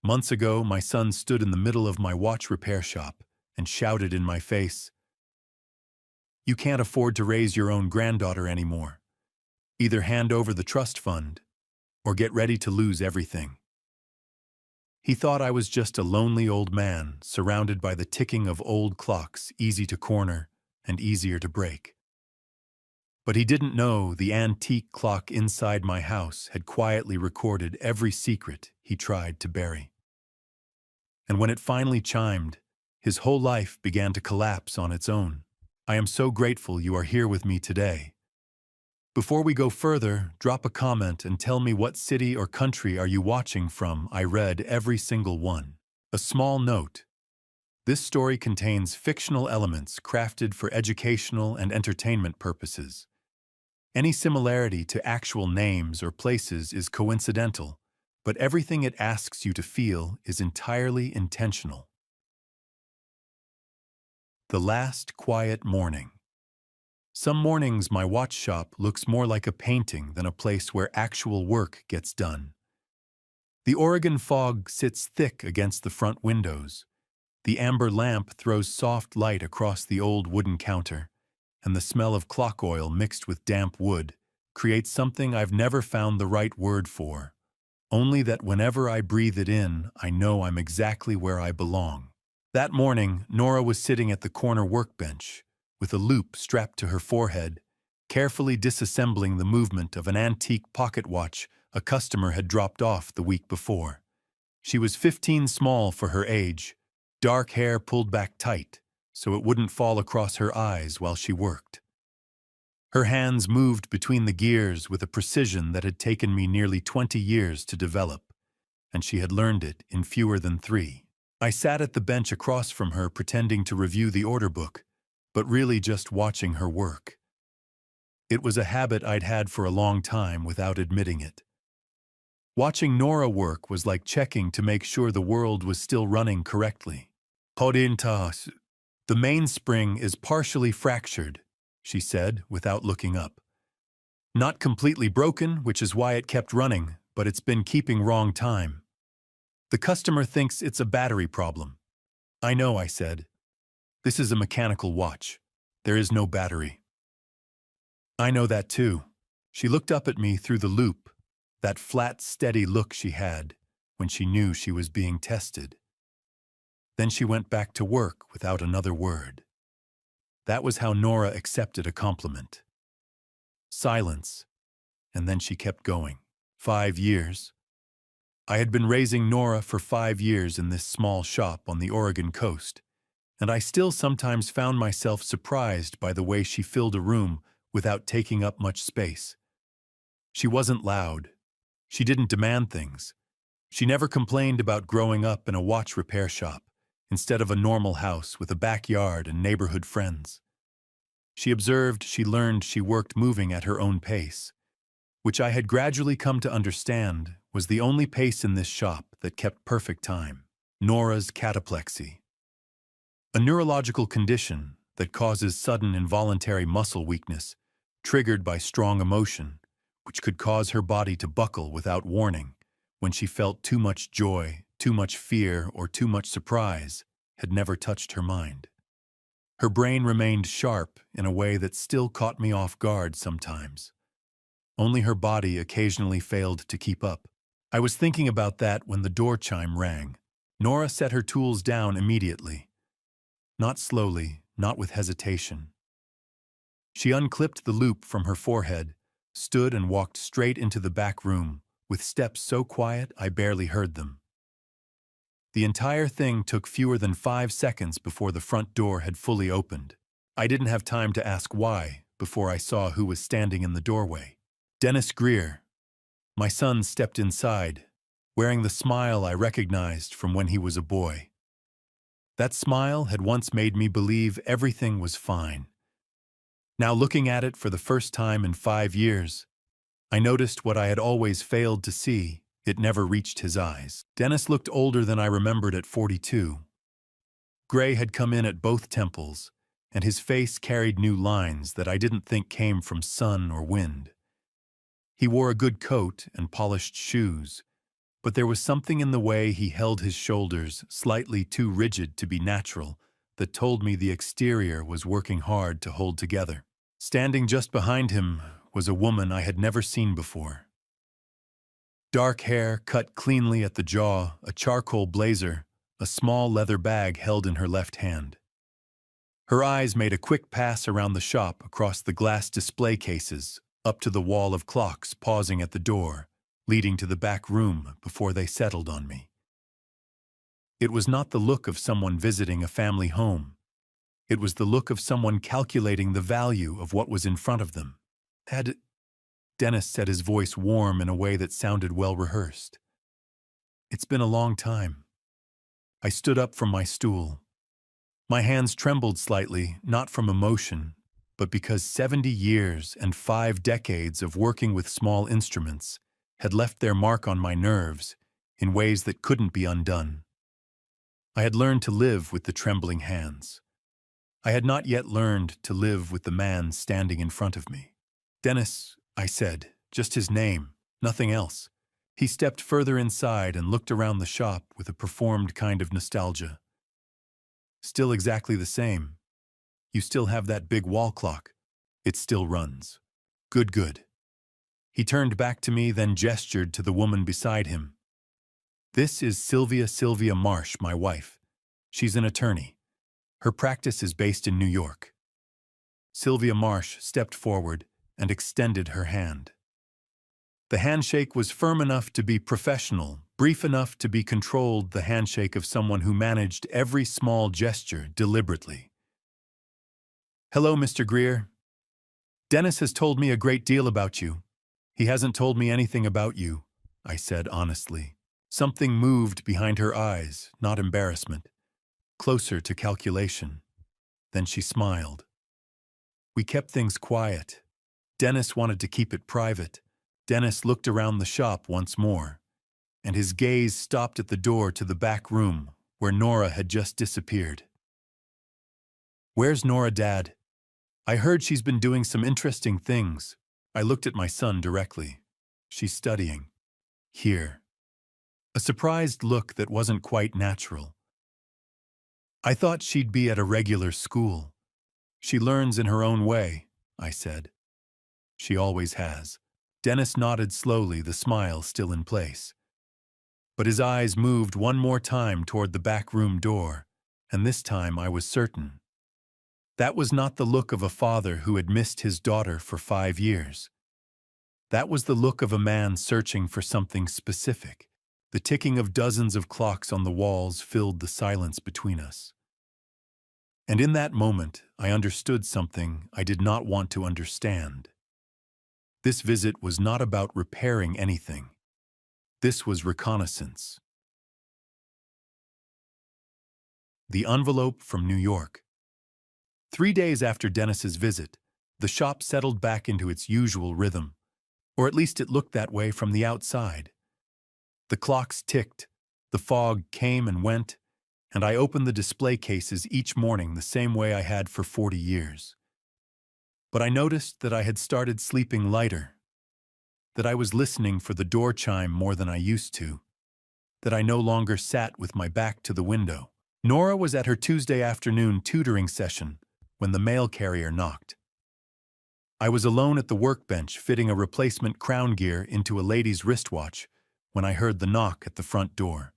Months ago, my son stood in the middle of my watch repair shop and shouted in my face, "You can't afford to raise your own granddaughter anymore. Either hand over the trust fund or get ready to lose everything." He thought I was just a lonely old man surrounded by the ticking of old clocks easy to corner and easier to break. But he didn't know the antique clock inside my house had quietly recorded every secret he tried to bury. And when it finally chimed, his whole life began to collapse on its own. I am so grateful you are here with me today. Before we go further, drop a comment and tell me what city or country are you watching from. I read every single one. A small note. This story contains fictional elements crafted for educational and entertainment purposes. Any similarity to actual names or places is coincidental, but everything it asks you to feel is entirely intentional. The last quiet morning. Some mornings my watch shop looks more like a painting than a place where actual work gets done. The Oregon fog sits thick against the front windows. The amber lamp throws soft light across the old wooden counter, and the smell of clock oil mixed with damp wood creates something I've never found the right word for, only that whenever I breathe it in, I know I'm exactly where I belong. That morning, Nora was sitting at the corner workbench, with a loop strapped to her forehead, carefully disassembling the movement of an antique pocket watch a customer had dropped off the week before. She was 15 small for her age, dark hair pulled back tight so it wouldn't fall across her eyes while she worked. Her hands moved between the gears with a precision that had taken me nearly 20 years to develop, and she had learned it in fewer than 3. I sat at the bench across from her pretending to review the order book, but really just watching her work. It was a habit I'd had for a long time without admitting it. Watching Nora work was like checking to make sure the world was still running correctly. "Podintas. The mainspring is partially fractured," she said without looking up. "Not completely broken, which is why it kept running, but it's been keeping wrong time. The customer thinks it's a battery problem." "I know," I said. "This is a mechanical watch. There is no battery." "I know that too." She looked up at me through the loop, that flat, steady look she had when she knew she was being tested. Then she went back to work without another word. That was how Nora accepted a compliment. Silence, and then she kept going. 5 years. I had been raising Nora for 5 years in this small shop on the Oregon coast, and I still sometimes found myself surprised by the way she filled a room without taking up much space. She wasn't loud. She didn't demand things. She never complained about growing up in a watch repair shop instead of a normal house with a backyard and neighborhood friends. She observed, she learned, she worked moving at her own pace, which I had gradually come to understand was the only pace in this shop that kept perfect time. Nora's cataplexy. A neurological condition that causes sudden involuntary muscle weakness, triggered by strong emotion, which could cause her body to buckle without warning when she felt too much joy, too much fear, or too much surprise, had never touched her mind. Her brain remained sharp in a way that still caught me off guard sometimes. Only her body occasionally failed to keep up. I was thinking about that when the door chime rang. Nora set her tools down immediately. Not slowly, not with hesitation. She unclipped the loop from her forehead, stood and walked straight into the back room, with steps so quiet I barely heard them. The entire thing took fewer than 5 seconds before the front door had fully opened. I didn't have time to ask why before I saw who was standing in the doorway. Dennis Greer. My son stepped inside, wearing the smile I recognized from when he was a boy. That smile had once made me believe everything was fine. Now looking at it for the first time in 5 years, I noticed what I had always failed to see. It never reached his eyes. Dennis looked older than I remembered at 42. Gray had come in at both temples, and his face carried new lines that I didn't think came from sun or wind. He wore a good coat and polished shoes, But there was something in the way he held his shoulders, slightly too rigid to be natural, that told me the exterior was working hard to hold together. Standing just behind him was a woman I had never seen before. Dark hair cut cleanly at the jaw, a charcoal blazer, a small leather bag held in her left hand. Her eyes made a quick pass around the shop, across the glass display cases, up to the wall of clocks, pausing at the door, leading to the back room before they settled on me. It was not the look of someone visiting a family home. It was the look of someone calculating the value of what was in front of them. Dennis said, his voice warm in a way that sounded well-rehearsed. It's been a long time. I stood up from my stool. My hands trembled slightly, not from emotion, but because 70 years and 5 decades of working with small instruments had left their mark on my nerves in ways that couldn't be undone. I had learned to live with the trembling hands. I had not yet learned to live with the man standing in front of me. Dennis, I said, just his name, nothing else. He stepped further inside and looked around the shop with a performed kind of nostalgia. Still exactly the same. You still have that big wall clock. It still runs. Good, good. He turned back to me, then gestured to the woman beside him. This is Sylvia Marsh, my wife. She's an attorney. Her practice is based in New York. Sylvia Marsh stepped forward and extended her hand. The handshake was firm enough to be professional, brief enough to be controlled, the handshake of someone who managed every small gesture deliberately. Hello, Mr. Greer. Dennis has told me a great deal about you. He hasn't told me anything about you, I said honestly. Something moved behind her eyes, not embarrassment, closer to calculation. Then she smiled. We kept things quiet. Dennis wanted to keep it private. Dennis looked around the shop once more, and his gaze stopped at the door to the back room where Nora had just disappeared. Where's Nora, Dad? I heard she's been doing some interesting things. I looked at my son directly. She's studying. Here. A surprised look that wasn't quite natural. I thought she'd be at a regular school. She learns in her own way, I said. She always has. Dennis nodded slowly, the smile still in place. But his eyes moved one more time toward the back room door, and this time I was certain. That was not the look of a father who had missed his daughter for 5 years. That was the look of a man searching for something specific. The ticking of dozens of clocks on the walls filled the silence between us. And in that moment, I understood something I did not want to understand. This visit was not about repairing anything. This was reconnaissance. The envelope from New York. 3 days after Dennis's visit, the shop settled back into its usual rhythm, or at least it looked that way from the outside. The clocks ticked, the fog came and went, and I opened the display cases each morning the same way I had for 40 years. But I noticed that I had started sleeping lighter, that I was listening for the door chime more than I used to, that I no longer sat with my back to the window. Nora was at her Tuesday afternoon tutoring session when the mail carrier knocked. I was alone at the workbench fitting a replacement crown gear into a lady's wristwatch when I heard the knock at the front door.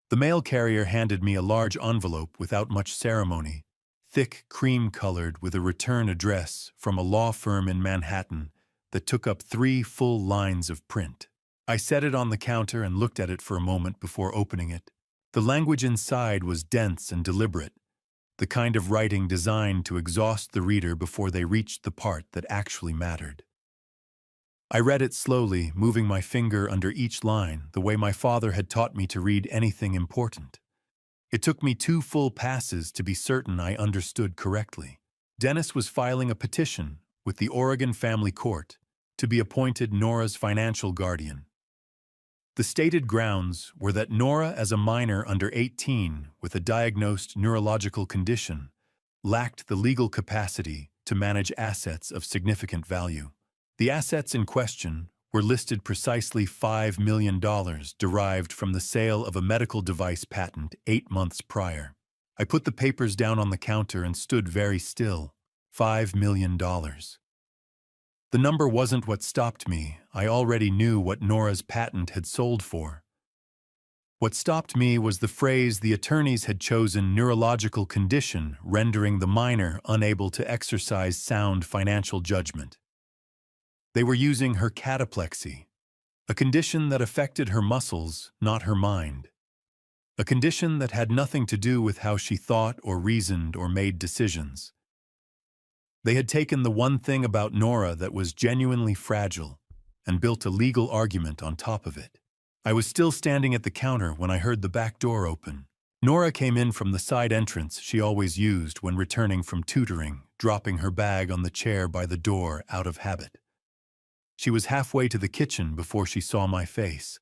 The mail carrier handed me a large envelope without much ceremony, thick cream-colored with a return address from a law firm in Manhattan that took up 3 full lines of print. I set it on the counter and looked at it for a moment before opening it. The language inside was dense and deliberate, the kind of writing designed to exhaust the reader before they reached the part that actually mattered. I read it slowly, moving my finger under each line, the way my father had taught me to read anything important. It took me 2 full passes to be certain I understood correctly. Dennis was filing a petition with the Oregon Family Court to be appointed Nora's financial guardian. The stated grounds were that Nora, as a minor under 18 with a diagnosed neurological condition, lacked the legal capacity to manage assets of significant value. The assets in question were listed precisely $5 million derived from the sale of a medical device patent 8 months prior. I put the papers down on the counter and stood very still. $5 million. The number wasn't what stopped me. I already knew what Nora's patent had sold for. What stopped me was the phrase the attorneys had chosen neurological condition, rendering the minor unable to exercise sound financial judgment. They were using her cataplexy, a condition that affected her muscles, not her mind. A condition that had nothing to do with how she thought or reasoned or made decisions. They had taken the one thing about Nora that was genuinely fragile and built a legal argument on top of it. I was still standing at the counter when I heard the back door open. Nora came in from the side entrance she always used when returning from tutoring, dropping her bag on the chair by the door out of habit. She was halfway to the kitchen before she saw my face.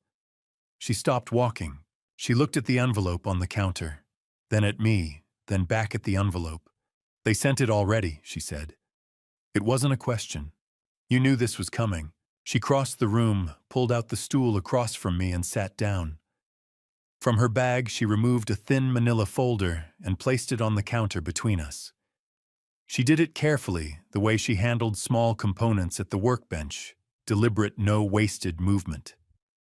She stopped walking. She looked at the envelope on the counter, then at me, then back at the envelope. "They sent it already," she said. It wasn't a question. You knew this was coming. She crossed the room, pulled out the stool across from me and sat down. From her bag, she removed a thin manila folder and placed it on the counter between us. She did it carefully, the way she handled small components at the workbench, deliberate, no-wasted movement.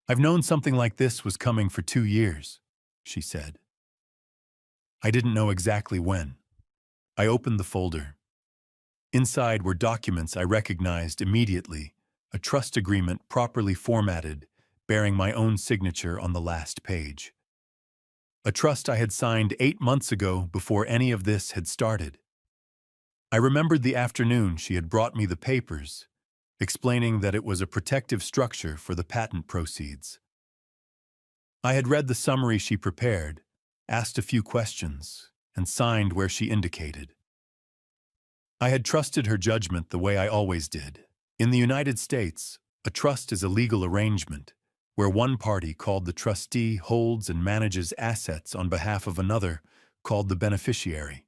"I've known something like this was coming for 2 years," she said. I didn't know exactly when. I opened the folder. Inside were documents I recognized immediately, a trust agreement properly formatted, bearing my own signature on the last page. A trust I had signed 8 months ago before any of this had started. I remembered the afternoon she had brought me the papers, explaining that it was a protective structure for the patent proceeds. I had read the summary she prepared, asked a few questions, and signed where she indicated. I had trusted her judgment the way I always did. In the United States, a trust is a legal arrangement where one party, called the trustee, holds and manages assets on behalf of another, called the beneficiary.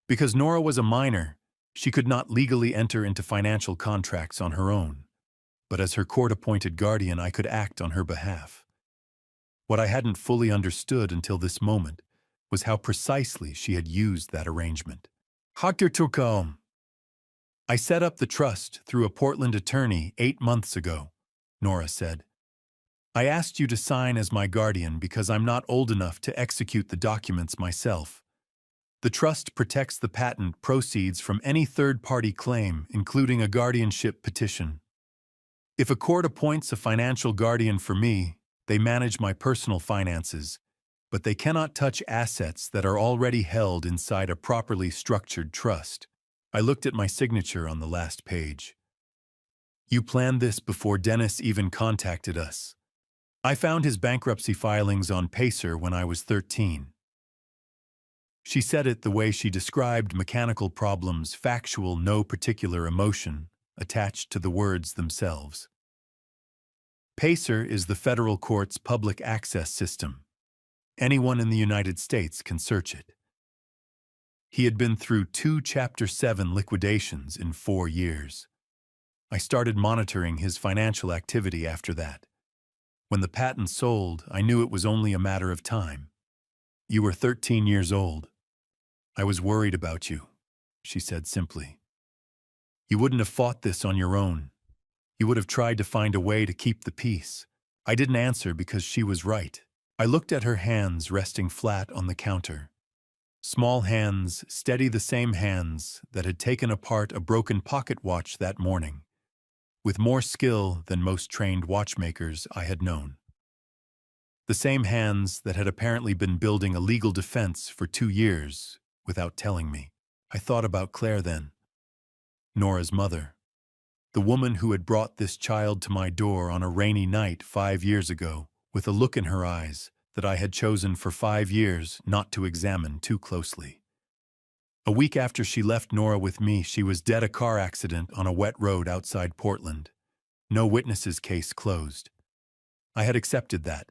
Because Nora was a minor, she could not legally enter into financial contracts on her own, but as her court-appointed guardian, I could act on her behalf. What I hadn't fully understood until this moment was how precisely she had used that arrangement. Dr. Turcombe. "I set up the trust through a Portland attorney 8 months ago," Nora said. "I asked you to sign as my guardian because I'm not old enough to execute the documents myself. The trust protects the patent proceeds from any third-party claim, including a guardianship petition. If a court appoints a financial guardian for me, they manage my personal finances, but they cannot touch assets that are already held inside a properly structured trust." I looked at my signature on the last page. "You planned this before Dennis even contacted us. I found his bankruptcy filings on Pacer when I was 13. She said it the way she described mechanical problems, factual, no particular emotion, attached to the words themselves. Pacer is the federal court's public access system. Anyone in the United States can search it. He had been through 2 Chapter 7 liquidations in 4 years. I started monitoring his financial activity after that. When the patent sold, I knew it was only a matter of time. You were 13 years old. I was worried about you," she said simply. "You wouldn't have fought this on your own. You would have tried to find a way to keep the peace." I didn't answer because she was right. I looked at her hands resting flat on the counter. Small hands, steady, the same hands that had taken apart a broken pocket watch that morning, with more skill than most trained watchmakers I had known. The same hands that had apparently been building a legal defense for 2 years without telling me. I thought about Claire then. Nora's mother. The woman who had brought this child to my door on a rainy night 5 years ago, with a look in her eyes that I had chosen for 5 years not to examine too closely. A week after she left Nora with me, she was dead, a car accident on a wet road outside Portland. No witnesses, case closed. I had accepted that.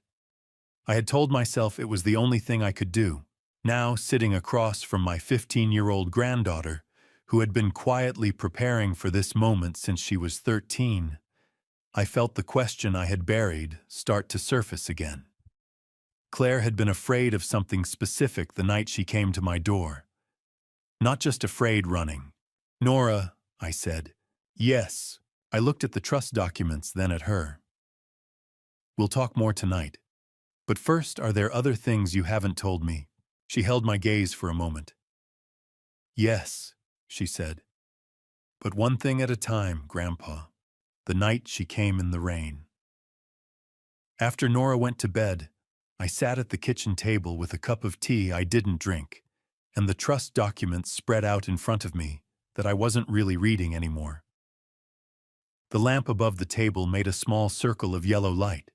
I had told myself it was the only thing I could do. Now, sitting across from my 15-year-old granddaughter, who had been quietly preparing for this moment since she was 13, I felt the question I had buried start to surface again. Claire had been afraid of something specific the night she came to my door. Not just afraid running. Nora, I said. Yes. I looked at the trust documents, then at her. We'll talk more tonight. But first, are there other things you haven't told me? She held my gaze for a moment. Yes, she said. But one thing at a time, Grandpa. The night she came in the rain. After Nora went to bed, I sat at the kitchen table with a cup of tea I didn't drink, and the trust documents spread out in front of me that I wasn't really reading anymore. The lamp above the table made a small circle of yellow light.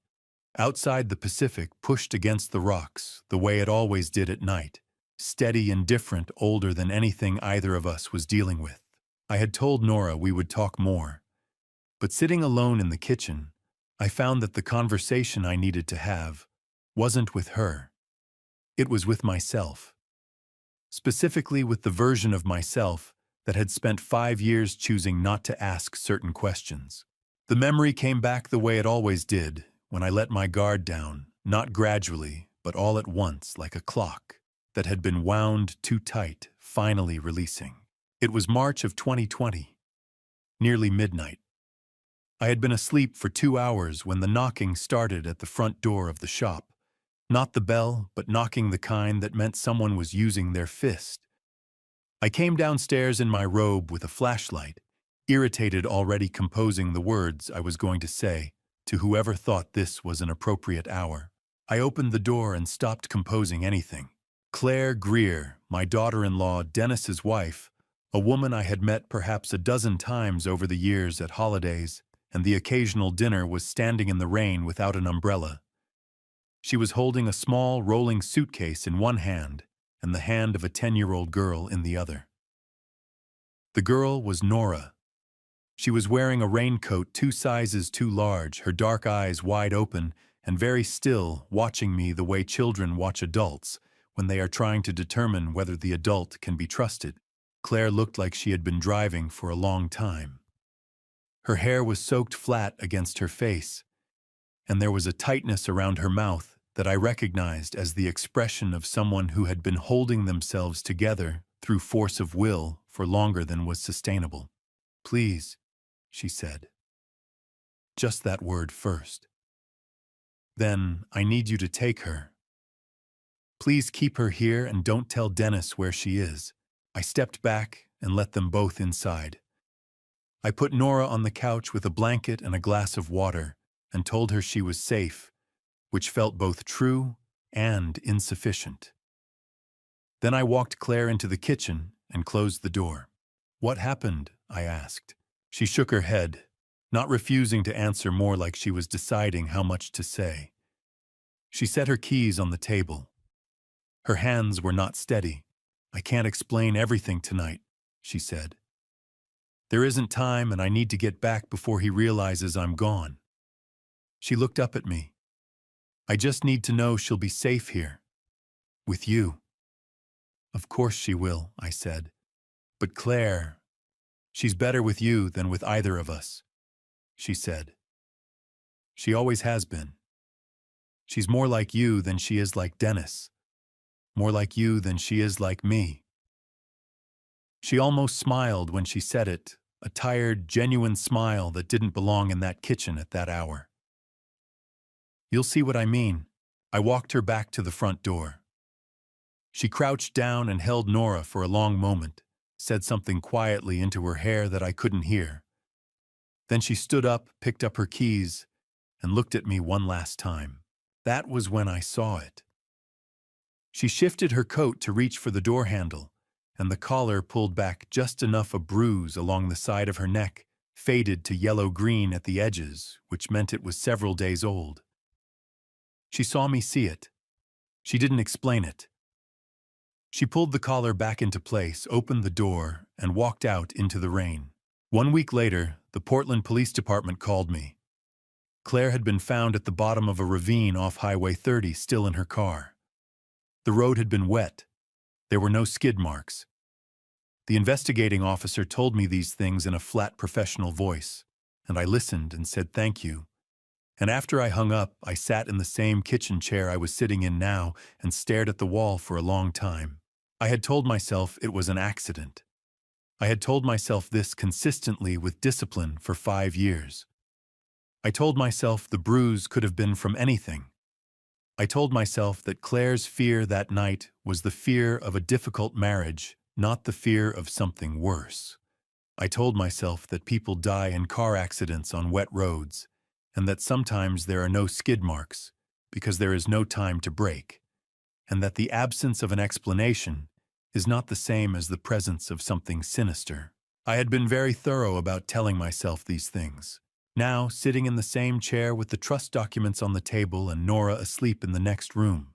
Outside, the Pacific pushed against the rocks the way it always did at night, steady and different, older than anything either of us was dealing with. I had told Nora we would talk more, but sitting alone in the kitchen, I found that the conversation I needed to have wasn't with her. It was with myself. Specifically with the version of myself that had spent 5 years choosing not to ask certain questions. The memory came back the way it always did, when I let my guard down, not gradually, but all at once, like a clock that had been wound too tight, finally releasing. It was March of 2020, nearly midnight. I had been asleep for 2 hours when the knocking started at the front door of the shop. Not the bell, but knocking the kind that meant someone was using their fist. I came downstairs in my robe with a flashlight, irritated, already composing the words I was going to say to whoever thought this was an appropriate hour. I opened the door and stopped composing anything. Claire Greer, my daughter-in-law, Dennis's wife, a woman I had met perhaps a dozen times over the years at holidays and the occasional dinner, was standing in the rain without an umbrella. She was holding a small, rolling suitcase in one hand and the hand of a 10-year-old girl in the other. The girl was Nora. She was wearing a raincoat 2 sizes too large, her dark eyes wide open and very still, watching me the way children watch adults when they are trying to determine whether the adult can be trusted. Claire looked like she had been driving for a long time. Her hair was soaked flat against her face, and there was a tightness around her mouth that I recognized as the expression of someone who had been holding themselves together through force of will for longer than was sustainable. Please, she said. Just that word first. Then, I need you to take her. Please keep her here and don't tell Dennis where she is. I stepped back and let them both inside. I put Nora on the couch with a blanket and a glass of water and told her she was safe, which felt both true and insufficient. Then I walked Claire into the kitchen and closed the door. What happened? I asked. She shook her head, not refusing to answer, more like she was deciding how much to say. She set her keys on the table. Her hands were not steady. I can't explain everything tonight, she said. There isn't time and I need to get back before he realizes I'm gone. She looked up at me. I just need to know she'll be safe here. With you. Of course she will, I said. But Claire, she's better with you than with either of us, she said. She always has been. She's more like you than she is like Dennis. More like you than she is like me. She almost smiled when she said it, a tired, genuine smile that didn't belong in that kitchen at that hour. You'll see what I mean. I walked her back to the front door. She crouched down and held Nora for a long moment, said something quietly into her hair that I couldn't hear. Then she stood up, picked up her keys, and looked at me one last time. That was when I saw it. She shifted her coat to reach for the door handle, and the collar pulled back just enough. A bruise along the side of her neck faded to yellow-green at the edges, which meant it was several days old. She saw me see it. She didn't explain it. She pulled the collar back into place, opened the door, and walked out into the rain. 1 week later, the Portland Police Department called me. Claire had been found at the bottom of a ravine off Highway 30, still in her car. The road had been wet. There were no skid marks. The investigating officer told me these things in a flat, professional voice. and I listened and said thank you. And after I hung up, I sat in the same kitchen chair I was sitting in now and stared at the wall for a long time. I had told myself it was an accident. I had told myself this consistently with discipline for 5 years. I told myself the bruise could have been from anything. I told myself that Claire's fear that night was the fear of a difficult marriage, not the fear of something worse. I told myself that people die in car accidents on wet roads, and that sometimes there are no skid marks because there is no time to break, and that the absence of an explanation is not the same as the presence of something sinister. I had been very thorough about telling myself these things. Now, sitting in the same chair with the trust documents on the table and Nora asleep in the next room.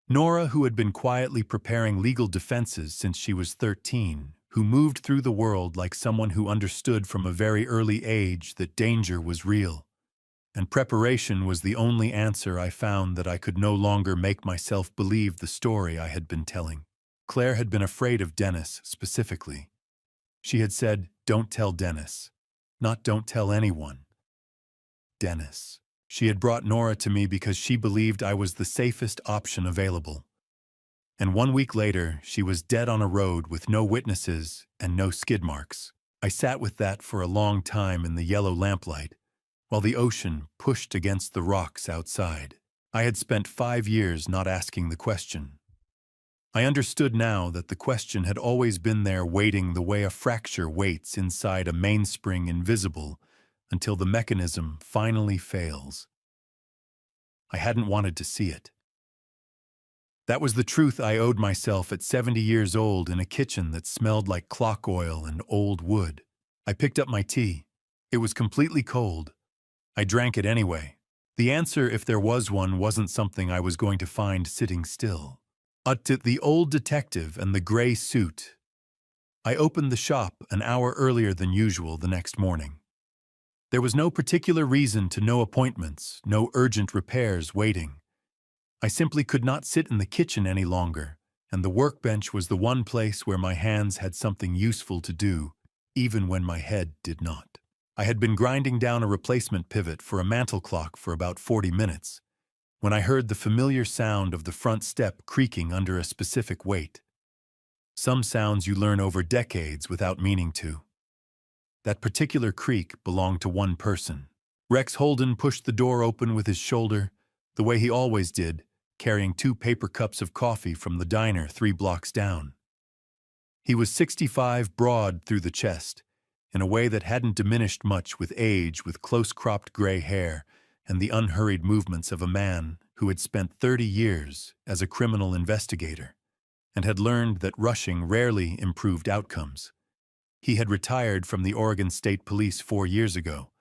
Nora, who had been quietly preparing legal defenses since she was 13, who moved through the world like someone who understood from a very early age that danger was real. And preparation was the only answer I found that I could no longer make myself believe the story I had been telling. Claire had been afraid of Dennis specifically. She had said, "Don't tell Dennis." Not "don't tell anyone." Dennis. She had brought Nora to me because she believed I was the safest option available. And 1 week later, she was dead on a road with no witnesses and no skid marks. I sat with that for a long time in the yellow lamplight, while the ocean pushed against the rocks outside. I had spent 5 years not asking the question. I understood now that the question had always been there waiting the way a fracture waits inside a mainspring invisible until the mechanism finally fails. I hadn't wanted to see it. That was the truth I owed myself at 70 years old in a kitchen that smelled like clock oil and old wood. I picked up my tea. It was completely cold. I drank it anyway. The answer, if there was one, wasn't something I was going to find sitting still. The old detective and the gray suit. I opened the shop an hour earlier than usual the next morning. There was no particular reason to no appointments, no urgent repairs waiting. I simply could not sit in the kitchen any longer, and the workbench was the one place where my hands had something useful to do, even when my head did not. I had been grinding down a replacement pivot for a mantel clock for about 40 minutes, when I heard the familiar sound of the front step creaking under a specific weight. Some sounds you learn over decades without meaning to. That particular creak belonged to one person. Rex Holden pushed the door open with his shoulder, the way he always did, carrying 2 paper cups of coffee from the diner 3 blocks down. He was 65, broad through the chest, in a way that hadn't diminished much with age, with close-cropped gray hair and the unhurried movements of a man who had spent 30 years as a criminal investigator and had learned that rushing rarely improved outcomes. He had retired from the Oregon State Police 4 years ago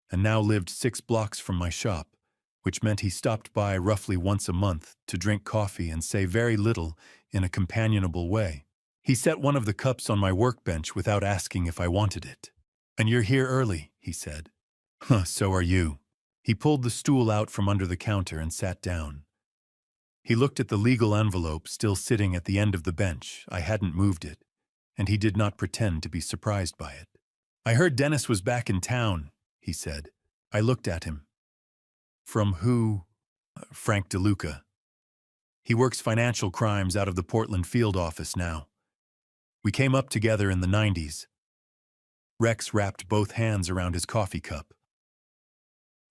and now lived 6 blocks from my shop, which meant he stopped by roughly once a month to drink coffee and say very little in a companionable way. He set one of the cups on my workbench without asking if I wanted it. "And you're here early," he said. "Huh, so are you." He pulled the stool out from under the counter and sat down. He looked at the legal envelope still sitting at the end of the bench. I hadn't moved it, and he did not pretend to be surprised by it. "I heard Dennis was back in town," he said. I looked at him. "From who?" "Frank DeLuca. He works financial crimes out of the Portland field office now. We came up together in the 90s. Rex wrapped both hands around his coffee cup.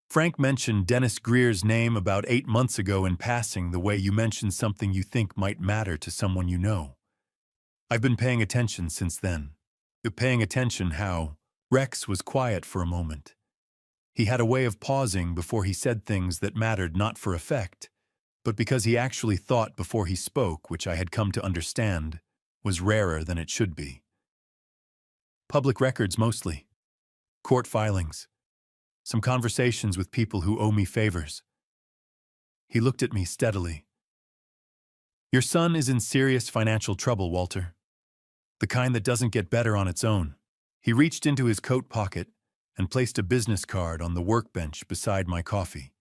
"Frank mentioned Dennis Greer's name about 8 months ago in passing, the way you mention something you think might matter to someone you know. I've been paying attention since then." Paying attention how? Rex was quiet for a moment. He had a way of pausing before he said things that mattered not for effect, but because he actually thought before he spoke, which I had come to understand was rarer than it should be. "Public records mostly. Court filings. Some conversations with people who owe me favors." He looked at me steadily. "Your son is in serious financial trouble, Walter. The kind that doesn't get better on its own." He reached into his coat pocket and placed a business card on the workbench beside my coffee.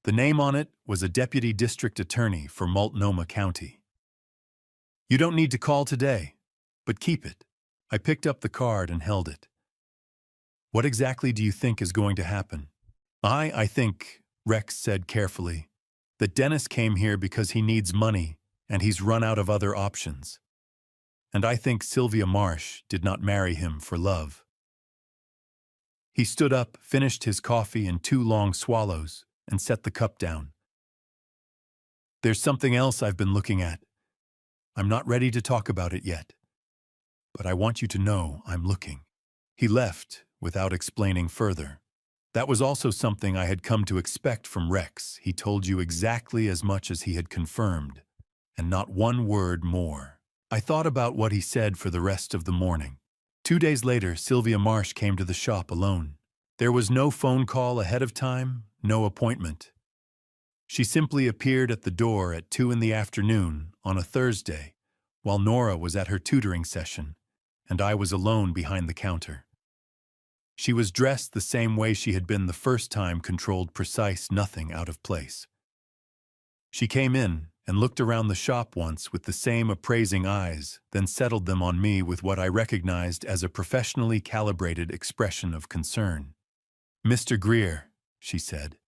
The name on it was a deputy district attorney for Multnomah County. "You don't need to call today, but keep it." I picked up the card and held it. What exactly do you think is going to happen? I think, Rex said carefully, that Dennis came here because he needs money and he's run out of other options. And I think Sylvia Marsh did not marry him for love. He stood up, finished his coffee in 2 long swallows, and set the cup down. There's something else I've been looking at. I'm not ready to talk about it yet. But I want you to know I'm looking. He left without explaining further. That was also something I had come to expect from Rex. He told you exactly as much as he had confirmed, and not one word more. I thought about what he said for the rest of the morning. 2 days later, Sylvia Marsh came to the shop alone. There was no phone call ahead of time, no appointment. She simply appeared at the door at 2 in the afternoon on a Thursday, while Nora was at her tutoring session, and I was alone behind the counter. She was dressed the same way she had been the first time, controlled, precise, nothing out of place. She came in and looked around the shop once with the same appraising eyes, then settled them on me with what I recognized as a professionally calibrated expression of concern. "Mr. Greer," she said,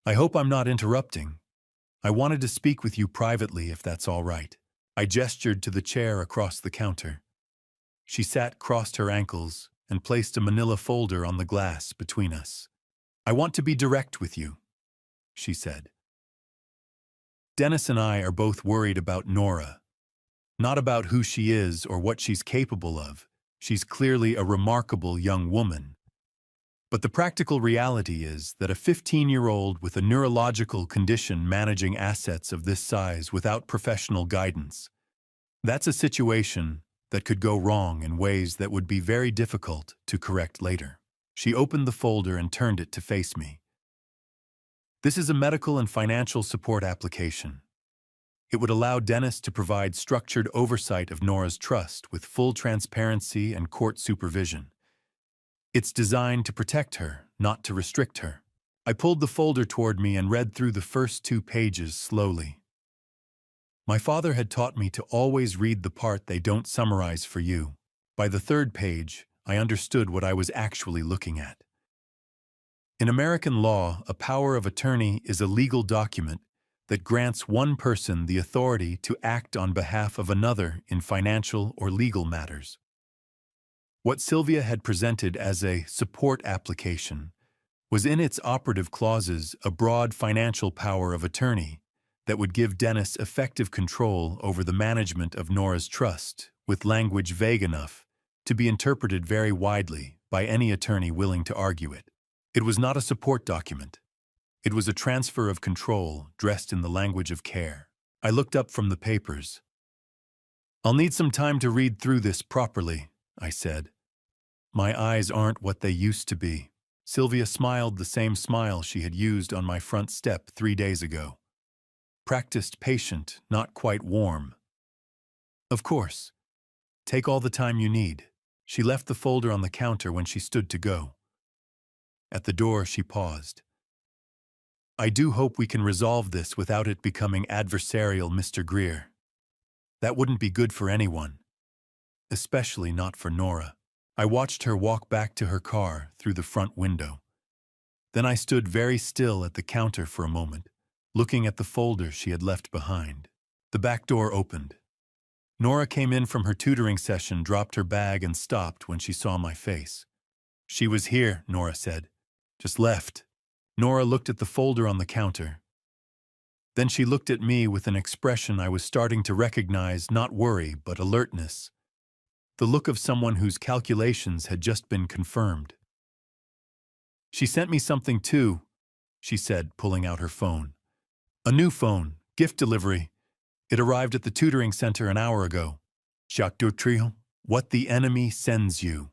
"I hope I'm not interrupting. I wanted to speak with you privately, if that's all right." I gestured to the chair across the counter. She sat, crossed her ankles, and placed a manila folder on the glass between us. "I want to be direct with you," she said. "Dennis and I are both worried about Nora. Not about who she is or what she's capable of. She's clearly a remarkable young woman. But the practical reality is that a 15-year-old with a neurological condition managing assets of this size without professional guidance, that's a situation that could go wrong in ways that would be very difficult to correct later." She opened the folder and turned it to face me. "This is a medical and financial support application. It would allow Dennis to provide structured oversight of Nora's trust with full transparency and court supervision. It's designed to protect her, not to restrict her." I pulled the folder toward me and read through the first 2 pages slowly. My father had taught me to always read the part they don't summarize for you. By the 3rd page, I understood what I was actually looking at. In American law, a power of attorney is a legal document that grants one person the authority to act on behalf of another in financial or legal matters. What Sylvia had presented as a support application was in its operative clauses a broad financial power of attorney that would give Dennis effective control over the management of Nora's trust, with language vague enough to be interpreted very widely by any attorney willing to argue it. It was not a support document. It was a transfer of control dressed in the language of care. I looked up from the papers. "I'll need some time to read through this properly," I said. "My eyes aren't what they used to be." Sylvia smiled the same smile she had used on my front step 3 days ago. Practiced, patient, not quite warm. "Of course. Take all the time you need." She left the folder on the counter when she stood to go. At the door, she paused. "I do hope we can resolve this without it becoming adversarial, Mr. Greer. That wouldn't be good for anyone, especially not for Nora." I watched her walk back to her car through the front window. Then I stood very still at the counter for a moment, looking at the folder she had left behind. The back door opened. Nora came in from her tutoring session, dropped her bag, and stopped when she saw my face. "She was here," Nora said. "Just left." Nora looked at the folder on the counter. Then she looked at me with an expression I was starting to recognize, not worry, but alertness. The look of someone whose calculations had just been confirmed. "She sent me something too," she said, pulling out her phone. "A new phone, gift delivery. It arrived at the tutoring center an hour ago." Jacques Dutriel, "What the enemy sends you."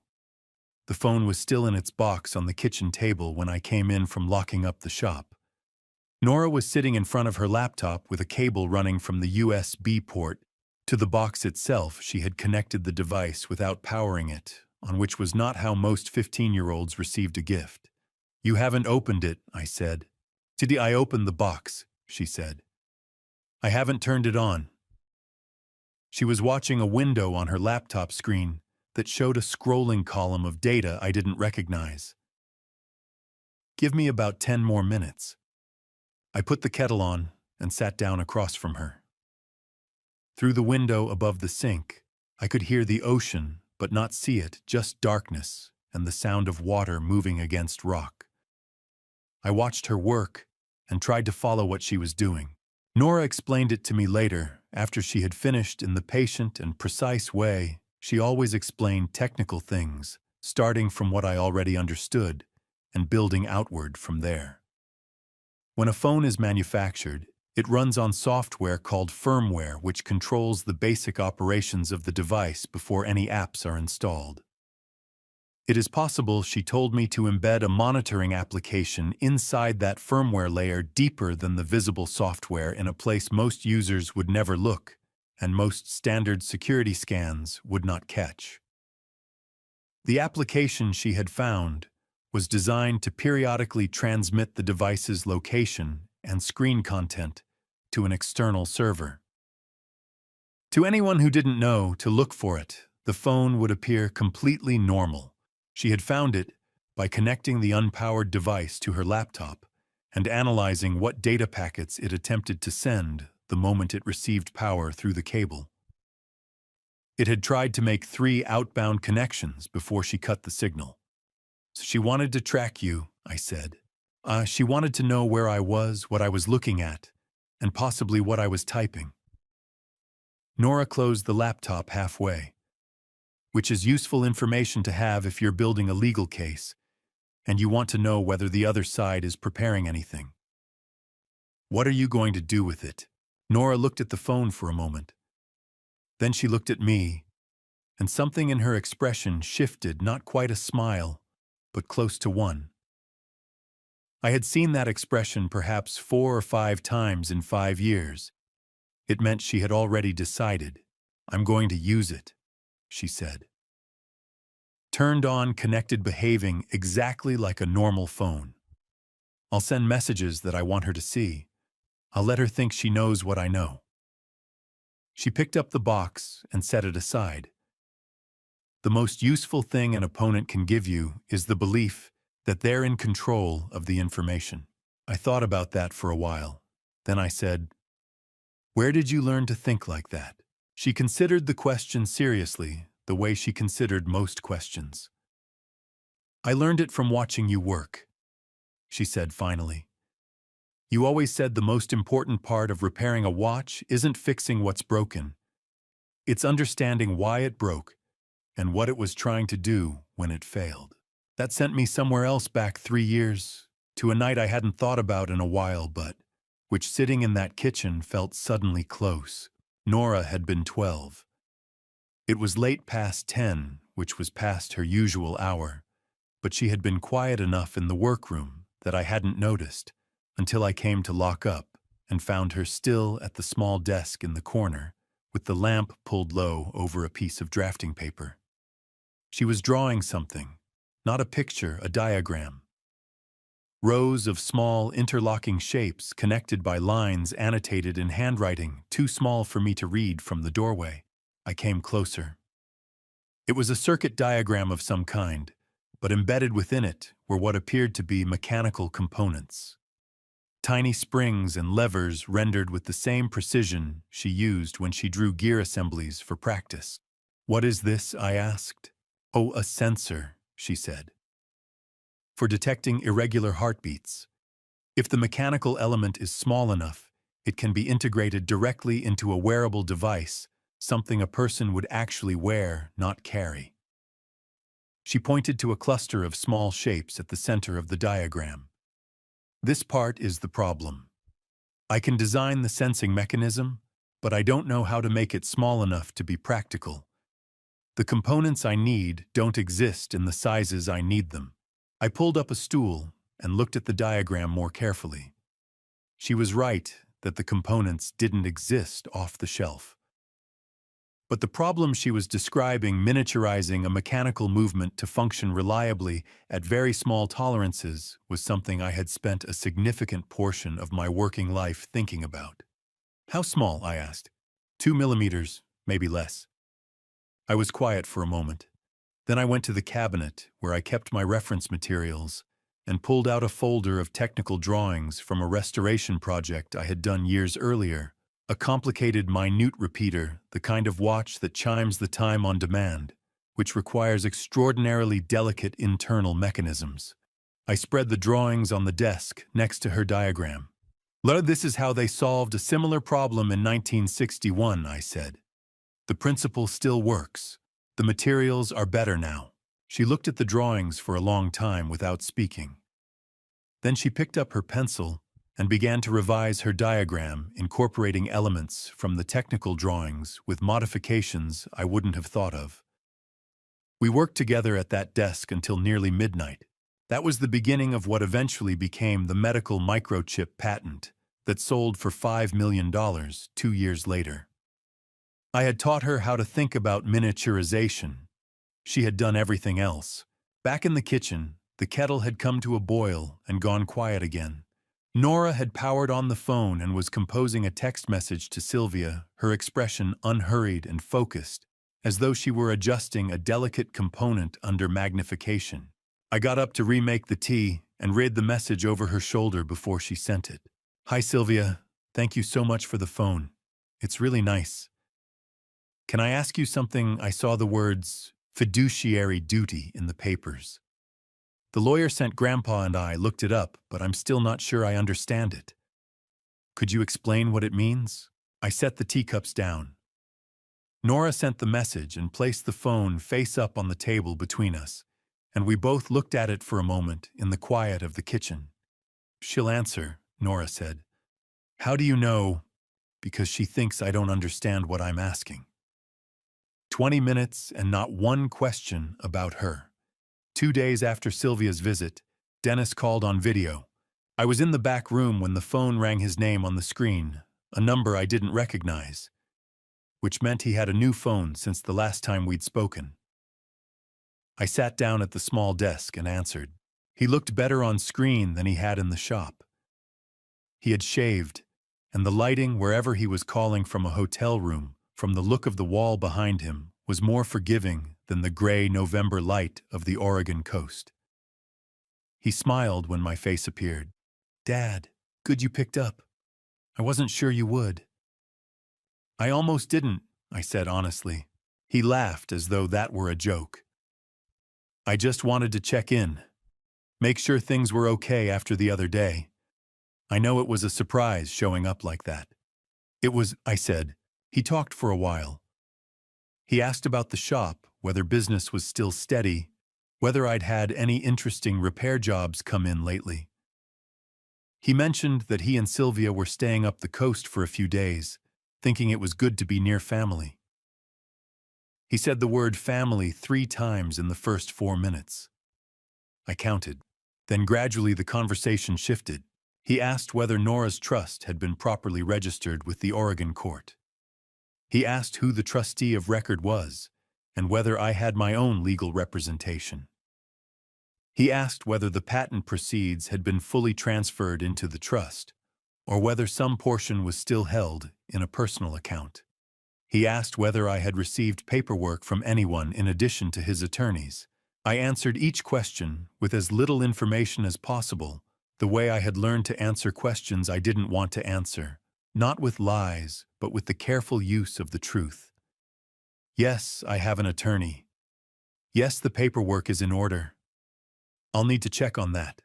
The phone was still in its box on the kitchen table when I came in from locking up the shop. Nora was sitting in front of her laptop with a cable running from the USB port to the box itself. She had connected the device without powering it, on which was not how most 15-year-olds received a gift. "You haven't opened it," I said. "Did I open the box?" she said. "I haven't turned it on." She was watching a window on her laptop screen that showed a scrolling column of data I didn't recognize. "Give me about 10 more minutes." I put the kettle on and sat down across from her. Through the window above the sink, I could hear the ocean but not see it, just darkness and the sound of water moving against rock. I watched her work and tried to follow what she was doing. Nora explained it to me later, after she had finished, in the patient and precise way she always explained technical things, starting from what I already understood and building outward from there. When a phone is manufactured, it runs on software called firmware, which controls the basic operations of the device before any apps are installed. It is possible, she told me, to embed a monitoring application inside that firmware layer deeper than the visible software, in a place most users would never look and most standard security scans would not catch. The application she had found was designed to periodically transmit the device's location and screen content to an external server. To anyone who didn't know to look for it, the phone would appear completely normal. She had found it by connecting the unpowered device to her laptop and analyzing what data packets it attempted to send the moment it received power through the cable. It had tried to make 3 outbound connections before she cut the signal. "So she wanted to track you," I said. She wanted to know where I was, what I was looking at, and possibly what I was typing." Nora closed the laptop halfway, which is useful information to have if you're building a legal case and you want to know whether the other side is preparing anything. "What are you going to do with it?" Nora looked at the phone for a moment. Then she looked at me, and something in her expression shifted, not quite a smile, but close to one. I had seen that expression perhaps 4 or 5 times in 5 years. It meant she had already decided. "I'm going to use it," she said. "Turned on, connected, behaving exactly like a normal phone. I'll send messages that I want her to see. I'll let her think she knows what I know." She picked up the box and set it aside. The most useful thing an opponent can give you is the belief that they're in control of the information. I thought about that for a while. Then I said, "Where did you learn to think like that?" She considered the question seriously, the way she considered most questions. "I learned it from watching you work," she said finally. "You always said the most important part of repairing a watch isn't fixing what's broken. It's understanding why it broke and what it was trying to do when it failed." That sent me somewhere else back 3 years, to a night I hadn't thought about in a while, but which, sitting in that kitchen, felt suddenly close. Nora had been 12. It was late past 10, which was past her usual hour, but she had been quiet enough in the workroom that I hadn't noticed until I came to lock up and found her still at the small desk in the corner, with the lamp pulled low over a piece of drafting paper. She was drawing something, not a picture, a diagram. Rows of small interlocking shapes connected by lines annotated in handwriting too small for me to read from the doorway. I came closer. It was a circuit diagram of some kind, but embedded within it were what appeared to be mechanical components. Tiny springs and levers rendered with the same precision she used when she drew gear assemblies for practice. "What is this?" I asked. "Oh, a sensor," she said. "For detecting irregular heartbeats. If the mechanical element is small enough, it can be integrated directly into a wearable device, something a person would actually wear, not carry." She pointed to a cluster of small shapes at the center of the diagram. "This part is the problem. I can design the sensing mechanism, but I don't know how to make it small enough to be practical. The components I need don't exist in the sizes I need them." I pulled up a stool and looked at the diagram more carefully. She was right that the components didn't exist off the shelf. But the problem she was describing, miniaturizing a mechanical movement to function reliably at very small tolerances, was something I had spent a significant portion of my working life thinking about. "How small?" I asked. 2 millimeters, maybe less." I was quiet for a moment. Then I went to the cabinet where I kept my reference materials and pulled out a folder of technical drawings from a restoration project I had done years earlier, a complicated minute repeater, the kind of watch that chimes the time on demand, which requires extraordinarily delicate internal mechanisms. I spread the drawings on the desk next to her diagram. This is how they solved a similar problem in 1961, I said. The principle still works. The materials are better now. She looked at the drawings for a long time without speaking. Then she picked up her pencil and began to revise her diagram, incorporating elements from the technical drawings with modifications I wouldn't have thought of. We worked together at that desk until nearly midnight. That was the beginning of what eventually became the medical microchip patent that sold for $5 million 2 years later. I had taught her how to think about miniaturization. She had done everything else. Back in the kitchen, the kettle had come to a boil and gone quiet again. Nora had powered on the phone and was composing a text message to Sylvia, her expression unhurried and focused, as though she were adjusting a delicate component under magnification. I got up to remake the tea and read the message over her shoulder before she sent it. "Hi Sylvia, thank you so much for the phone. It's really nice. Can I ask you something? I saw the words fiduciary duty in the papers. The lawyer sent Grandpa and I looked it up, but I'm still not sure I understand it. Could you explain what it means?" I set the teacups down. Nora sent the message and placed the phone face up on the table between us, and we both looked at it for a moment in the quiet of the kitchen. "She'll answer," Nora said. "How do you know?" "Because she thinks I don't understand what I'm asking." 20 minutes and not one question about her. 2 days after Sylvia's visit, Dennis called on video. I was in the back room when the phone rang his name on the screen, a number I didn't recognize, which meant he had a new phone since the last time we'd spoken. I sat down at the small desk and answered. He looked better on screen than he had in the shop. He had shaved, and the lighting wherever he was calling from a hotel room, from the look of the wall behind him, was more forgiving than the gray November light of the Oregon coast. He smiled when my face appeared. "Dad, good you picked up. I wasn't sure you would." "I almost didn't," I said honestly. He laughed as though that were a joke. "I just wanted to check in, make sure things were okay after the other day. I know it was a surprise showing up like that." "It was," I said. He talked for a while. He asked about the shop, whether business was still steady, whether I'd had any interesting repair jobs come in lately. He mentioned that he and Sylvia were staying up the coast for a few days, thinking it was good to be near family. He said the word family 3 times in the first 4 minutes. I counted. Then gradually the conversation shifted. He asked whether Nora's trust had been properly registered with the Oregon court. He asked who the trustee of record was, and whether I had my own legal representation. He asked whether the patent proceeds had been fully transferred into the trust, or whether some portion was still held in a personal account. He asked whether I had received paperwork from anyone in addition to his attorneys. I answered each question with as little information as possible, the way I had learned to answer questions I didn't want to answer, not with lies, but with the careful use of the truth. "Yes, I have an attorney. Yes, the paperwork is in order. I'll need to check on that.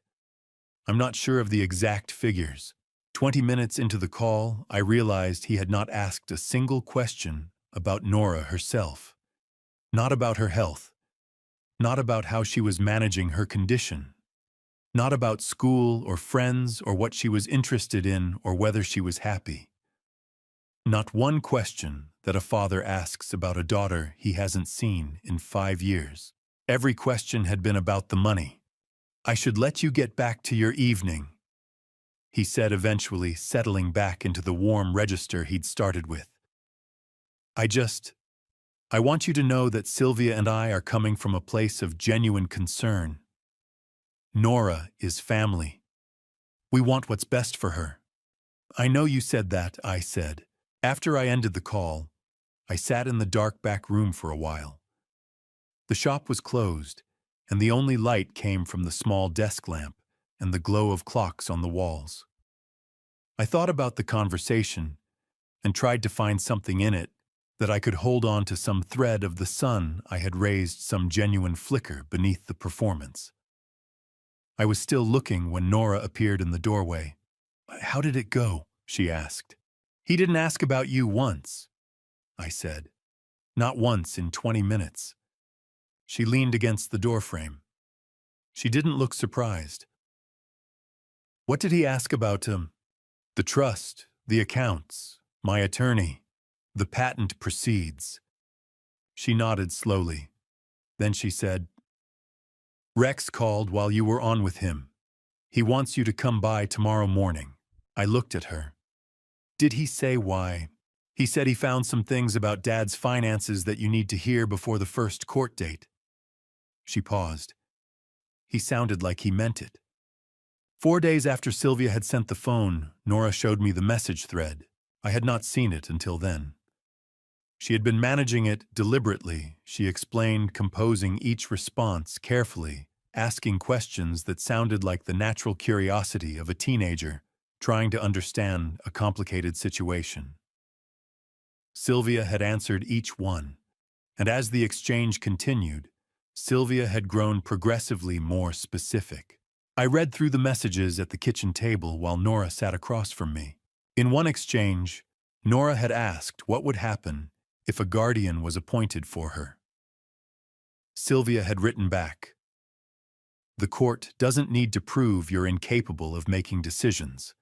I'm not sure of the exact figures." 20 minutes into the call, I realized he had not asked a single question about Nora herself. Not about her health. Not about how she was managing her condition. Not about school or friends or what she was interested in or whether she was happy. Not one question that a father asks about a daughter he hasn't seen in 5 years. Every question had been about the money. "I should let you get back to your evening," he said, eventually settling back into the warm register he'd started with. I want you to know that Sylvia and I are coming from a place of genuine concern. Nora is family. We want what's best for her." "I know you said that," I said. After I ended the call, I sat in the dark back room for a while. The shop was closed, and the only light came from the small desk lamp and the glow of clocks on the walls. I thought about the conversation and tried to find something in it that I could hold on to, some thread of the sun I had raised, some genuine flicker beneath the performance. I was still looking when Nora appeared in the doorway. "How did it go?" she asked. "He didn't ask about you once," I said. "Not once in 20 minutes. She leaned against the doorframe. She didn't look surprised. "What did he ask about him?" "The trust, the accounts, my attorney, the patent proceeds." She nodded slowly. Then she said, "Rex called while you were on with him. He wants you to come by tomorrow morning." I looked at her. "Did he say why?" "He said he found some things about Dad's finances that you need to hear before the first court date." She paused. He sounded like he meant it. 4 days after Sylvia had sent the phone, Nora showed me the message thread. I had not seen it until then. She had been managing it deliberately, she explained, composing each response carefully, asking questions that sounded like the natural curiosity of a teenager trying to understand a complicated situation. Sylvia had answered each one, and as the exchange continued, Sylvia had grown progressively more specific. I read through the messages at the kitchen table while Nora sat across from me. In one exchange, Nora had asked what would happen if a guardian was appointed for her. Sylvia had written back, "The court doesn't need to prove you're incapable of making decisions.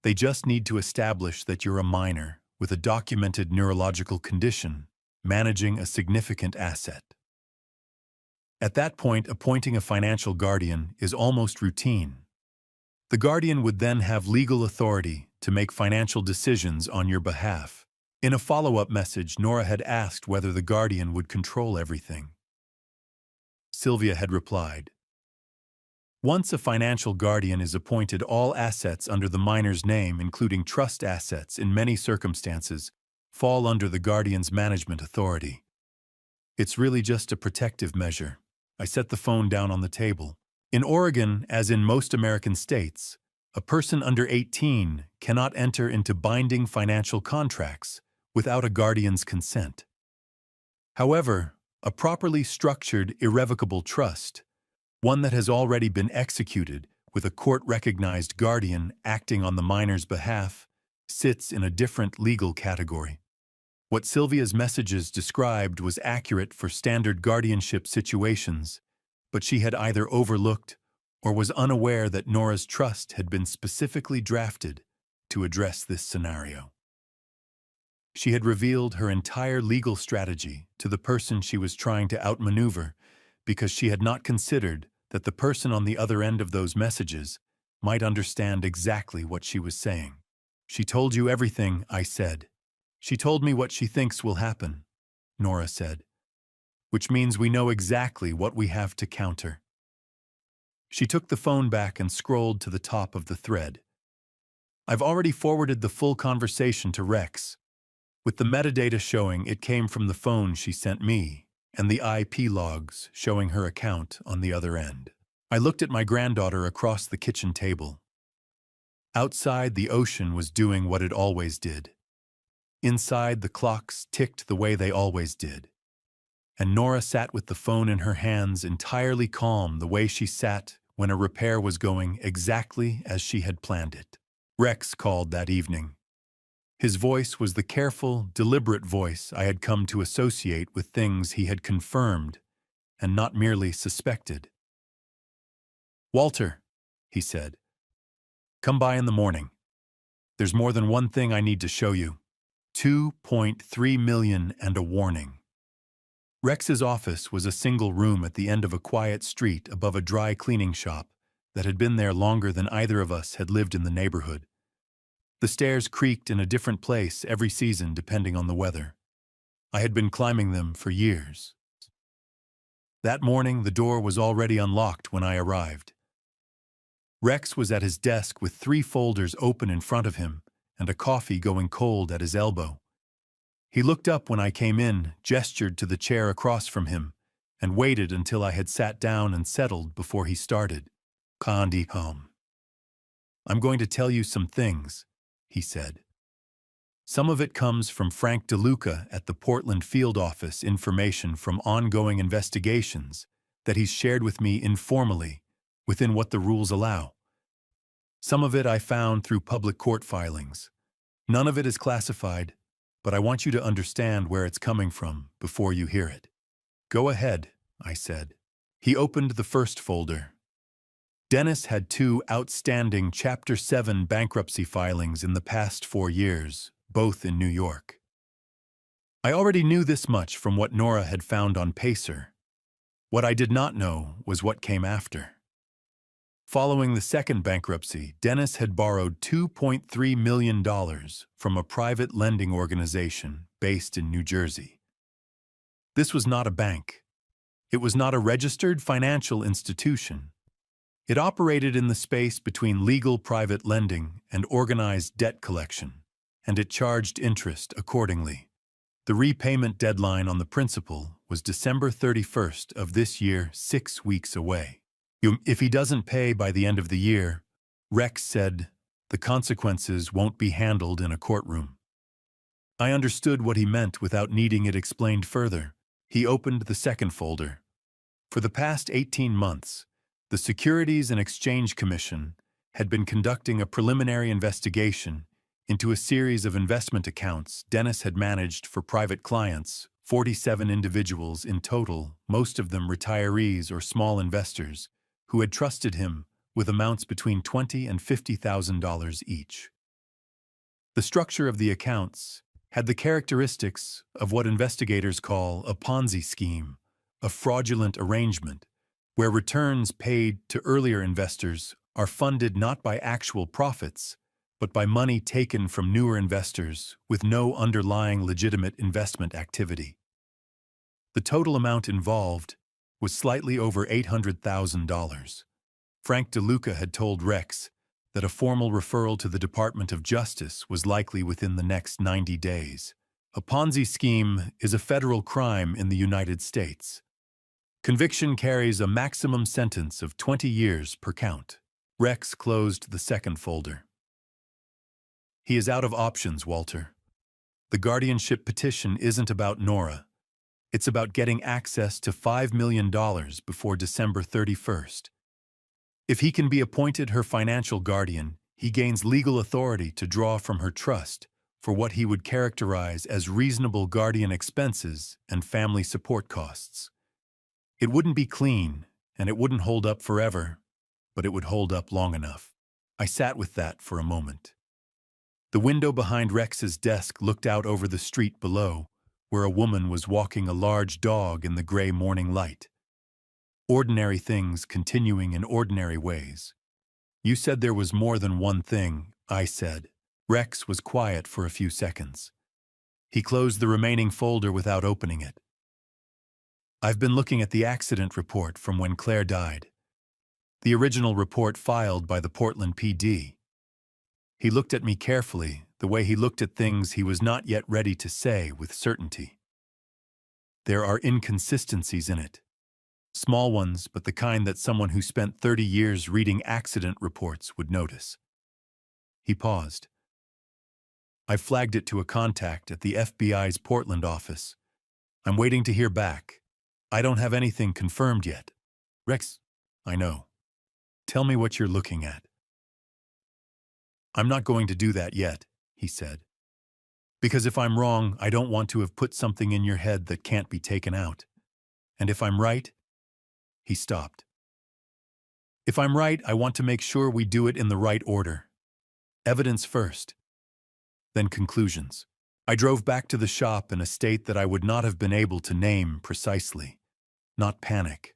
They just need to establish that you're a minor with a documented neurological condition managing a significant asset." At that point, appointing a financial guardian is almost routine. The guardian would then have legal authority to make financial decisions on your behalf. In a follow-up message, Nora had asked whether the guardian would control everything. Sylvia had replied, "Once a financial guardian is appointed, all assets under the minor's name, including trust assets in many circumstances, fall under the guardian's management authority. It's really just a protective measure." I set the phone down on the table. In Oregon, as in most American states, a person under 18 cannot enter into binding financial contracts without a guardian's consent. However, a properly structured irrevocable trust, one that has already been executed with a court-recognized guardian acting on the minor's behalf, sits in a different legal category. What Sylvia's messages described was accurate for standard guardianship situations, but she had either overlooked or was unaware that Nora's trust had been specifically drafted to address this scenario. She had revealed her entire legal strategy to the person she was trying to outmaneuver because she had not considered that the person on the other end of those messages might understand exactly what she was saying. "She told you everything," I said. "She told me what she thinks will happen," Nora said, "which means we know exactly what we have to counter." She took the phone back and scrolled to the top of the thread. "I've already forwarded the full conversation to Rex, with the metadata showing it came from the phone she sent me, and the IP logs showing her account on the other end." I looked at my granddaughter across the kitchen table. Outside, the ocean was doing what it always did. Inside, the clocks ticked the way they always did. And Nora sat with the phone in her hands, entirely calm, the way she sat when a repair was going exactly as she had planned it. Rex called that evening. His voice was the careful, deliberate voice I had come to associate with things he had confirmed and not merely suspected. "Walter," he said, "come by in the morning. There's more than one thing I need to show you. 2.3 million and a warning." Rex's office was a single room at the end of a quiet street above a dry cleaning shop that had been there longer than either of us had lived in the neighborhood. The stairs creaked in a different place every season depending on the weather. I had been climbing them for years. That morning, the door was already unlocked when I arrived. Rex was at his desk with 3 folders open in front of him and a coffee going cold at his elbow. He looked up when I came in, gestured to the chair across from him, and waited until I had sat down and settled before he started. Condi home. I'm going to tell you some things, he said. Some of it comes from Frank DeLuca at the Portland field office, information from ongoing investigations that he's shared with me informally within what the rules allow. Some of it I found through public court filings. None of it is classified, but I want you to understand where it's coming from before you hear it. Go ahead, I said. He opened the first folder. Dennis had 2 outstanding Chapter 7 bankruptcy filings in the past 4 years, both in New York. I already knew this much from what Nora had found on Pacer. What I did not know was what came after. Following the second bankruptcy, Dennis had borrowed $2.3 million from a private lending organization based in New Jersey. This was not a bank. It was not a registered financial institution. It operated in the space between legal private lending and organized debt collection, and it charged interest accordingly. The repayment deadline on the principal was December 31st of this year, 6 weeks away. If he doesn't pay by the end of the year, Rex said, the consequences won't be handled in a courtroom. I understood what he meant without needing it explained further. He opened the second folder. For the past 18 months, the Securities and Exchange Commission had been conducting a preliminary investigation into a series of investment accounts Dennis had managed for private clients, 47 individuals in total, most of them retirees or small investors, who had trusted him with amounts between $20,000 and $50,000 each. The structure of the accounts had the characteristics of what investigators call a Ponzi scheme, a fraudulent arrangement, where returns paid to earlier investors are funded not by actual profits, but by money taken from newer investors with no underlying legitimate investment activity. The total amount involved was slightly over $800,000. Frank DeLuca had told Rex that a formal referral to the Department of Justice was likely within the next 90 days. A Ponzi scheme is a federal crime in the United States. Conviction carries a maximum sentence of 20 years per count. Rex closed the second folder. He is out of options, Walter. The guardianship petition isn't about Nora. It's about getting access to $5 million before December 31st. If he can be appointed her financial guardian, he gains legal authority to draw from her trust for what he would characterize as reasonable guardian expenses and family support costs. It wouldn't be clean, and it wouldn't hold up forever, but it would hold up long enough. I sat with that for a moment. The window behind Rex's desk looked out over the street below, where a woman was walking a large dog in the gray morning light. Ordinary things continuing in ordinary ways. You said there was more than one thing, I said. Rex was quiet for a few seconds. He closed the remaining folder without opening it. I've been looking at the accident report from when Claire died. The original report filed by the Portland PD. He looked at me carefully, the way he looked at things he was not yet ready to say with certainty. There are inconsistencies in it. Small ones, but the kind that someone who spent 30 years reading accident reports would notice. He paused. I flagged it to a contact at the FBI's Portland office. I'm waiting to hear back. I don't have anything confirmed yet. Rex, I know. Tell me what you're looking at. I'm not going to do that yet, he said. Because if I'm wrong, I don't want to have put something in your head that can't be taken out. And if I'm right, he stopped. If I'm right, I want to make sure we do it in the right order. Evidence first, then conclusions. I drove back to the shop in a state that I would not have been able to name precisely. Not panic,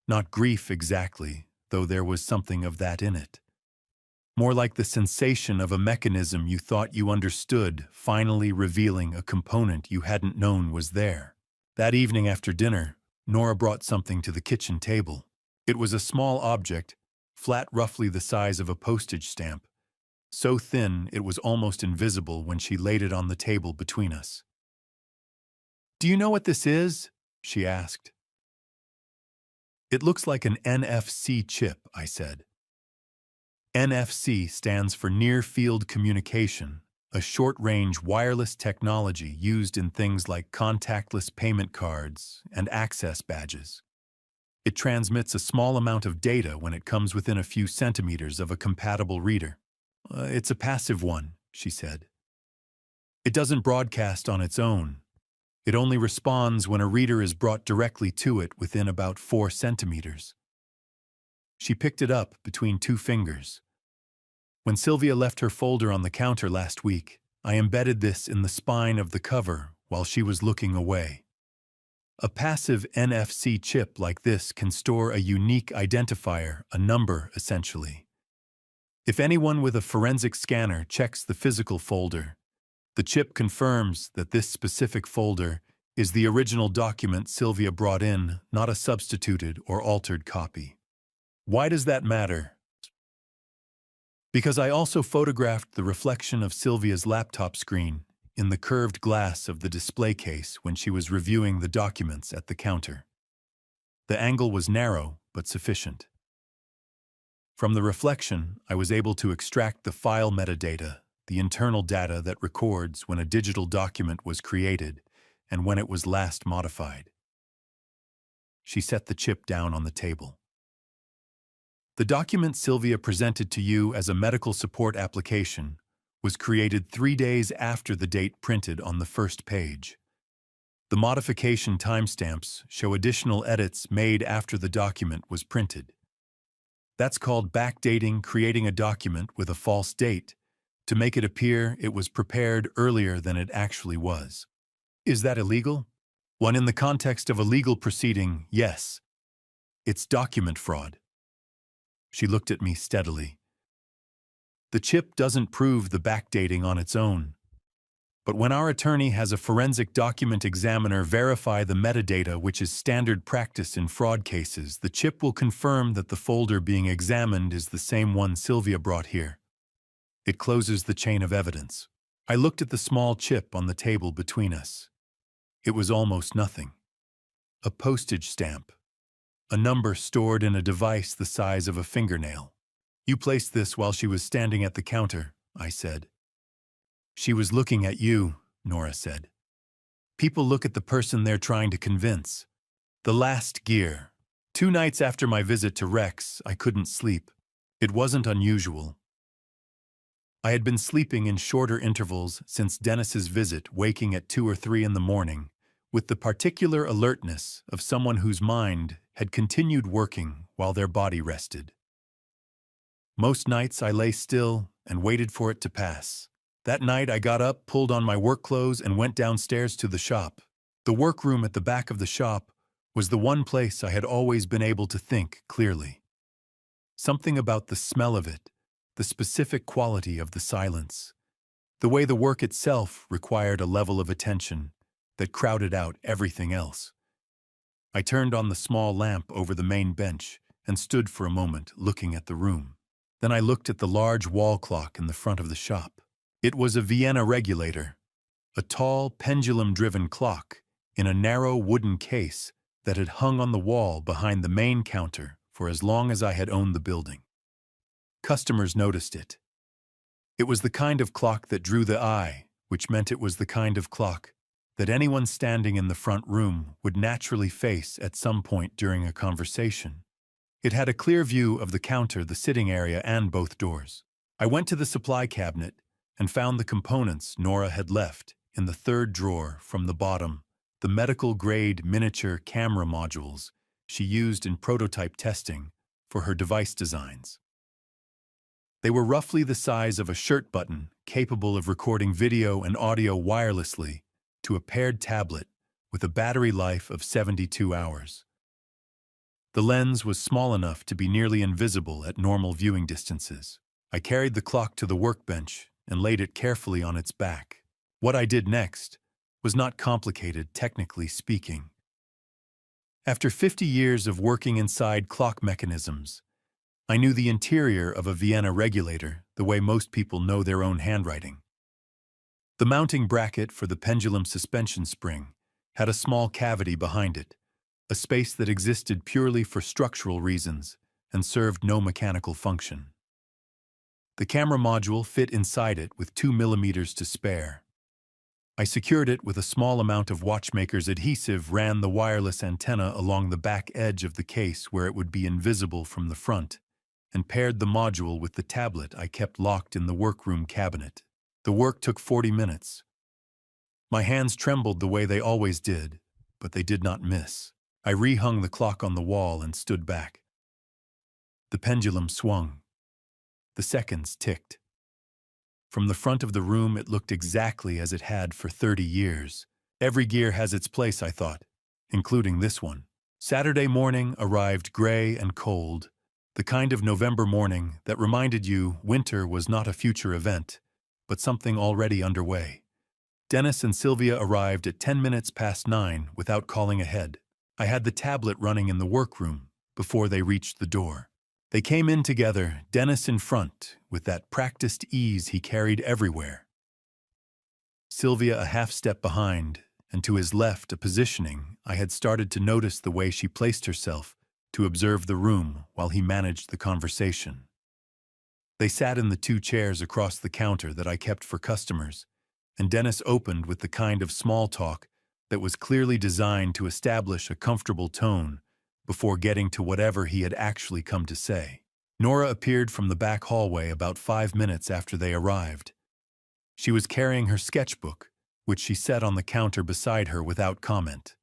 not grief exactly, though there was something of that in it. More like the sensation of a mechanism you thought you understood finally revealing a component you hadn't known was there. That evening after dinner, Nora brought something to the kitchen table. It was a small object, flat roughly the size of a postage stamp, so thin it was almost invisible when she laid it on the table between us. "Do you know what this is?" she asked. It looks like an NFC chip, I said. NFC stands for Near Field Communication, a short-range wireless technology used in things like contactless payment cards and access badges. It transmits a small amount of data when it comes within a few centimeters of a compatible reader. It's a passive one, she said. It doesn't broadcast on its own. It only responds when a reader is brought directly to it within about 4 centimeters. She picked it up between 2 fingers. When Sylvia left her folder on the counter last week, I embedded this in the spine of the cover while she was looking away. A passive NFC chip like this can store a unique identifier, a number, essentially. If anyone with a forensic scanner checks the physical folder, the chip confirms that this specific folder is the original document Sylvia brought in, not a substituted or altered copy. Why does that matter? Because I also photographed the reflection of Sylvia's laptop screen in the curved glass of the display case when she was reviewing the documents at the counter. The angle was narrow, but sufficient. From the reflection, I was able to extract the file metadata, the internal data that records when a digital document was created and when it was last modified. She set the chip down on the table. The document Sylvia presented to you as a medical support application was created 3 days after the date printed on the first page. The modification timestamps show additional edits made after the document was printed. That's called backdating, creating a document with a false date to make it appear it was prepared earlier than it actually was. Is that illegal? Well, in the context of a legal proceeding, yes. It's document fraud. She looked at me steadily. The chip doesn't prove the backdating on its own. But when our attorney has a forensic document examiner verify the metadata, which is standard practice in fraud cases, the chip will confirm that the folder being examined is the same one Sylvia brought here. It closes the chain of evidence. I looked at the small chip on the table between us. It was almost nothing. A postage stamp. A number stored in a device the size of a fingernail. You placed this while she was standing at the counter, I said. She was looking at you, Nora said. People look at the person they're trying to convince. The last gear. 2 nights after my visit to Rex, I couldn't sleep. It wasn't unusual. I had been sleeping in shorter intervals since Dennis's visit, waking at 2 or 3 in the morning, with the particular alertness of someone whose mind had continued working while their body rested. Most nights I lay still and waited for it to pass. That night I got up, pulled on my work clothes, and went downstairs to the shop. The workroom at the back of the shop was the one place I had always been able to think clearly. Something about the smell of it, the specific quality of the silence, the way the work itself required a level of attention that crowded out everything else. I turned on the small lamp over the main bench and stood for a moment looking at the room. Then I looked at the large wall clock in the front of the shop. It was a Vienna regulator, a tall, pendulum-driven clock in a narrow wooden case that had hung on the wall behind the main counter for as long as I had owned the building. Customers noticed it. It was the kind of clock that drew the eye, which meant it was the kind of clock that anyone standing in the front room would naturally face at some point during a conversation. It had a clear view of the counter, the sitting area, and both doors. I went to the supply cabinet and found the components Nora had left in the 3rd drawer from the bottom, the medical-grade miniature camera modules she used in prototype testing for her device designs. They were roughly the size of a shirt button, capable of recording video and audio wirelessly to a paired tablet with a battery life of 72 hours. The lens was small enough to be nearly invisible at normal viewing distances. I carried the clock to the workbench and laid it carefully on its back. What I did next was not complicated, technically speaking. After 50 years of working inside clock mechanisms, I knew the interior of a Vienna regulator the way most people know their own handwriting. The mounting bracket for the pendulum suspension spring had a small cavity behind it, a space that existed purely for structural reasons and served no mechanical function. The camera module fit inside it with 2 millimeters to spare. I secured it with a small amount of watchmaker's adhesive, ran the wireless antenna along the back edge of the case where it would be invisible from the front, and paired the module with the tablet I kept locked in the workroom cabinet. The work took 40 minutes. My hands trembled the way they always did, but they did not miss. I rehung the clock on the wall and stood back. The pendulum swung. The seconds ticked. From the front of the room, it looked exactly as it had for 30 years. Every gear has its place, I thought, including this one. Saturday morning arrived gray and cold, the kind of November morning that reminded you winter was not a future event, but something already underway. Dennis and Sylvia arrived at 10 minutes past 9 without calling ahead. I had the tablet running in the workroom before they reached the door. They came in together, Dennis in front, with that practiced ease he carried everywhere. Sylvia a half step behind, and to his left a positioning I had started to notice the way she placed herself to observe the room while he managed the conversation. They sat in the 2 chairs across the counter that I kept for customers, and Dennis opened with the kind of small talk that was clearly designed to establish a comfortable tone before getting to whatever he had actually come to say. Nora appeared from the back hallway about 5 minutes after they arrived. She was carrying her sketchbook, which she set on the counter beside her without comment.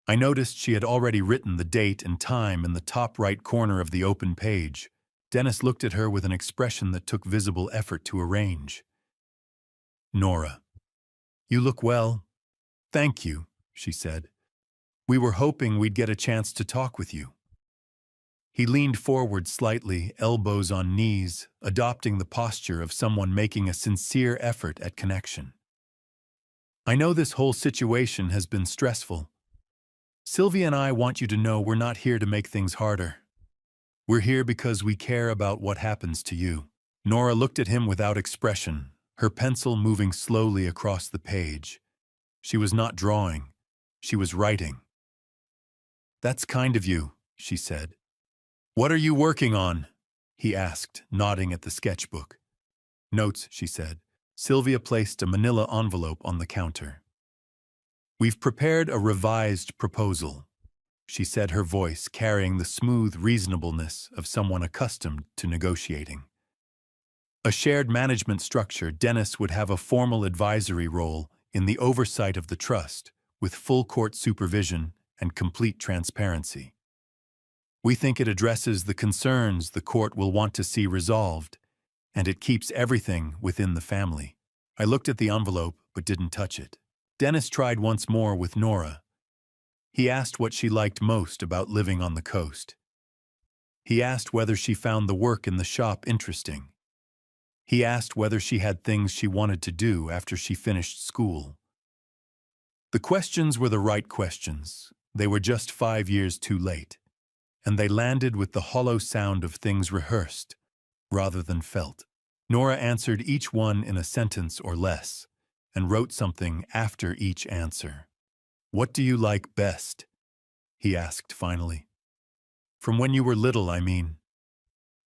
I noticed she had already written the date and time in the top right corner of the open page. Dennis looked at her with an expression that took visible effort to arrange. "Nora, you look well." "Thank you," she said. "We were hoping we'd get a chance to talk with you." He leaned forward slightly, elbows on knees, adopting the posture of someone making a sincere effort at connection. "I know this whole situation has been stressful. Sylvia and I want you to know we're not here to make things harder. We're here because we care about what happens to you." Nora looked at him without expression, her pencil moving slowly across the page. She was not drawing, she was writing. "That's kind of you," she said. "What are you working on?" he asked, nodding at the sketchbook. "Notes," she said. Sylvia placed a manila envelope on the counter. "We've prepared a revised proposal," she said, her voice carrying the smooth reasonableness of someone accustomed to negotiating. A shared management structure, Dennis would have a formal advisory role in the oversight of the trust, with full court supervision and complete transparency. "We think it addresses the concerns the court will want to see resolved, and it keeps everything within the family." I looked at the envelope but didn't touch it. Dennis tried once more with Nora. He asked what she liked most about living on the coast. He asked whether she found the work in the shop interesting. He asked whether she had things she wanted to do after she finished school. The questions were the right questions. They were just 5 years too late, and they landed with the hollow sound of things rehearsed rather than felt. Nora answered each one in a sentence or less, and wrote something after each answer. "What do you like best?" he asked finally. "From when you were little, I mean.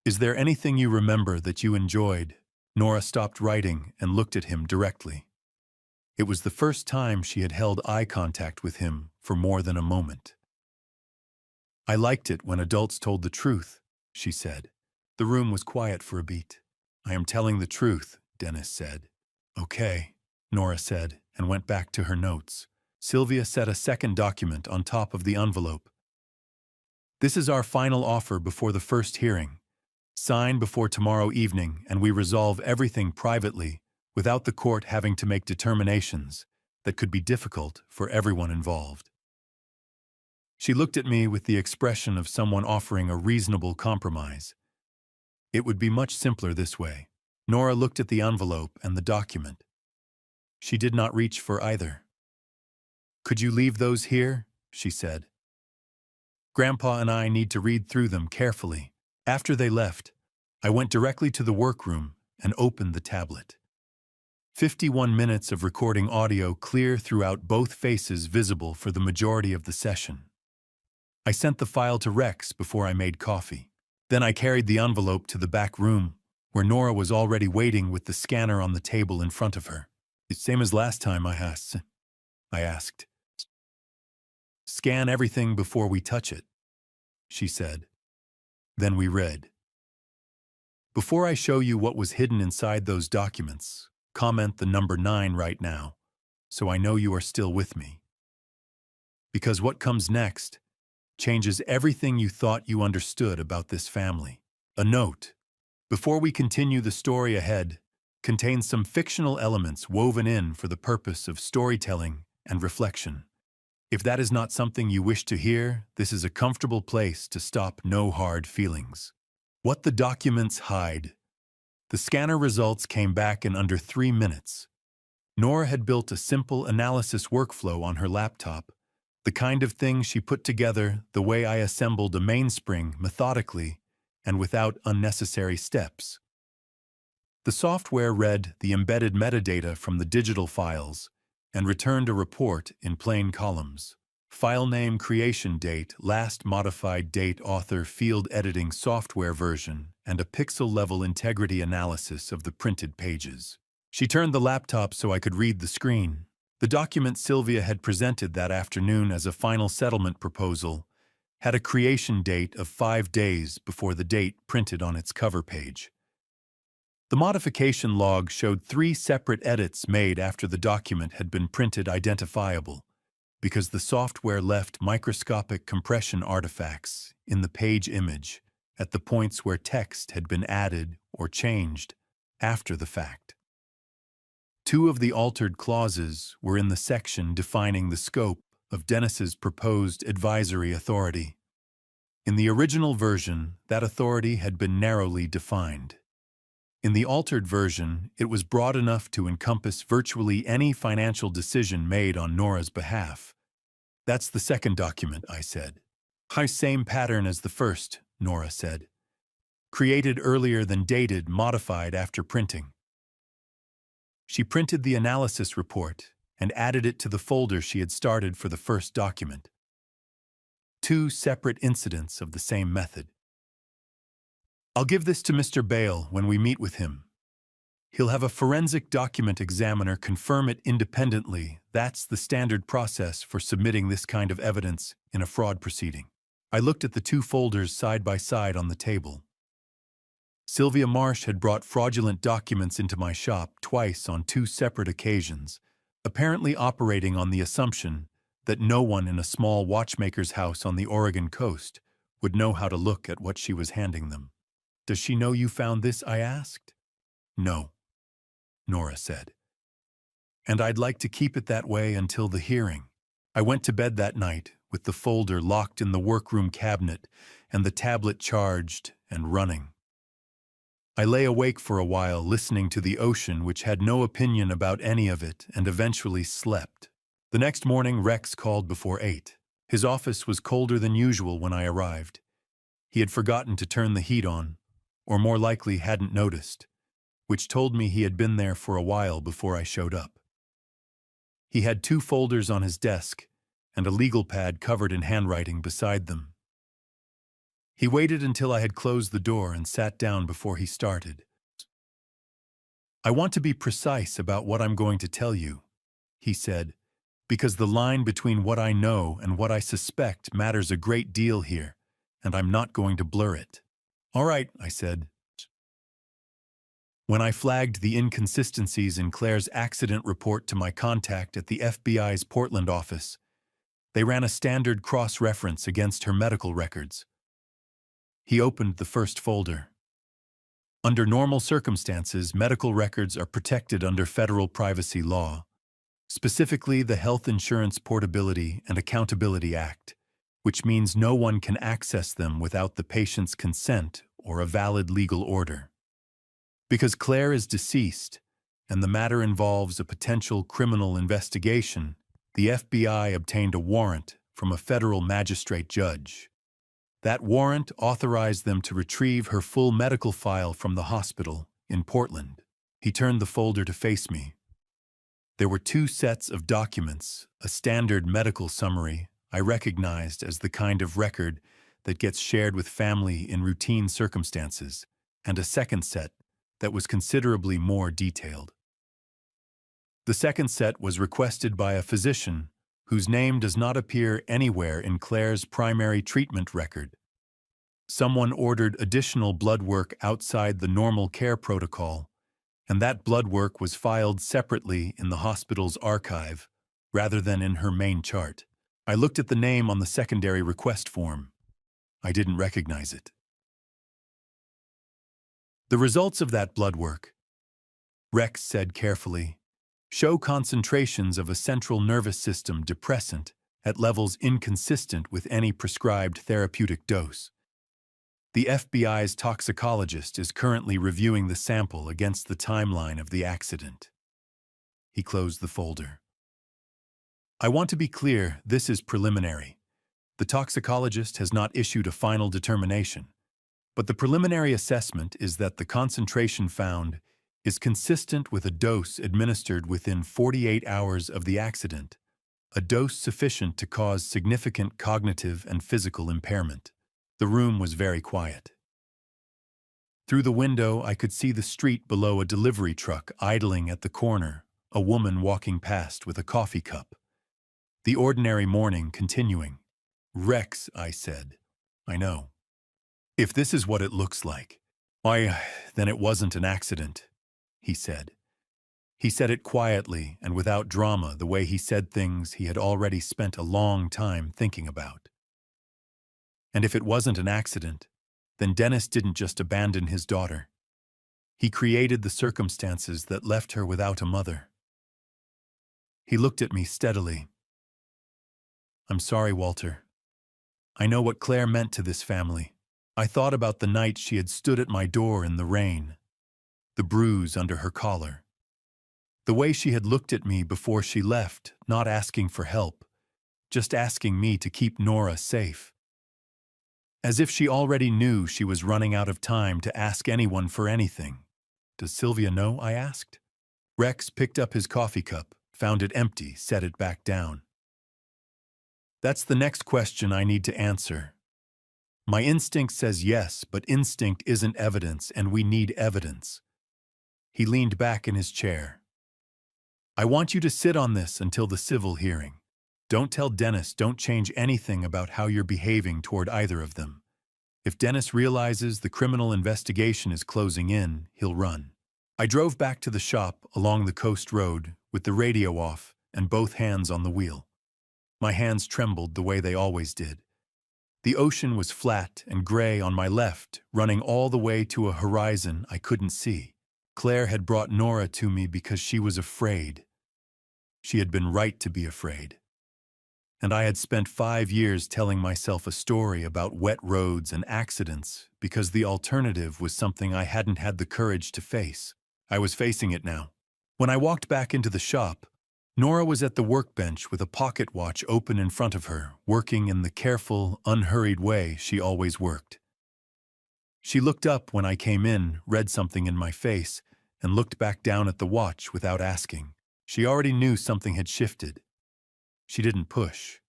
Is there anything you remember that you enjoyed?" Nora stopped writing and looked at him directly. It was the first time she had held eye contact with him for more than a moment. "I liked it when adults told the truth," she said. The room was quiet for a beat. "I am telling the truth," Dennis said. "Okay," Nora said, and went back to her notes. Sylvia set a second document on top of the envelope. "This is our final offer before the first hearing. Sign before tomorrow evening, and we resolve everything privately, without the court having to make determinations that could be difficult for everyone involved." She looked at me with the expression of someone offering a reasonable compromise. It would be much simpler this way. Nora looked at the envelope and the document. She did not reach for either. "Could you leave those here?" she said. "Grandpa and I need to read through them carefully." After they left, I went directly to the workroom and opened the tablet. 51 minutes of recording audio, clear throughout, both faces visible for the majority of the session. I sent the file to Rex before I made coffee. Then I carried the envelope to the back room, where Nora was already waiting with the scanner on the table in front of her. "It's same as last time," I asked. "Scan everything before we touch it," she said. Then we read. "Before I show you what was hidden inside those documents, comment the number 9 right now, so I know you are still with me. Because what comes next changes everything you thought you understood about this family." A note, before we continue the story ahead, contains some fictional elements woven in for the purpose of storytelling and reflection. If that is not something you wish to hear, this is a comfortable place to stop. No hard feelings. What the documents hide. The scanner results came back in under 3 minutes. Nora had built a simple analysis workflow on her laptop, the kind of thing she put together the way I assembled a mainspring methodically and without unnecessary steps. The software read the embedded metadata from the digital files and returned a report in plain columns. File name, creation date, last modified date, author, field editing, software version, and a pixel-level integrity analysis of the printed pages. She turned the laptop so I could read the screen. The document Sylvia had presented that afternoon as a final settlement proposal had a creation date of 5 days before the date printed on its cover page. The modification log showed 3 separate edits made after the document had been printed identifiable, because the software left microscopic compression artifacts in the page image at the points where text had been added or changed after the fact. 2 of the altered clauses were in the section defining the scope of Dennis's proposed advisory authority. In the original version, that authority had been narrowly defined. In the altered version, it was broad enough to encompass virtually any financial decision made on Nora's behalf. "That's the second document," I said. "Same pattern as the first," Nora said. "Created earlier than dated, modified after printing." She printed the analysis report and added it to the folder she had started for the first document. 2 separate incidents of the same method. "I'll give this to Mr. Bale when we meet with him. He'll have a forensic document examiner confirm it independently. That's the standard process for submitting this kind of evidence in a fraud proceeding." I looked at the 2 folders side by side on the table. Sylvia Marsh had brought fraudulent documents into my shop twice on 2 separate occasions, apparently operating on the assumption that no one in a small watchmaker's house on the Oregon coast would know how to look at what she was handing them. "Does she know you found this?" I asked. "No," Nora said. "And I'd like to keep it that way until the hearing." I went to bed that night with the folder locked in the workroom cabinet and the tablet charged and running. I lay awake for a while listening to the ocean, which had no opinion about any of it, and eventually slept. The next morning, Rex called before 8. His office was colder than usual when I arrived. He had forgotten to turn the heat on, or more likely hadn't noticed, which told me he had been there for a while before I showed up. He had 2 folders on his desk and a legal pad covered in handwriting beside them. He waited until I had closed the door and sat down before he started. "I want to be precise about what I'm going to tell you," he said, "because the line between what I know and what I suspect matters a great deal here, and I'm not going to blur it." "All right," I said. When I flagged the inconsistencies in Claire's accident report to my contact at the FBI's Portland office, they ran a standard cross-reference against her medical records. He opened the first folder. Under normal circumstances, medical records are protected under federal privacy law, specifically the Health Insurance Portability and Accountability Act, which means no one can access them without the patient's consent or a valid legal order. Because Claire is deceased, and the matter involves a potential criminal investigation, the FBI obtained a warrant from a federal magistrate judge. That warrant authorized them to retrieve her full medical file from the hospital in Portland. He turned the folder to face me. There were 2 sets of documents, a standard medical summary, I recognized as the kind of record that gets shared with family in routine circumstances, and a second set that was considerably more detailed. The second set was requested by a physician whose name does not appear anywhere in Claire's primary treatment record. Someone ordered additional blood work outside the normal care protocol, and that blood work was filed separately in the hospital's archive rather than in her main chart. I looked at the name on the secondary request form. I didn't recognize it. The results of that blood work, Rex said carefully, show concentrations of a central nervous system depressant at levels inconsistent with any prescribed therapeutic dose. The FBI's toxicologist is currently reviewing the sample against the timeline of the accident. He closed the folder. I want to be clear, this is preliminary. The toxicologist has not issued a final determination, but the preliminary assessment is that the concentration found is consistent with a dose administered within 48 hours of the accident, a dose sufficient to cause significant cognitive and physical impairment. The room was very quiet. Through the window, I could see the street below a delivery truck idling at the corner, a woman walking past with a coffee cup. The ordinary morning continuing. Rex, I said. I know. If this is what it looks like, why, then it wasn't an accident, he said. He said it quietly and without drama, the way he said things he had already spent a long time thinking about. And if it wasn't an accident, then Dennis didn't just abandon his daughter. He created the circumstances that left her without a mother. He looked at me steadily. I'm sorry, Walter. I know what Claire meant to this family. I thought about the night she had stood at my door in the rain, the bruise under her collar, the way she had looked at me before she left, not asking for help, just asking me to keep Nora safe. As if she already knew she was running out of time to ask anyone for anything. Does Sylvia know? I asked. Rex picked up his coffee cup, found it empty, set it back down. That's the next question I need to answer. My instinct says yes, but instinct isn't evidence, and we need evidence. He leaned back in his chair. I want you to sit on this until the civil hearing. Don't tell Dennis, don't change anything about how you're behaving toward either of them. If Dennis realizes the criminal investigation is closing in, he'll run. I drove back to the shop along the coast road with the radio off and both hands on the wheel. My hands trembled the way they always did. The ocean was flat and gray on my left, running all the way to a horizon I couldn't see. Claire had brought Nora to me because she was afraid. She had been right to be afraid. And I had spent 5 years telling myself a story about wet roads and accidents because the alternative was something I hadn't had the courage to face. I was facing it now. When I walked back into the shop, Nora was at the workbench with a pocket watch open in front of her, working in the careful, unhurried way she always worked. She looked up when I came in, read something in my face, and looked back down at the watch without asking. She already knew something had shifted. She didn't push.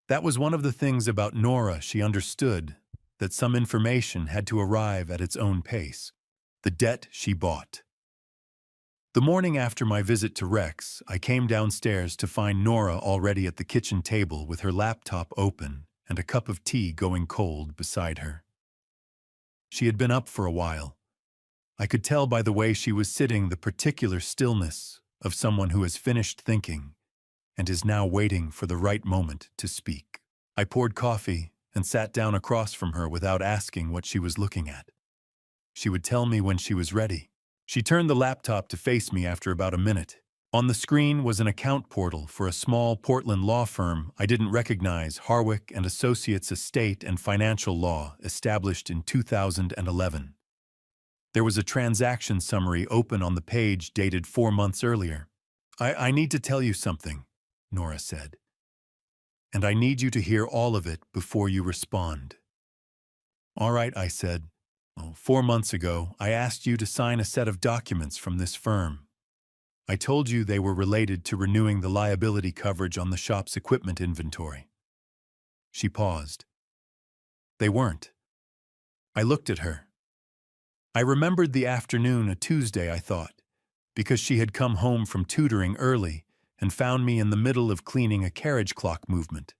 That was one of the things about Nora she understood, that some information had to arrive at its own pace. The debt she bought. The morning after my visit to Rex, I came downstairs to find Nora already at the kitchen table with her laptop open and a cup of tea going cold beside her. She had been up for a while. I could tell by the way she was sitting the particular stillness of someone who has finished thinking and is now waiting for the right moment to speak. I poured coffee and sat down across from her without asking what she was looking at. She would tell me when she was ready. She turned the laptop to face me after about a minute. On the screen was an account portal for a small Portland law firm I didn't recognize, Harwick and Associates Estate and Financial Law, established in 2011. There was a transaction summary open on the page dated 4 months earlier. I need to tell you something, Nora said. And I need you to hear all of it before you respond. All right, I said. 4 months ago, I asked you to sign a set of documents from this firm. I told you they were related to renewing the liability coverage on the shop's equipment inventory. She paused. They weren't. I looked at her. I remembered the afternoon, a Tuesday, I thought, because she had come home from tutoring early and found me in the middle of cleaning a carriage clock movement.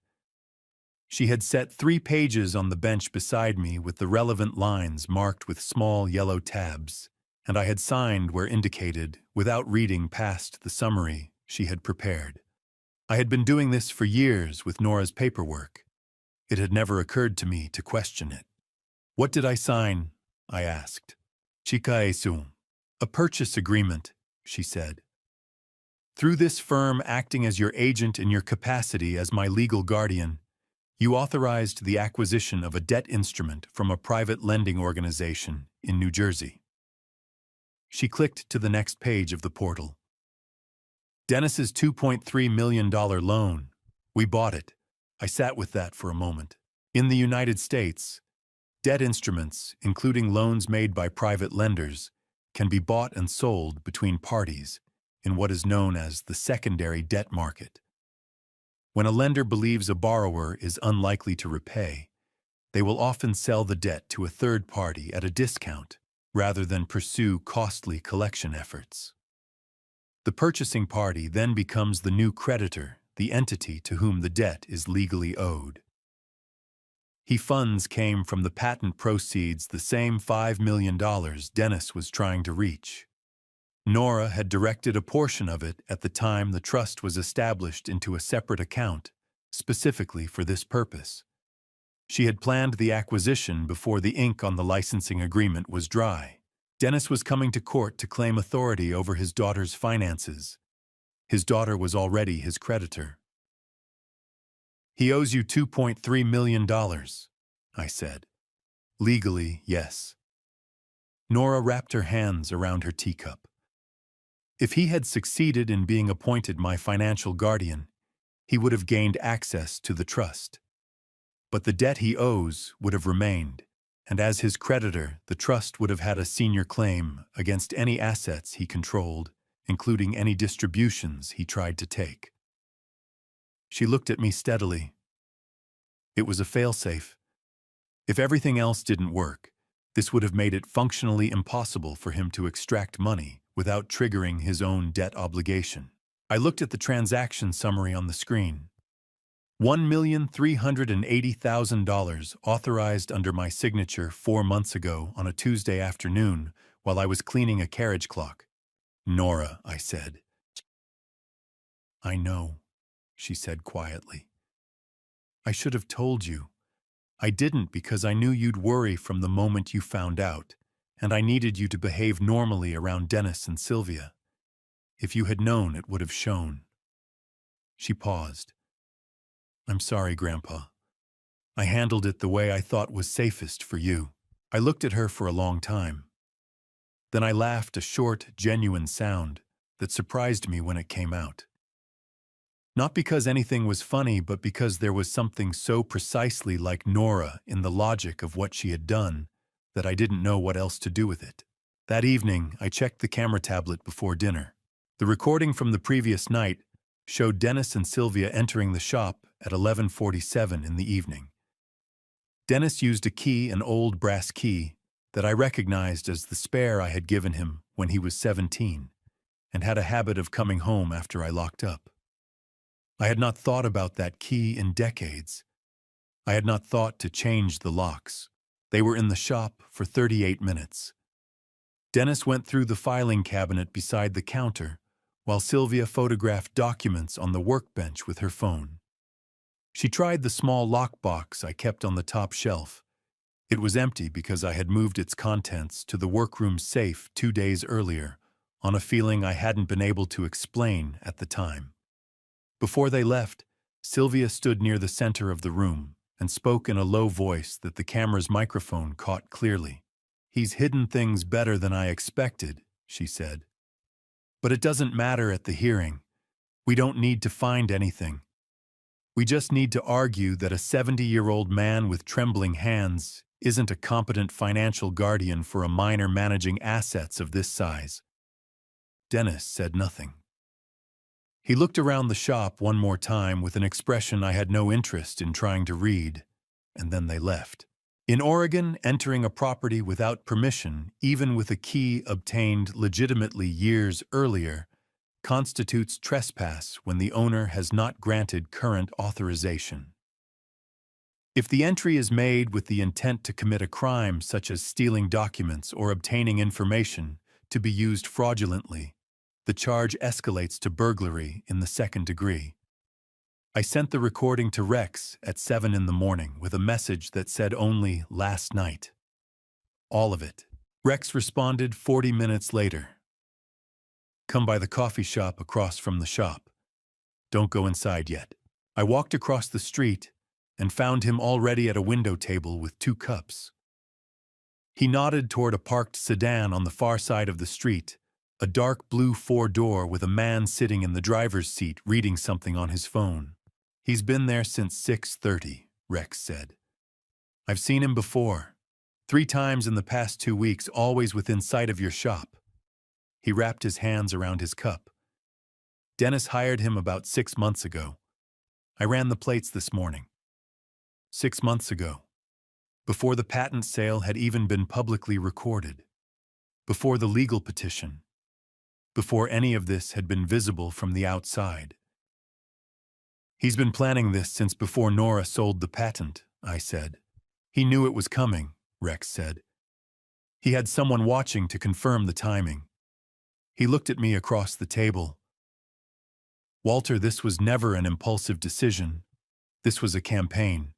She had set 3 pages on the bench beside me with the relevant lines marked with small yellow tabs, and I had signed where indicated without reading past the summary she had prepared. I had been doing this for years with Nora's paperwork. It had never occurred to me to question it. What did I sign? I asked. Chikaesum. A purchase agreement, she said. Through this firm acting as your agent in your capacity as my legal guardian, you authorized the acquisition of a debt instrument from a private lending organization in New Jersey. She clicked to the next page of the portal. Dennis's $2.3 million loan. We bought it. I sat with that for a moment. In the United States, debt instruments, including loans made by private lenders, can be bought and sold between parties in what is known as the secondary debt market. When a lender believes a borrower is unlikely to repay, they will often sell the debt to a third party at a discount rather than pursue costly collection efforts. The purchasing party then becomes the new creditor, the entity to whom the debt is legally owed. Funds came from the patent proceeds, the same $5 million Dennis was trying to reach. Nora had directed a portion of it at the time the trust was established into a separate account, specifically for this purpose. She had planned the acquisition before the ink on the licensing agreement was dry. Dennis was coming to court to claim authority over his daughter's finances. His daughter was already his creditor. He owes you $2.3 million, I said. Legally, yes. Nora wrapped her hands around her teacup. If he had succeeded in being appointed my financial guardian, he would have gained access to the trust. But the debt he owes would have remained, and as his creditor, the trust would have had a senior claim against any assets he controlled, including any distributions he tried to take. She looked at me steadily. It was a failsafe. If everything else didn't work, this would have made it functionally impossible for him to extract money without triggering his own debt obligation. I looked at the transaction summary on the screen. $1,380,000 authorized under my signature 4 months ago on a Tuesday afternoon while I was cleaning a carriage clock. Nora, I said. I know, she said quietly. I should have told you. I didn't because I knew you'd worry from the moment you found out, and I needed you to behave normally around Dennis and Sylvia. If you had known, it would have shown. She paused. I'm sorry, Grandpa. I handled it the way I thought was safest for you. I looked at her for a long time. Then I laughed, a short, genuine sound that surprised me when it came out. Not because anything was funny, but because there was something so precisely like Nora in the logic of what she had done that I didn't know what else to do with it. That evening, I checked the camera tablet before dinner. The recording from the previous night showed Dennis and Sylvia entering the shop at 11:47 in the evening. Dennis used a key, an old brass key, that I recognized as the spare I had given him when he was 17, and had a habit of coming home after I locked up. I had not thought about that key in decades. I had not thought to change the locks. They were in the shop for 38 minutes. Dennis went through the filing cabinet beside the counter, while Sylvia photographed documents on the workbench with her phone. She tried the small lockbox I kept on the top shelf. It was empty because I had moved its contents to the workroom safe 2 days earlier, on a feeling I hadn't been able to explain at the time. Before they left, Sylvia stood near the center of the room and spoke in a low voice that the camera's microphone caught clearly. He's hidden things better than I expected, she said. But it doesn't matter at the hearing. We don't need to find anything. We just need to argue that a 70-year-old man with trembling hands isn't a competent financial guardian for a minor managing assets of this size. Dennis said nothing. He looked around the shop one more time with an expression I had no interest in trying to read, and then they left. In Oregon, entering a property without permission, even with a key obtained legitimately years earlier, constitutes trespass when the owner has not granted current authorization. If the entry is made with the intent to commit a crime such as stealing documents or obtaining information to be used fraudulently, the charge escalates to burglary in the second degree. I sent the recording to Rex at 7 in the morning with a message that said only "last night." All of it. Rex responded 40 minutes later. "Come by the coffee shop across from the shop. Don't go inside yet." I walked across the street and found him already at a window table with 2 cups. He nodded toward a parked sedan on the far side of the street, a dark blue 4-door with a man sitting in the driver's seat reading something on his phone. "He's been there since 6:30, Rex said. "I've seen him before. 3 times in the past 2 weeks, always within sight of your shop." He wrapped his hands around his cup. "Dennis hired him about 6 months ago. I ran the plates this morning. 6 months ago. Before the patent sale had even been publicly recorded. Before the legal petition. Before any of this had been visible from the outside." "He's been planning this since before Nora sold the patent," I said. "He knew it was coming," Rex said. "He had someone watching to confirm the timing." He looked at me across the table. "Walter, this was never an impulsive decision. This was a campaign."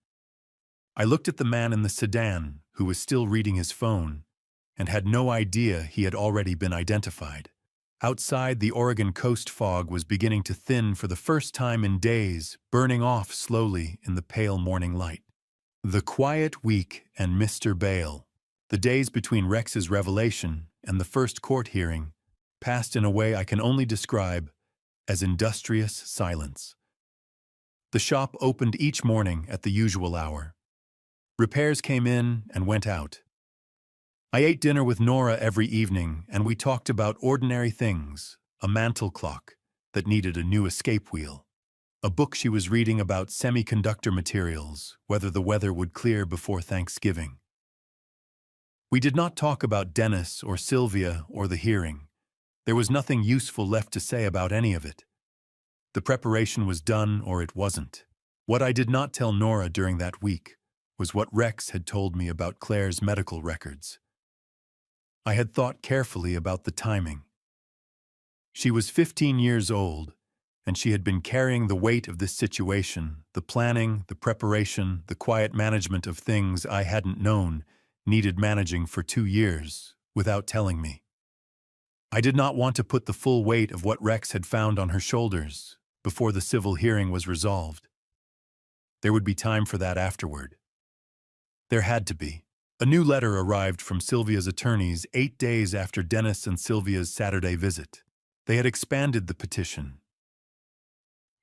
I looked at the man in the sedan, who was still reading his phone, and had no idea he had already been identified. Outside, the Oregon coast fog was beginning to thin for the first time in days, burning off slowly in the pale morning light. The quiet week and Mr. Bale, the days between Rex's revelation and the first court hearing, passed in a way I can only describe as industrious silence. The shop opened each morning at the usual hour. Repairs came in and went out. I ate dinner with Nora every evening, and we talked about ordinary things, a mantel clock that needed a new escape wheel, a book she was reading about semiconductor materials, whether the weather would clear before Thanksgiving. We did not talk about Dennis or Sylvia or the hearing. There was nothing useful left to say about any of it. The preparation was done or it wasn't. What I did not tell Nora during that week was what Rex had told me about Claire's medical records. I had thought carefully about the timing. She was 15 years old, and she had been carrying the weight of this situation, the planning, the preparation, the quiet management of things I hadn't known needed managing for 2 years, without telling me. I did not want to put the full weight of what Rex had found on her shoulders before the civil hearing was resolved. There would be time for that afterward. There had to be. A new letter arrived from Sylvia's attorneys 8 days after Dennis and Sylvia's Saturday visit. They had expanded the petition.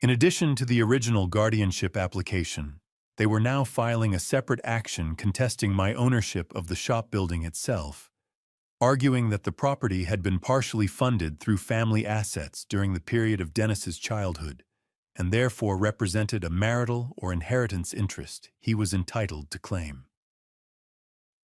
In addition to the original guardianship application, they were now filing a separate action contesting my ownership of the shop building itself, arguing that the property had been partially funded through family assets during the period of Dennis's childhood, and therefore represented a marital or inheritance interest he was entitled to claim.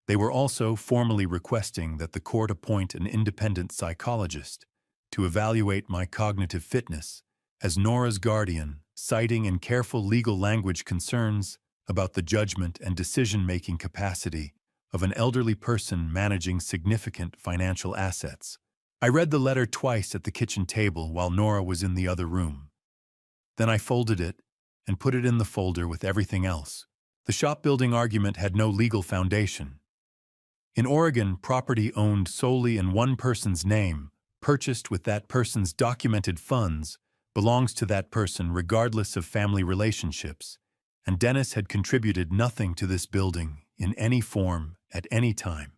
They were also formally requesting that the court appoint an independent psychologist to evaluate my cognitive fitness as Nora's guardian, citing in careful legal language concerns about the judgment and decision-making capacity of an elderly person managing significant financial assets. I read the letter twice at the kitchen table while Nora was in the other room. Then I folded it and put it in the folder with everything else. The shop building argument had no legal foundation. In Oregon, property owned solely in one person's name, purchased with that person's documented funds, belongs to that person regardless of family relationships, and Dennis had contributed nothing to this building in any form at any time.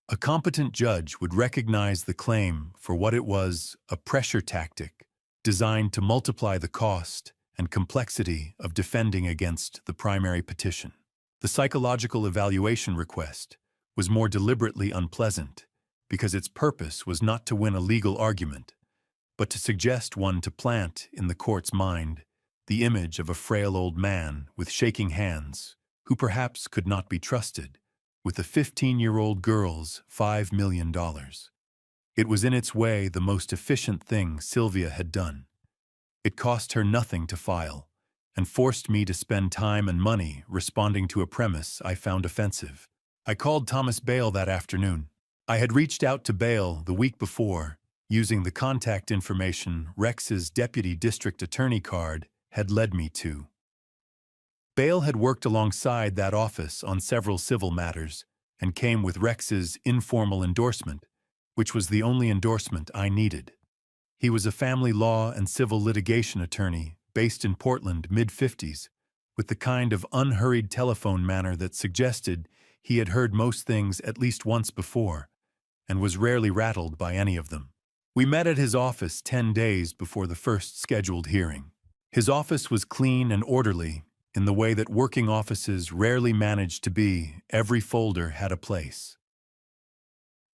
A competent judge would recognize the claim for what it was, a pressure tactic designed to multiply the cost and complexity of defending against the primary petition. The psychological evaluation request was more deliberately unpleasant because its purpose was not to win a legal argument, but to suggest one to plant in the court's mind the image of a frail old man with shaking hands, who perhaps could not be trusted, with a 15-year-old girl's $5 million. It was in its way the most efficient thing Sylvia had done. It cost her nothing to file, and forced me to spend time and money responding to a premise I found offensive. I called Thomas Bale that afternoon. I had reached out to Bale the week before, using the contact information Rex's deputy district attorney card had led me to. Bale had worked alongside that office on several civil matters and came with Rex's informal endorsement, which was the only endorsement I needed. He was a family law and civil litigation attorney based in Portland, mid-50s, with the kind of unhurried telephone manner that suggested he had heard most things at least once before and was rarely rattled by any of them. We met at his office 10 days before the first scheduled hearing. His office was clean and orderly in the way that working offices rarely managed to be. Every folder had a place.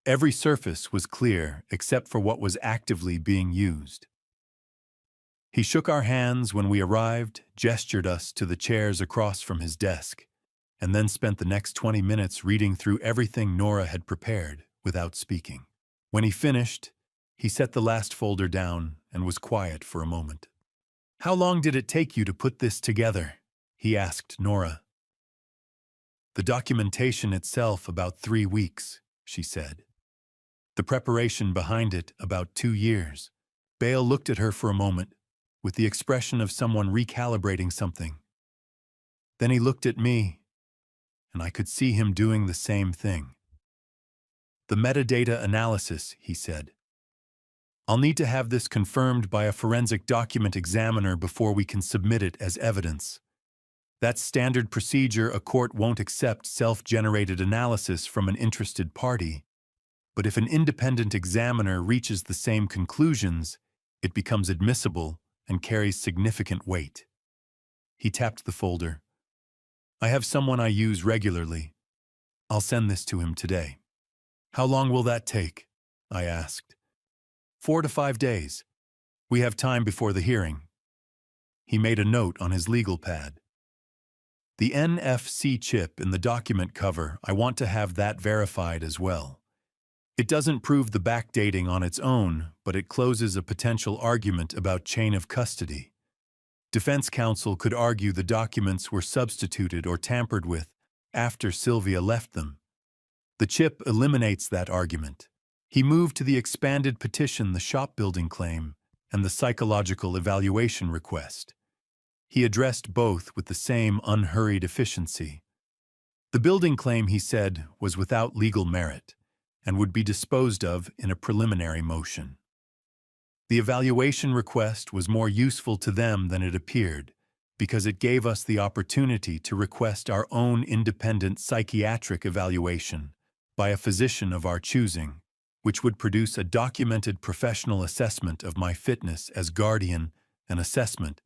Every surface was clear except for what was actively being used. He shook our hands when we arrived, gestured us to the chairs across from his desk, and then spent the next 20 minutes reading through everything Nora had prepared without speaking. When he finished, he set the last folder down and was quiet for a moment. "How long did it take you to put this together?" he asked Nora. "The documentation itself about 3 weeks," she said. "The preparation behind it about 2 years." Bale looked at her for a moment, with the expression of someone recalibrating something. Then he looked at me, and I could see him doing the same thing. "The metadata analysis," he said. "I'll need to have this confirmed by a forensic document examiner before we can submit it as evidence. That's standard procedure. A court won't accept self-generated analysis from an interested party. But if an independent examiner reaches the same conclusions, it becomes admissible and carries significant weight." He tapped the folder. "I have someone I use regularly. I'll send this to him today." "How long will that take?" I asked. 4 to 5 days. We have time before the hearing." He made a note on his legal pad. "The NFC chip in the document cover, I want to have that verified as well. It doesn't prove the backdating on its own, but it closes a potential argument about chain of custody. Defense counsel could argue the documents were substituted or tampered with after Sylvia left them. The chip eliminates that argument." He moved to the expanded petition, the shop building claim, and the psychological evaluation request. He addressed both with the same unhurried efficiency. The building claim, he said, was without legal merit and would be disposed of in a preliminary motion. The evaluation request was more useful to them than it appeared, because it gave us the opportunity to request our own independent psychiatric evaluation by a physician of our choosing, which would produce a documented professional assessment of my fitness as guardian, an assessment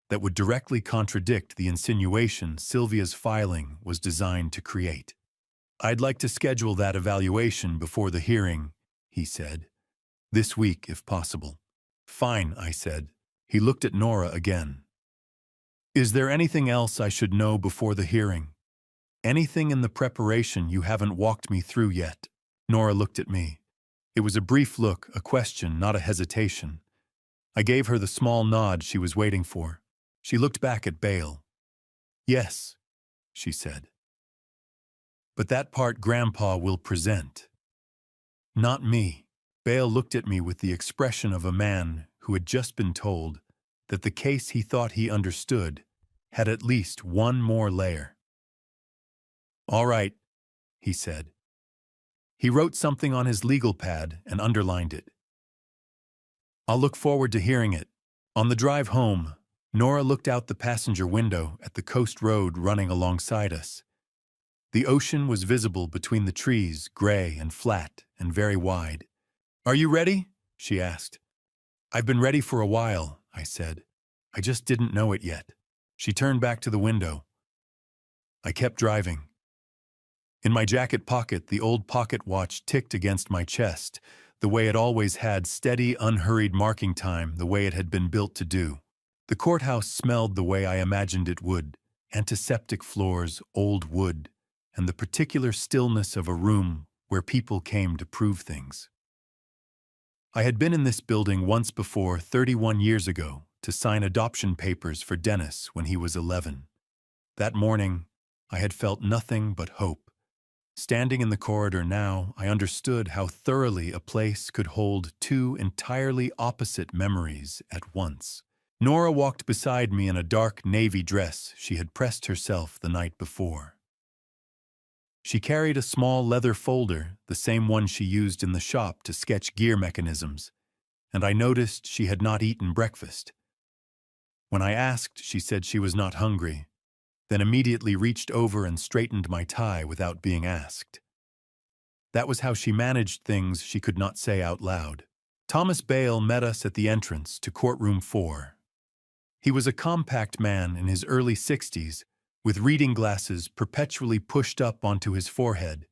that would directly contradict the insinuation Sylvia's filing was designed to create. "I'd like to schedule that evaluation before the hearing," he said. "This week, if possible." "Fine," I said. He looked at Nora again. "Is there anything else I should know before the hearing? Anything in the preparation you haven't walked me through yet?" Nora looked at me. It was a brief look, a question, not a hesitation. I gave her the small nod she was waiting for. She looked back at Bale. "Yes," she said. "But that part Grandpa will present." "Not me." Bale looked at me with the expression of a man who had just been told that the case he thought he understood had at least one more layer. "All right," he said. He wrote something on his legal pad and underlined it. "I'll look forward to hearing it." On the drive home, Nora looked out the passenger window at the coast road running alongside us. The ocean was visible between the trees, gray and flat and very wide. "Are you ready?" she asked. "I've been ready for a while," I said. "I just didn't know it yet." She turned back to the window. I kept driving. In my jacket pocket, the old pocket watch ticked against my chest, the way it always had steady, unhurried marking time, the way it had been built to do. The courthouse smelled the way I imagined it would, antiseptic floors, old wood, and the particular stillness of a room where people came to prove things. I had been in this building once before 31 years ago to sign adoption papers for Dennis when he was 11. That morning, I had felt nothing but hope. Standing in the corridor now, I understood how thoroughly a place could hold two entirely opposite memories at once. Nora walked beside me in a dark navy dress she had pressed herself the night before. She carried a small leather folder, the same one she used in the shop to sketch gear mechanisms, and I noticed she had not eaten breakfast. When I asked, she said she was not hungry, then immediately reached over and straightened my tie without being asked. That was how she managed things she could not say out loud. Thomas Bale met us at the entrance to courtroom 4. He was a compact man in his early 60s, with reading glasses perpetually pushed up onto his forehead,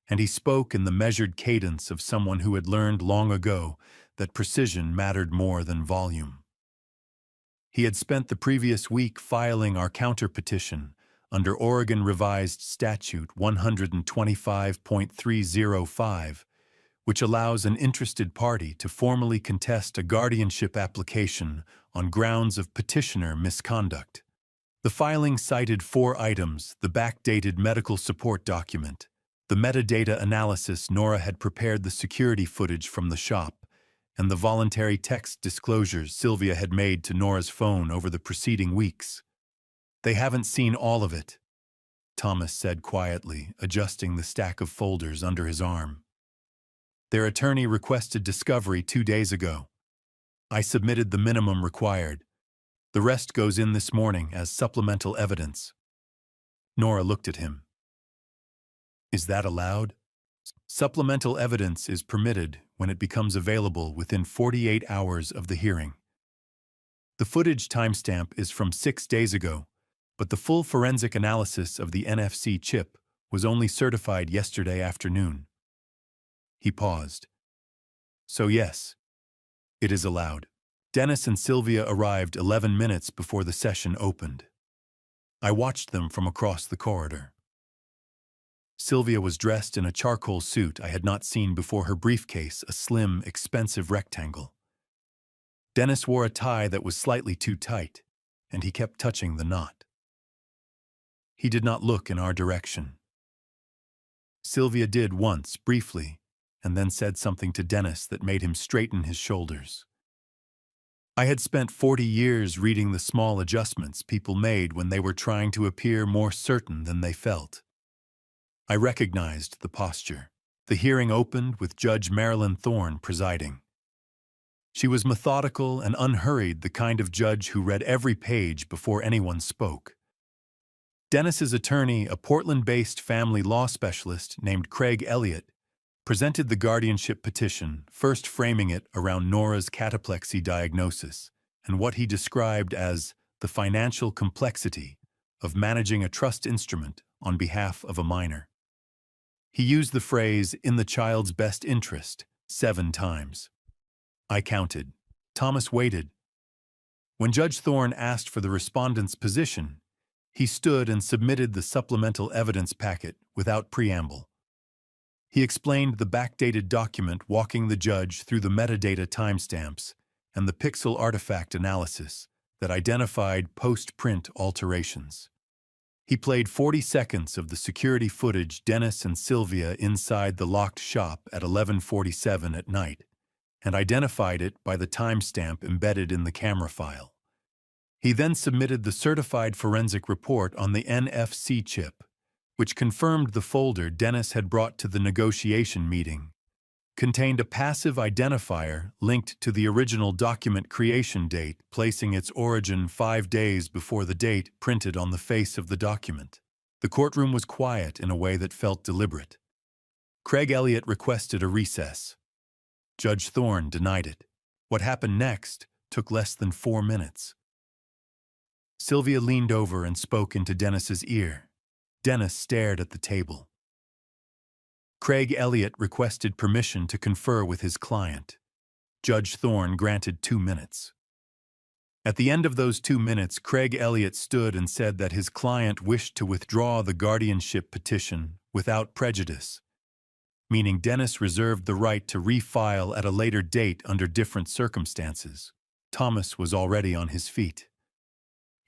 and he spoke in the measured cadence of someone who had learned long ago that precision mattered more than volume. He had spent the previous week filing our counterpetition under Oregon Revised Statute 125.305, which allows an interested party to formally contest a guardianship application on grounds of petitioner misconduct. The filing cited 4 items: the backdated medical support document, the metadata analysis Nora had prepared, the security footage from the shop, and the voluntary text disclosures Sylvia had made to Nora's phone over the preceding weeks. "They haven't seen all of it," Thomas said quietly, adjusting the stack of folders under his arm. "Their attorney requested discovery 2 days ago. I submitted the minimum required. The rest goes in this morning as supplemental evidence." Nora looked at him. "Is that allowed?" "Supplemental evidence is permitted when it becomes available within 48 hours of the hearing. The footage timestamp is from 6 days ago, but the full forensic analysis of the NFC chip was only certified yesterday afternoon." He paused. "So yes, it is allowed." Dennis and Sylvia arrived 11 minutes before the session opened. I watched them from across the corridor. Sylvia was dressed in a charcoal suit I had not seen before, her briefcase a slim, expensive rectangle. Dennis wore a tie that was slightly too tight, and he kept touching the knot. He did not look in our direction. Sylvia did once, briefly, and then said something to Dennis that made him straighten his shoulders. I had spent 40 years reading the small adjustments people made when they were trying to appear more certain than they felt. I recognized the posture. The hearing opened with Judge Marilyn Thorne presiding. She was methodical and unhurried, the kind of judge who read every page before anyone spoke. Dennis's attorney, a Portland-based family law specialist named Craig Elliott, presented the guardianship petition, first framing it around Nora's cataplexy diagnosis and what he described as the financial complexity of managing a trust instrument on behalf of a minor. He used the phrase, "in the child's best interest," 7 times. I counted. Thomas waited. When Judge Thorne asked for the respondent's position, he stood and submitted the supplemental evidence packet without preamble. He explained the backdated document, walking the judge through the metadata timestamps and the pixel artifact analysis that identified post-print alterations. He played 40 seconds of the security footage Dennis and Sylvia inside the locked shop at 11:47 at night, and identified it by the timestamp embedded in the camera file. He then submitted the certified forensic report on the NFC chip, which confirmed the folder Dennis had brought to the negotiation meeting contained a passive identifier linked to the original document creation date, placing its origin 5 days before the date printed on the face of the document. The courtroom was quiet in a way that felt deliberate. Craig Elliott requested a recess. Judge Thorne denied it. What happened next took less than 4 minutes. Sylvia leaned over and spoke into Dennis's ear. Dennis stared at the table. Craig Elliott requested permission to confer with his client. Judge Thorne granted 2 minutes. At the end of those 2 minutes, Craig Elliott stood and said that his client wished to withdraw the guardianship petition without prejudice, meaning Dennis reserved the right to refile at a later date under different circumstances. Thomas was already on his feet.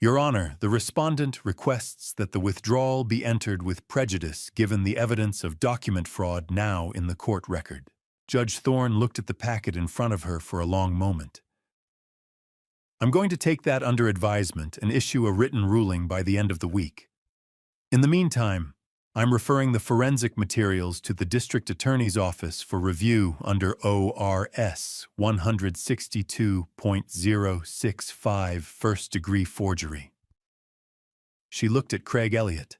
Your Honor, the respondent requests that the withdrawal be entered with prejudice given the evidence of document fraud now in the court record. Judge Thorne looked at the packet in front of her for a long moment. I'm going to take that under advisement and issue a written ruling by the end of the week. In the meantime, I'm referring the forensic materials to the District Attorney's Office for review under ORS 162.065 first-degree forgery. She looked at Craig Elliott.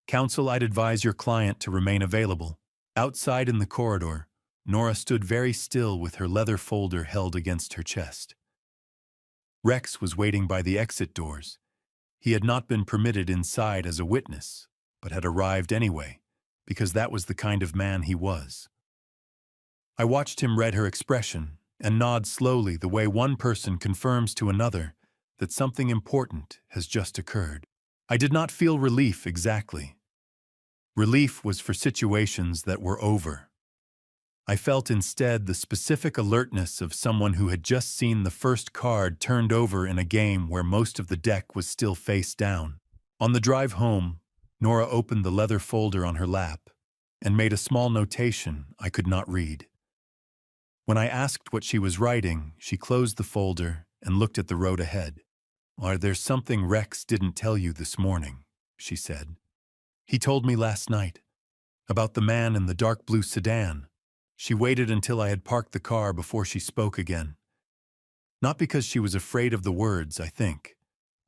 Counsel, I'd advise your client to remain available. Outside in the corridor, Nora stood very still with her leather folder held against her chest. Rex was waiting by the exit doors. He had not been permitted inside as a witness, but had arrived anyway, because that was the kind of man he was. I watched him read her expression and nod slowly the way one person confirms to another that something important has just occurred. I did not feel relief exactly. Relief was for situations that were over. I felt instead the specific alertness of someone who had just seen the first card turned over in a game where most of the deck was still face down. On the drive home, Nora opened the leather folder on her lap and made a small notation I could not read. When I asked what she was writing, she closed the folder and looked at the road ahead. There's something Rex didn't tell you this morning, she said. He told me last night about the man in the dark blue sedan. She waited until I had parked the car before she spoke again. Not because she was afraid of the words, I think,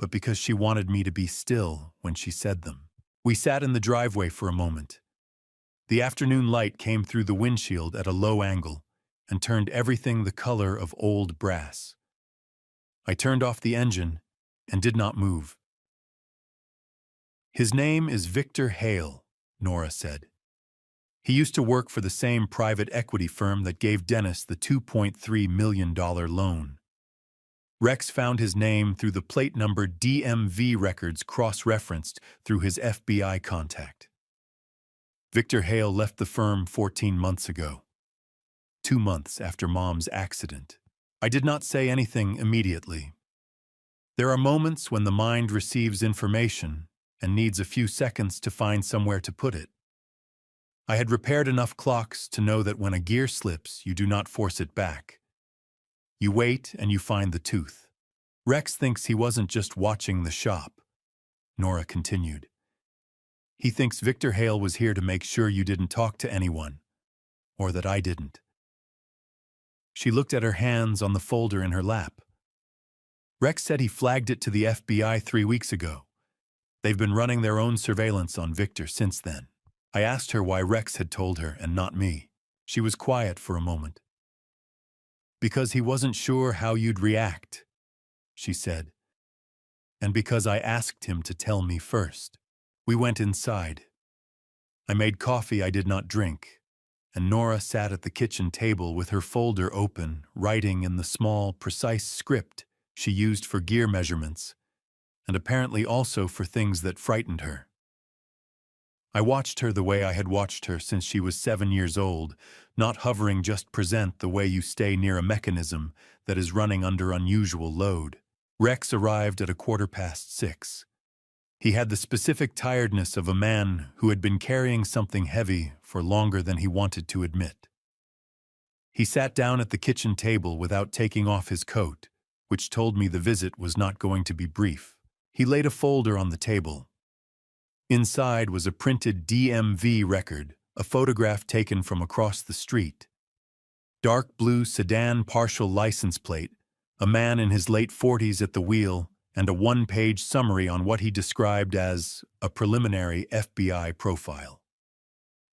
but because she wanted me to be still when she said them. We sat in the driveway for a moment. The afternoon light came through the windshield at a low angle and turned everything the color of old brass. I turned off the engine and did not move. His name is Victor Hale, Nora said. He used to work for the same private equity firm that gave Dennis the $2.3 million loan. Rex found his name through the plate number DMV records cross-referenced through his FBI contact. Victor Hale left the firm 14 months ago, 2 months after Mom's accident. I did not say anything immediately. There are moments when the mind receives information and needs a few seconds to find somewhere to put it. I had repaired enough clocks to know that when a gear slips, you do not force it back. You wait and you find the tooth. Rex thinks he wasn't just watching the shop, Nora continued. He thinks Victor Hale was here to make sure you didn't talk to anyone, or that I didn't. She looked at her hands on the folder in her lap. Rex said he flagged it to the FBI 3 weeks ago. They've been running their own surveillance on Victor since then. I asked her why Rex had told her and not me. She was quiet for a moment. Because he wasn't sure how you'd react, she said. And because I asked him to tell me first. We went inside. I made coffee I did not drink, and Nora sat at the kitchen table with her folder open, writing in the small, precise script she used for gear measurements, and apparently also for things that frightened her. I watched her the way I had watched her since she was 7 years old, not hovering just present the way you stay near a mechanism that is running under unusual load. Rex arrived at 6:15. He had the specific tiredness of a man who had been carrying something heavy for longer than he wanted to admit. He sat down at the kitchen table without taking off his coat, which told me the visit was not going to be brief. He laid a folder on the table. Inside was a printed DMV record, a photograph taken from across the street. Dark blue sedan partial license plate, a man in his late 40s at the wheel, and a 1-page summary on what he described as a preliminary FBI profile.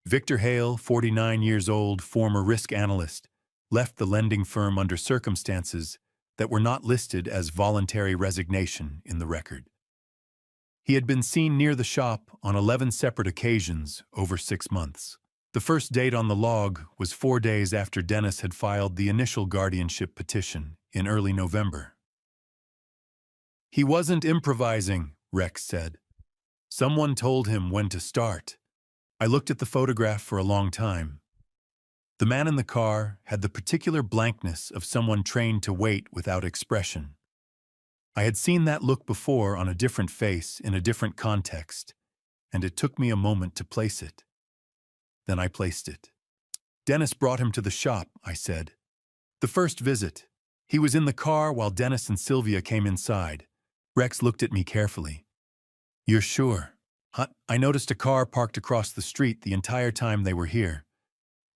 Victor Hale, 49 years old, former risk analyst, left the lending firm under circumstances that were not listed as voluntary resignation in the record. He had been seen near the shop on 11 separate occasions over 6 months. The first date on the log was 4 days after Dennis had filed the initial guardianship petition in early November. He wasn't improvising, Rex said. Someone told him when to start. I looked at the photograph for a long time. The man in the car had the particular blankness of someone trained to wait without expression. I had seen that look before on a different face in a different context, and it took me a moment to place it. Then I placed it. Dennis brought him to the shop, I said. The first visit. He was in the car while Dennis and Sylvia came inside. Rex looked at me carefully. You're sure? I noticed a car parked across the street the entire time they were here.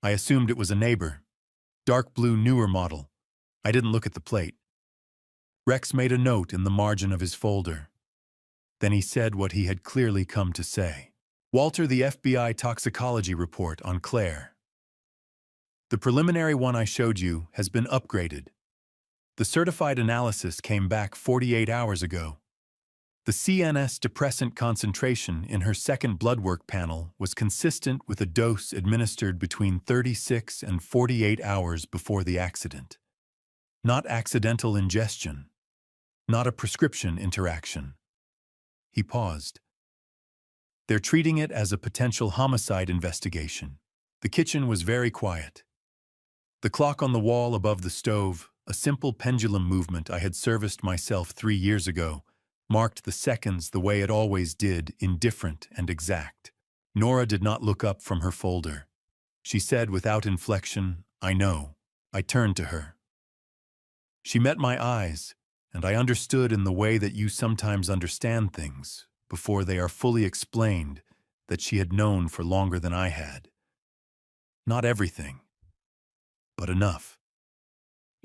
I assumed it was a neighbor. Dark blue, newer model. I didn't look at the plate. Rex made a note in the margin of his folder. Then he said what he had clearly come to say. Walter, the FBI toxicology report on Claire. The preliminary one I showed you has been upgraded. The certified analysis came back 48 hours ago. The CNS depressant concentration in her second blood work panel was consistent with a dose administered between 36 and 48 hours before the accident. Not accidental ingestion. Not a prescription interaction. He paused. They're treating it as a potential homicide investigation. The kitchen was very quiet. The clock on the wall above the stove, a simple pendulum movement I had serviced myself 3 years ago, marked the seconds the way it always did, indifferent and exact. Nora did not look up from her folder. She said without inflection, I know. I turned to her. She met my eyes, and I understood in the way that you sometimes understand things, before they are fully explained, that she had known for longer than I had. Not everything, but enough.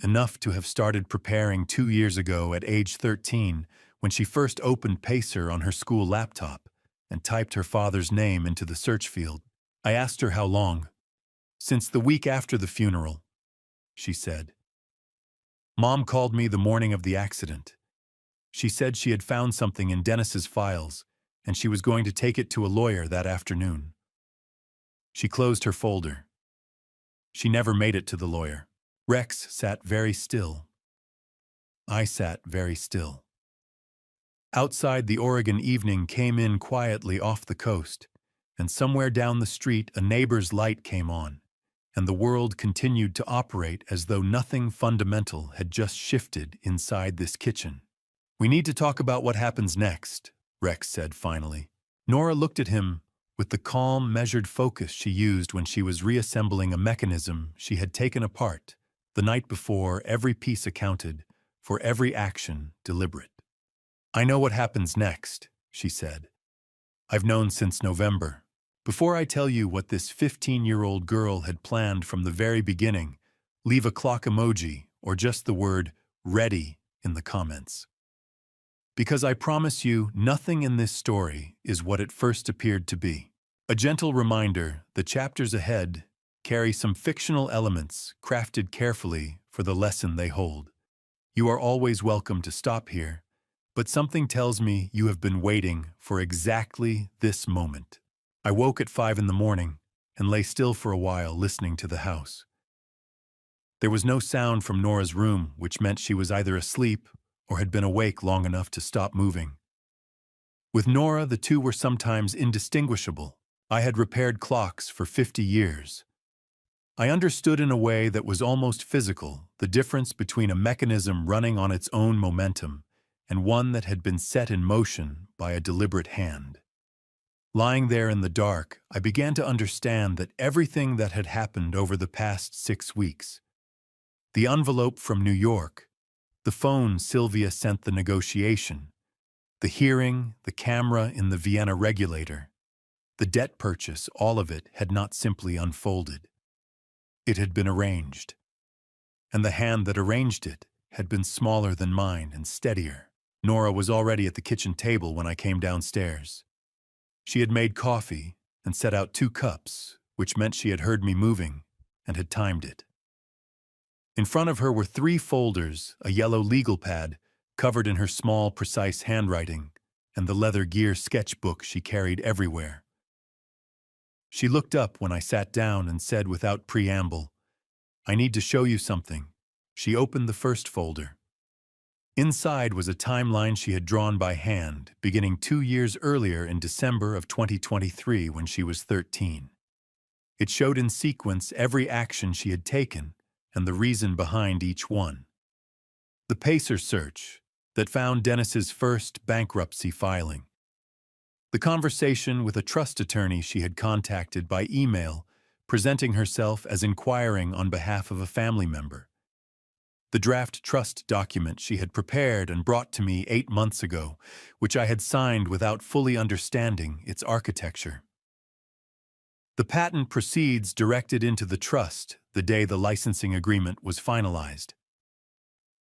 Enough to have started preparing 2 years ago at age 13, when she first opened Pacer on her school laptop and typed her father's name into the search field. I asked her how long. Since the week after the funeral, she said. Mom called me the morning of the accident. She said she had found something in Dennis's files, and she was going to take it to a lawyer that afternoon. She closed her folder. She never made it to the lawyer. Rex sat very still. I sat very still. Outside, the Oregon evening came in quietly off the coast, and somewhere down the street a neighbor's light came on, and the world continued to operate as though nothing fundamental had just shifted inside this kitchen. We need to talk about what happens next, Rex said finally. Nora looked at him with the calm, measured focus she used when she was reassembling a mechanism she had taken apart the night before, every piece accounted, for every action deliberate. I know what happens next, she said. I've known since November. Before I tell you what this 15-year-old girl had planned from the very beginning, leave a clock emoji or just the word ready in the comments. Because I promise you, nothing in this story is what it first appeared to be. A gentle reminder, the chapters ahead carry some fictional elements crafted carefully for the lesson they hold. You are always welcome to stop here, but something tells me you have been waiting for exactly this moment. I woke at 5 in the morning and lay still for a while listening to the house. There was no sound from Nora's room, which meant she was either asleep or had been awake long enough to stop moving. With Nora, the two were sometimes indistinguishable. I had repaired clocks for 50 years. I understood in a way that was almost physical the difference between a mechanism running on its own momentum and one that had been set in motion by a deliberate hand. Lying there in the dark, I began to understand that everything that had happened over the past 6 weeks, the envelope from New York, the phone Sylvia sent the negotiation, the hearing, the camera in the Vienna regulator, the debt purchase, all of it had not simply unfolded. It had been arranged. And the hand that arranged it had been smaller than mine and steadier. Nora was already at the kitchen table when I came downstairs. She had made coffee and set out 2 cups, which meant she had heard me moving and had timed it. In front of her were 3 folders, a yellow legal pad covered in her small, precise handwriting, and the leather gear sketchbook she carried everywhere. She looked up when I sat down and said without preamble, "I need to show you something." She opened the first folder. Inside was a timeline she had drawn by hand, beginning 2 years earlier in December of 2023 when she was 13. It showed in sequence every action she had taken and the reason behind each one. The Pacer search that found Dennis's first bankruptcy filing. The conversation with a trust attorney she had contacted by email, presenting herself as inquiring on behalf of a family member. The draft trust document she had prepared and brought to me 8 months ago, which I had signed without fully understanding its architecture. The patent proceeds directed into the trust the day the licensing agreement was finalized.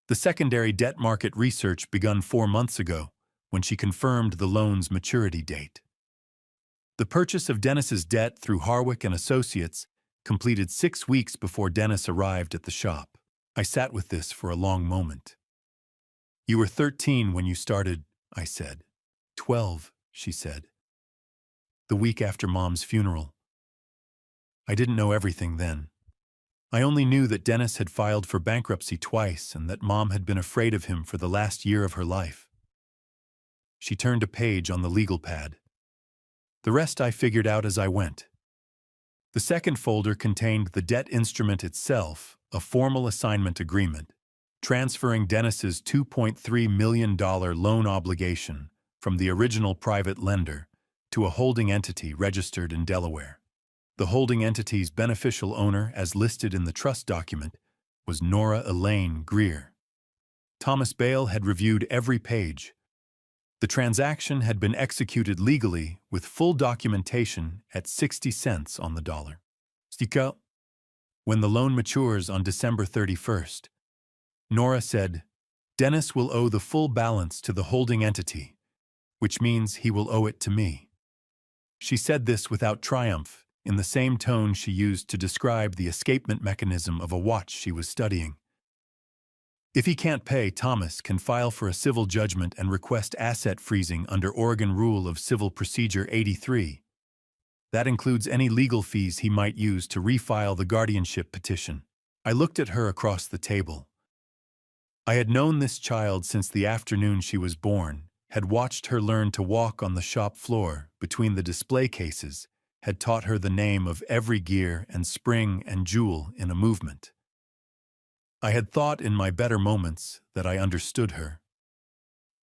The secondary debt market research begun 4 months ago, when she confirmed the loan's maturity date. The purchase of Dennis's debt through Harwick and Associates completed 6 weeks before Dennis arrived at the shop. I sat with this for a long moment. "You were 13 when you started," I said. 12, she said. "The week after Mom's funeral." I didn't know everything then. I only knew that Dennis had filed for bankruptcy twice and that Mom had been afraid of him for the last year of her life. She turned a page on the legal pad. The rest I figured out as I went. The second folder contained the debt instrument itself, a formal assignment agreement, transferring Dennis's $2.3 million loan obligation from the original private lender to a holding entity registered in Delaware. The holding entity's beneficial owner, as listed in the trust document, was Nora Elaine Greer. Thomas Bale had reviewed every page. The transaction had been executed legally with full documentation at 60 cents on the dollar. Stika. When the loan matures on December 31st, Nora said, "Dennis will owe the full balance to the holding entity, which means he will owe it to me." She said this without triumph, in the same tone she used to describe the escapement mechanism of a watch she was studying. If he can't pay, Thomas can file for a civil judgment and request asset freezing under Oregon Rule of Civil Procedure 83. That includes any legal fees he might use to refile the guardianship petition. I looked at her across the table. I had known this child since the afternoon she was born, had watched her learn to walk on the shop floor between the display cases, had taught her the name of every gear and spring and jewel in a movement. I had thought in my better moments that I understood her.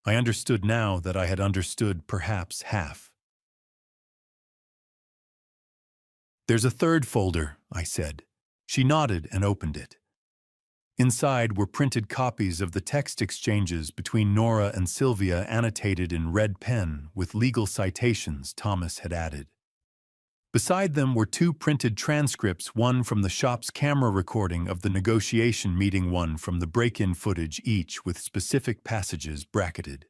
I understood now that I had understood perhaps half. "There's a third folder," I said. She nodded and opened it. Inside were printed copies of the text exchanges between Nora and Sylvia annotated in red pen with legal citations Thomas had added. Beside them were 2 printed transcripts, one from the shop's camera recording of the negotiation meeting, one from the break-in footage, each with specific passages bracketed.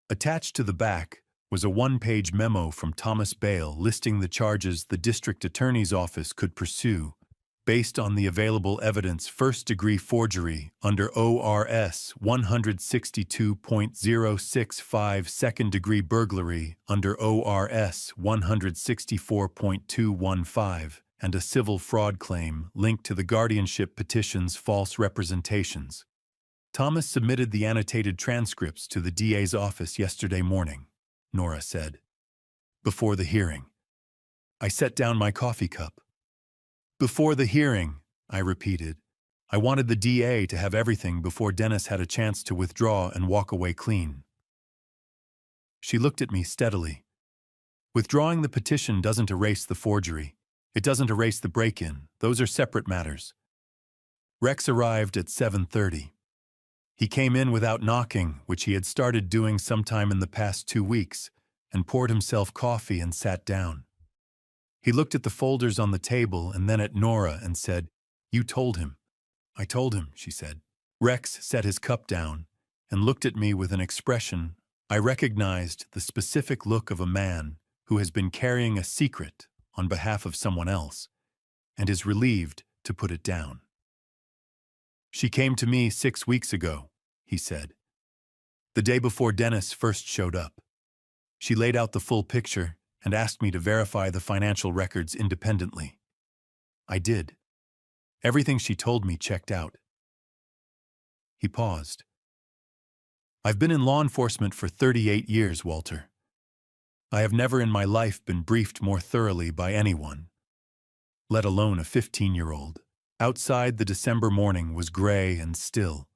Attached to the back was a 1-page memo from Thomas Bale listing the charges the district attorney's office could pursue based on the available evidence: first-degree forgery under ORS 162.065, second-degree burglary under ORS 164.215, and a civil fraud claim linked to the guardianship petition's false representations. Thomas submitted the annotated transcripts to the DA's office yesterday morning, Nora said. Before the hearing. I set down my coffee cup. "Before the hearing," I repeated. I wanted the DA to have everything before Dennis had a chance to withdraw and walk away clean. She looked at me steadily. "Withdrawing the petition doesn't erase the forgery. It doesn't erase the break-in. Those are separate matters." Rex arrived at 7:30. He came in without knocking, which he had started doing sometime in the past 2 weeks, and poured himself coffee and sat down. He looked at the folders on the table and then at Nora and said, "You told him." "I told him," she said. Rex set his cup down and looked at me with an expression I recognized, the specific look of a man who has been carrying a secret on behalf of someone else and is relieved to put it down. "She came to me 6 weeks ago," he said. "The day before Dennis first showed up. She laid out the full picture, and asked me to verify the financial records independently. I did. Everything she told me checked out. He paused. I've been in law enforcement for 38 years, Walter. I have never in my life been briefed more thoroughly by anyone, let alone a 15-year-old. Outside, the December morning was gray and still.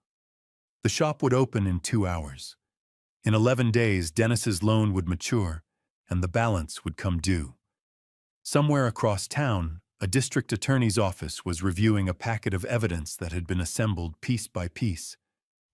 The shop would open in 2 hours. In 11 days, Dennis's loan would mature, and the balance would come due. Somewhere across town, a district attorney's office was reviewing a packet of evidence that had been assembled piece by piece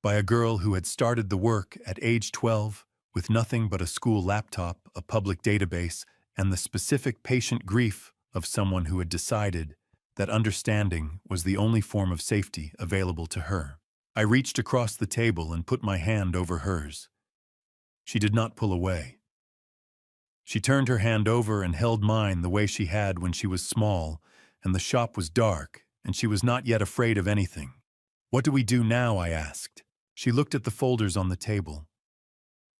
by a girl who had started the work at age 12 with nothing but a school laptop, a public database, and the specific patient grief of someone who had decided that understanding was the only form of safety available to her. I reached across the table and put my hand over hers. She did not pull away. She turned her hand over and held mine the way she had when she was small, and the shop was dark, and she was not yet afraid of anything. "What do we do now?" I asked. She looked at the folders on the table.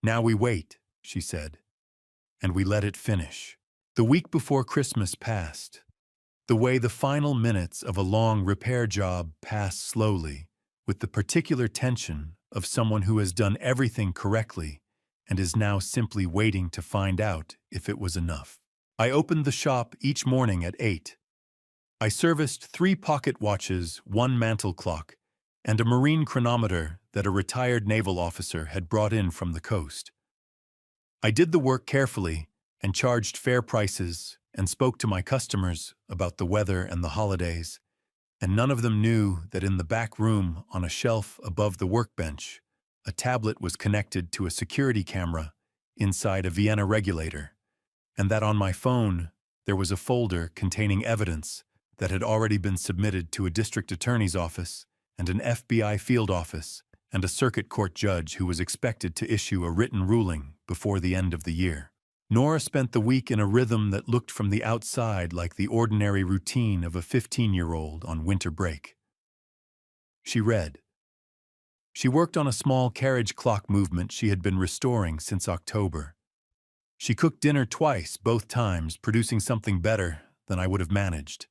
"Now we wait," she said, and we let it finish. The week before Christmas passed, the way the final minutes of a long repair job pass slowly, with the particular tension of someone who has done everything correctly and is now simply waiting to find out if it was enough. I opened the shop each morning at 8. I serviced 3 pocket watches, 1 mantel clock, and a marine chronometer that a retired naval officer had brought in from the coast. I did the work carefully and charged fair prices and spoke to my customers about the weather and the holidays, and none of them knew that in the back room on a shelf above the workbench, a tablet was connected to a security camera inside a Vienna regulator, and that on my phone there was a folder containing evidence that had already been submitted to a district attorney's office and an FBI field office and a circuit court judge who was expected to issue a written ruling before the end of the year. Nora spent the week in a rhythm that looked from the outside like the ordinary routine of a 15-year-old on winter break. She read. She worked on a small carriage clock movement she had been restoring since October. She cooked dinner twice, both times producing something better than I would have managed.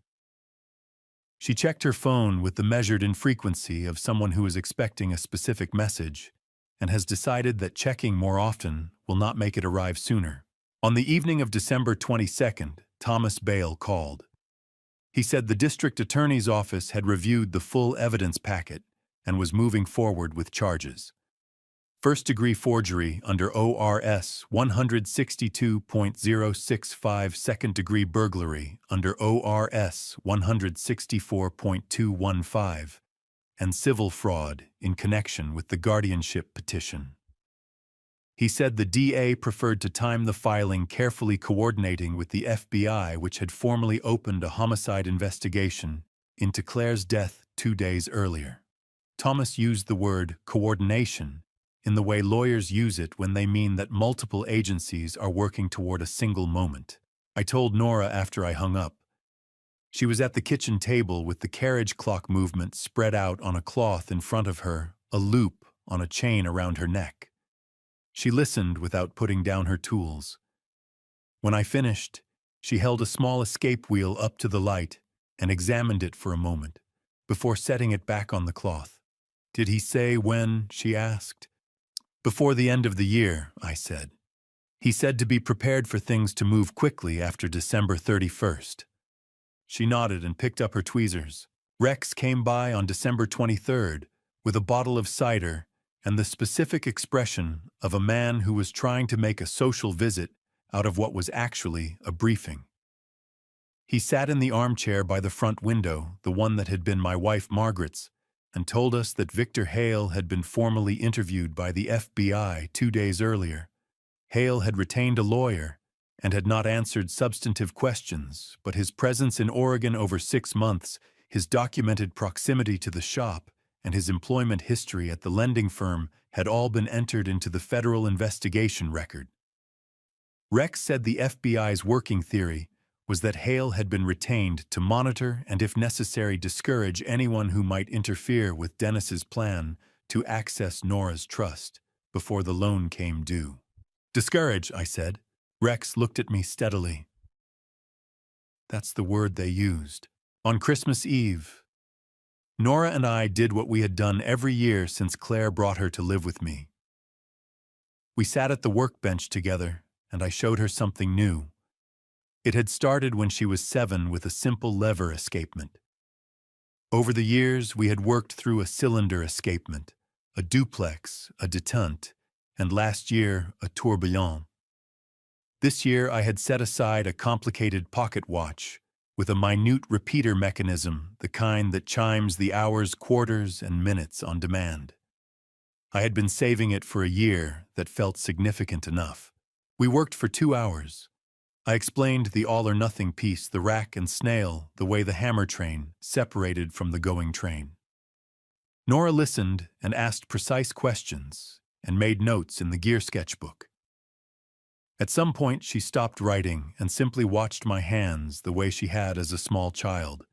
She checked her phone with the measured infrequency of someone who is expecting a specific message and has decided that checking more often will not make it arrive sooner. On the evening of December 22nd, Thomas Bale called. He said the district attorney's office had reviewed the full evidence packet and was moving forward with charges. First-degree forgery under ORS 162.065, second-degree burglary under ORS 164.215, and civil fraud in connection with the guardianship petition. He said the DA preferred to time the filing carefully coordinating with the FBI, which had formally opened a homicide investigation into Claire's death 2 days earlier. Thomas used the word coordination in the way lawyers use it when they mean that multiple agencies are working toward a single moment. I told Nora after I hung up. She was at the kitchen table with the carriage clock movement spread out on a cloth in front of her, a loop on a chain around her neck. She listened without putting down her tools. When I finished, she held a small escape wheel up to the light and examined it for a moment, before setting it back on the cloth. "Did he say when?" she asked. "Before the end of the year," I said. "He said to be prepared for things to move quickly after December 31st. She nodded and picked up her tweezers. Rex came by on December 23rd with a bottle of cider and the specific expression of a man who was trying to make a social visit out of what was actually a briefing. He sat in the armchair by the front window, the one that had been my wife Margaret's, and told us that Victor Hale had been formally interviewed by the FBI 2 days earlier. Hale had retained a lawyer and had not answered substantive questions, but his presence in Oregon over 6 months, his documented proximity to the shop, and his employment history at the lending firm had all been entered into the federal investigation record. Rex said the FBI's working theory was that Hale had been retained to monitor and, if necessary, discourage anyone who might interfere with Dennis's plan to access Nora's trust before the loan came due. "Discourage," I said. Rex looked at me steadily. That's the word they used. On Christmas Eve, Nora and I did what we had done every year since Claire brought her to live with me. We sat at the workbench together, and I showed her something new. It had started when she was 7 with a simple lever escapement. Over the years, we had worked through a cylinder escapement, a duplex, a detente, and last year, a tourbillon. This year, I had set aside a complicated pocket watch with a minute repeater mechanism, the kind that chimes the hours, quarters, and minutes on demand. I had been saving it for a year that felt significant enough. We worked for 2 hours. I explained the all-or-nothing piece, the rack and snail, the way the hammer train separated from the going train. Nora listened and asked precise questions and made notes in the gear sketchbook. At some point, she stopped writing and simply watched my hands the way she had as a small child.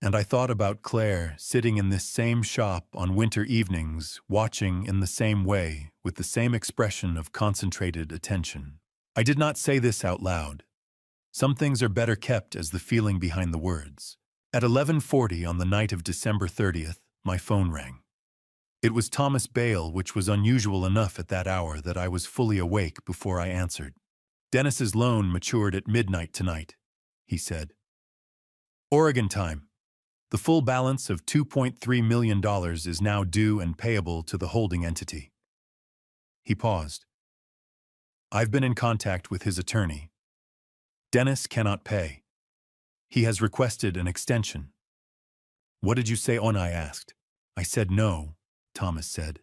And I thought about Claire sitting in this same shop on winter evenings, watching in the same way, with the same expression of concentrated attention. I did not say this out loud. Some things are better kept as the feeling behind the words. At 11:40 on the night of December 30th, my phone rang. It was Thomas Bale, which was unusual enough at that hour that I was fully awake before I answered. Dennis's loan matured at midnight tonight, he said. Oregon time. The full balance of $2.3 million is now due and payable to the holding entity. He paused. I've been in contact with his attorney. Dennis cannot pay. He has requested an extension. What did you say on? I asked. I said no, Thomas said.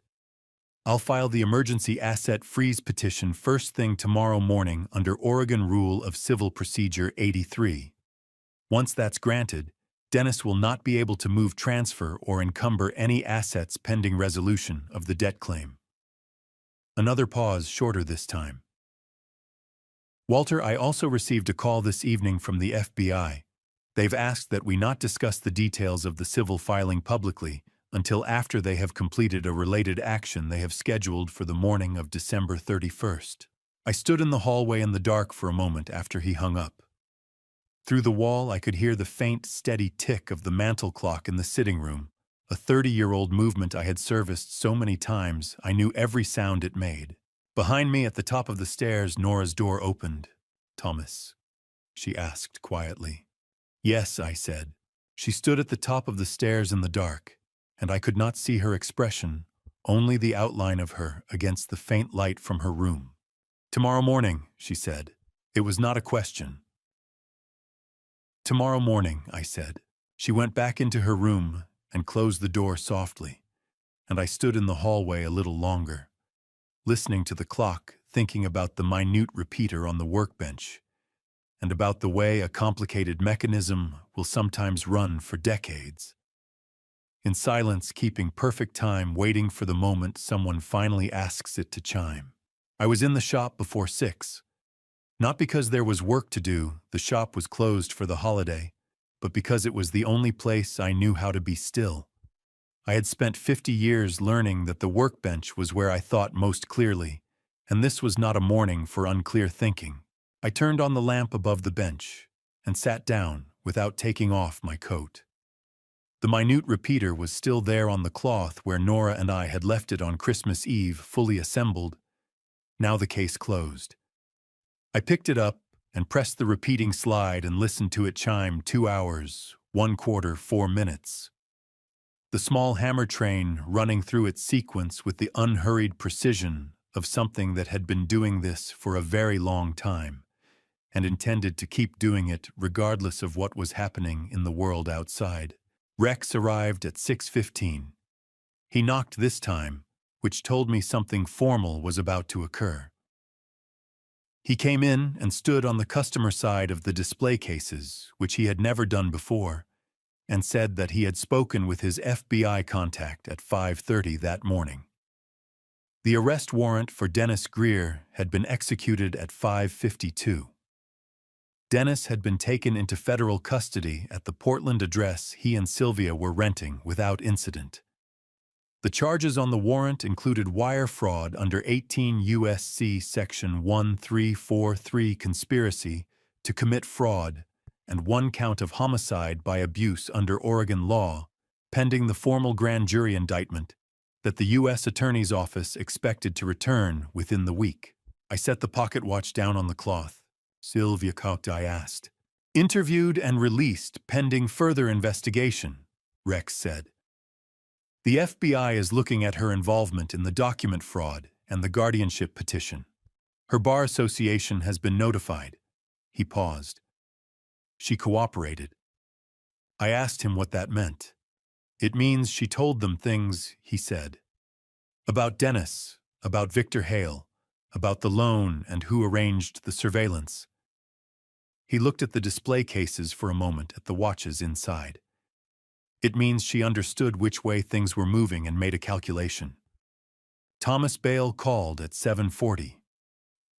I'll file the emergency asset freeze petition first thing tomorrow morning under Oregon Rule of Civil Procedure 83. Once that's granted, Dennis will not be able to move, transfer, or encumber any assets pending resolution of the debt claim. Another pause, shorter this time. Walter, I also received a call this evening from the FBI. They've asked that we not discuss the details of the civil filing publicly until after they have completed a related action they have scheduled for the morning of December 31st. I stood in the hallway in the dark for a moment after he hung up. Through the wall, I could hear the faint, steady tick of the mantel clock in the sitting room, a 30-year-old movement I had serviced so many times I knew every sound it made. Behind me, at the top of the stairs, Nora's door opened. Thomas, she asked quietly. Yes, I said. She stood at the top of the stairs in the dark, and I could not see her expression, only the outline of her against the faint light from her room. Tomorrow morning, she said. It was not a question. Tomorrow morning, I said. She went back into her room and closed the door softly, and I stood in the hallway a little longer, listening to the clock, thinking about the minute repeater on the workbench, and about the way a complicated mechanism will sometimes run for decades. In silence, keeping perfect time, waiting for the moment someone finally asks it to chime. I was in the shop before 6. Not because there was work to do, the shop was closed for the holiday, but because it was the only place I knew how to be still. I had spent 50 years learning that the workbench was where I thought most clearly, and this was not a morning for unclear thinking. I turned on the lamp above the bench and sat down without taking off my coat. The minute repeater was still there on the cloth where Nora and I had left it on Christmas Eve, fully assembled. Now the case closed. I picked it up and pressed the repeating slide and listened to it chime 2 hours, 1/4, 4 minutes. The small hammer train running through its sequence with the unhurried precision of something that had been doing this for a very long time and intended to keep doing it regardless of what was happening in the world outside. Rex arrived at 6:15. He knocked this time, which told me something formal was about to occur. He came in and stood on the customer side of the display cases, which he had never done before, and said that he had spoken with his FBI contact at 5:30 that morning. The arrest warrant for Dennis Greer had been executed at 5:52. Dennis had been taken into federal custody at the Portland address he and Sylvia were renting without incident. The charges on the warrant included wire fraud under 18 U.S.C. Section 1343 conspiracy to commit fraud and one count of homicide by abuse under Oregon law, pending the formal grand jury indictment that the U.S. Attorney's Office expected to return within the week. I set the pocket watch down on the cloth. Sylvia cocked, I asked. Interviewed and released pending further investigation, Rex said. The FBI is looking at her involvement in the document fraud and the guardianship petition. Her bar association has been notified. He paused. She cooperated. I asked him what that meant. It means she told them things, he said. About Dennis, about Victor Hale, about the loan and who arranged the surveillance. He looked at the display cases for a moment at the watches inside. It means she understood which way things were moving and made a calculation. Thomas Bale called at 7:40.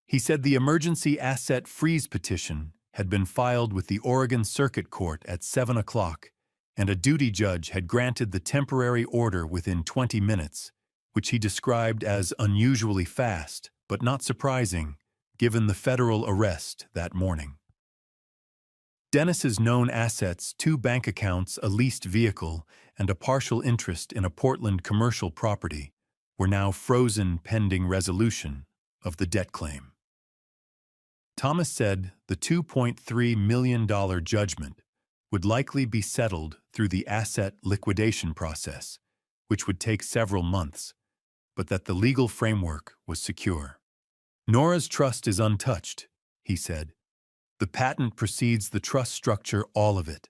He said the emergency asset freeze petition had been filed with the Oregon Circuit Court at 7 o'clock, and a duty judge had granted the temporary order within 20 minutes, which he described as unusually fast, but not surprising, given the federal arrest that morning. Dennis's known assets, 2 bank accounts, a leased vehicle, and a partial interest in a Portland commercial property, were now frozen pending resolution of the debt claim. Thomas said the $2.3 million judgment would likely be settled through the asset liquidation process, which would take several months, but that the legal framework was secure. Nora's trust is untouched, he said. The patent precedes the trust structure, all of it,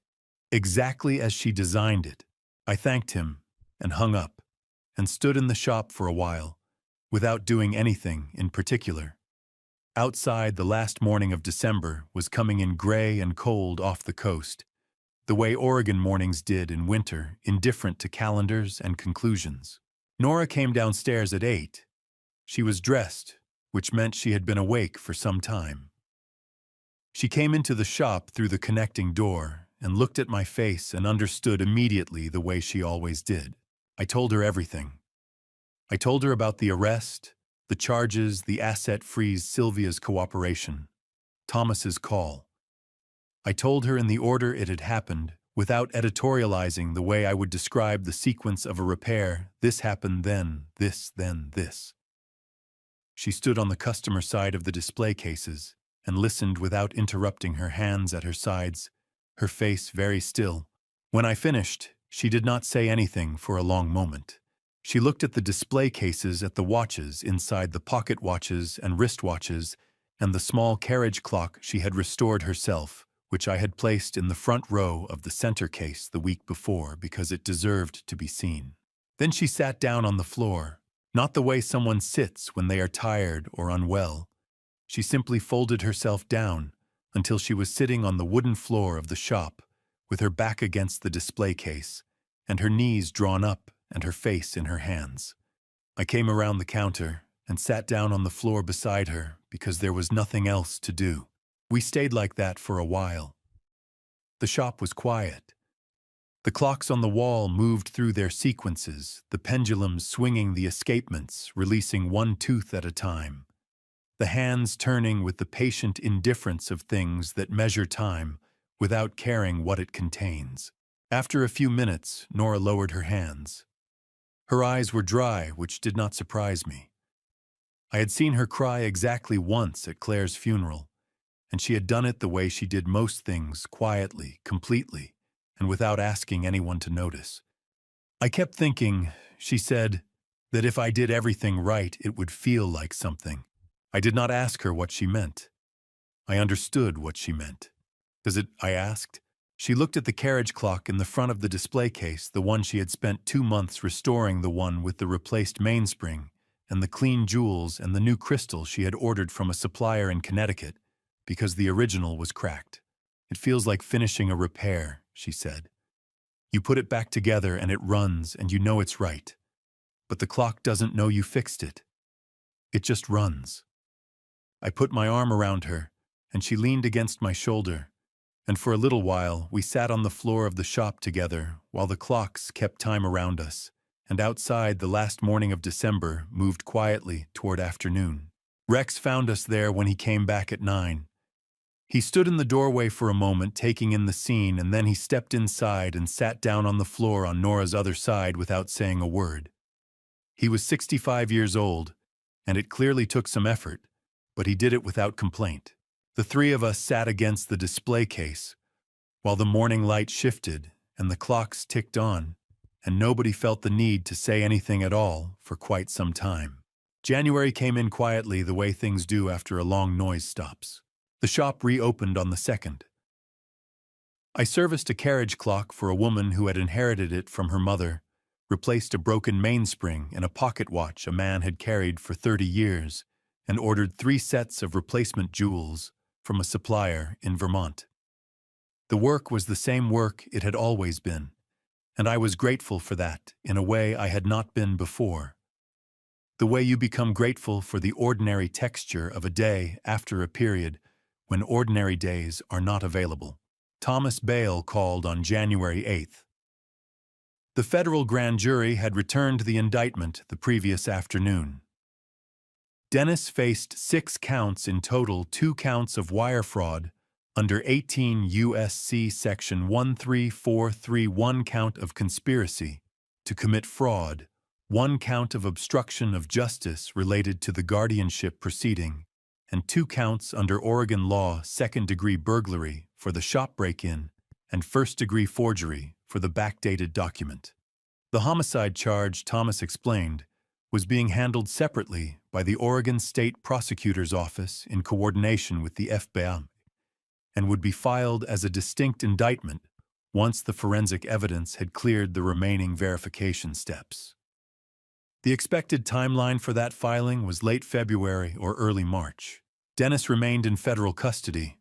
exactly as she designed it. I thanked him and hung up and stood in the shop for a while, without doing anything in particular. Outside, the last morning of December was coming in gray and cold off the coast, the way Oregon mornings did in winter, indifferent to calendars and conclusions. Nora came downstairs at 8. She was dressed, which meant she had been awake for some time. She came into the shop through the connecting door and looked at my face and understood immediately the way she always did. I told her everything. I told her about the arrest, the charges, the asset freeze, Sylvia's cooperation, Thomas's call. I told her in the order it had happened, without editorializing the way I would describe the sequence of a repair. This happened then this. She stood on the customer side of the display cases and listened without interrupting, her hands at her sides, her face very still. When I finished, she did not say anything for a long moment. She looked at the display cases, at the watches inside, the pocket watches and wristwatches, and the small carriage clock she had restored herself, which I had placed in the front row of the center case the week before because it deserved to be seen. Then she sat down on the floor, not the way someone sits when they are tired or unwell. She simply folded herself down until she was sitting on the wooden floor of the shop, with her back against the display case, and her knees drawn up and her face in her hands. I came around the counter and sat down on the floor beside her because there was nothing else to do. We stayed like that for a while. The shop was quiet. The clocks on the wall moved through their sequences, the pendulums swinging the escapements, releasing one tooth at a time. The hands turning with the patient indifference of things that measure time without caring what it contains. After a few minutes, Nora lowered her hands. Her eyes were dry, which did not surprise me. I had seen her cry exactly once at Claire's funeral, and she had done it the way she did most things, quietly, completely, and without asking anyone to notice. I kept thinking, she said, that if I did everything right, it would feel like something. I did not ask her what she meant. I understood what she meant. Does it? I asked. She looked at the carriage clock in the front of the display case, the one she had spent 2 months restoring, the one with the replaced mainspring, and the clean jewels and the new crystal she had ordered from a supplier in Connecticut, because the original was cracked. It feels like finishing a repair, she said. You put it back together and it runs and you know it's right. But the clock doesn't know you fixed it. It just runs. I put my arm around her, and she leaned against my shoulder, and for a little while we sat on the floor of the shop together while the clocks kept time around us, and outside the last morning of December moved quietly toward afternoon. Rex found us there when he came back at 9. He stood in the doorway for a moment, taking in the scene, and then he stepped inside and sat down on the floor on Nora's other side without saying a word. He was 65 years old, and it clearly took some effort, but he did it without complaint. The three of us sat against the display case, while the morning light shifted and the clocks ticked on, and nobody felt the need to say anything at all for quite some time. January came in quietly, the way things do after a long noise stops. The shop reopened on the 2nd. I serviced a carriage clock for a woman who had inherited it from her mother, replaced a broken mainspring in a pocket watch a man had carried for 30 years, and ordered 3 sets of replacement jewels from a supplier in Vermont. The work was the same work it had always been, and I was grateful for that in a way I had not been before. The way you become grateful for the ordinary texture of a day after a period when ordinary days are not available. Thomas Bale called on January 8th. The federal grand jury had returned the indictment the previous afternoon. Dennis faced 6 counts in total, 2 counts of wire fraud under 18 U.S.C. Section 13431, 1 count of conspiracy to commit fraud, 1 count of obstruction of justice related to the guardianship proceeding, and 2 counts under Oregon law, 2nd-degree burglary for the shop break-in and 1st-degree forgery for the backdated document. The homicide charge, Thomas explained, was being handled separately by the Oregon State Prosecutor's Office in coordination with the FBI, and would be filed as a distinct indictment once the forensic evidence had cleared the remaining verification steps. The expected timeline for that filing was late February or early March. Dennis remained in federal custody.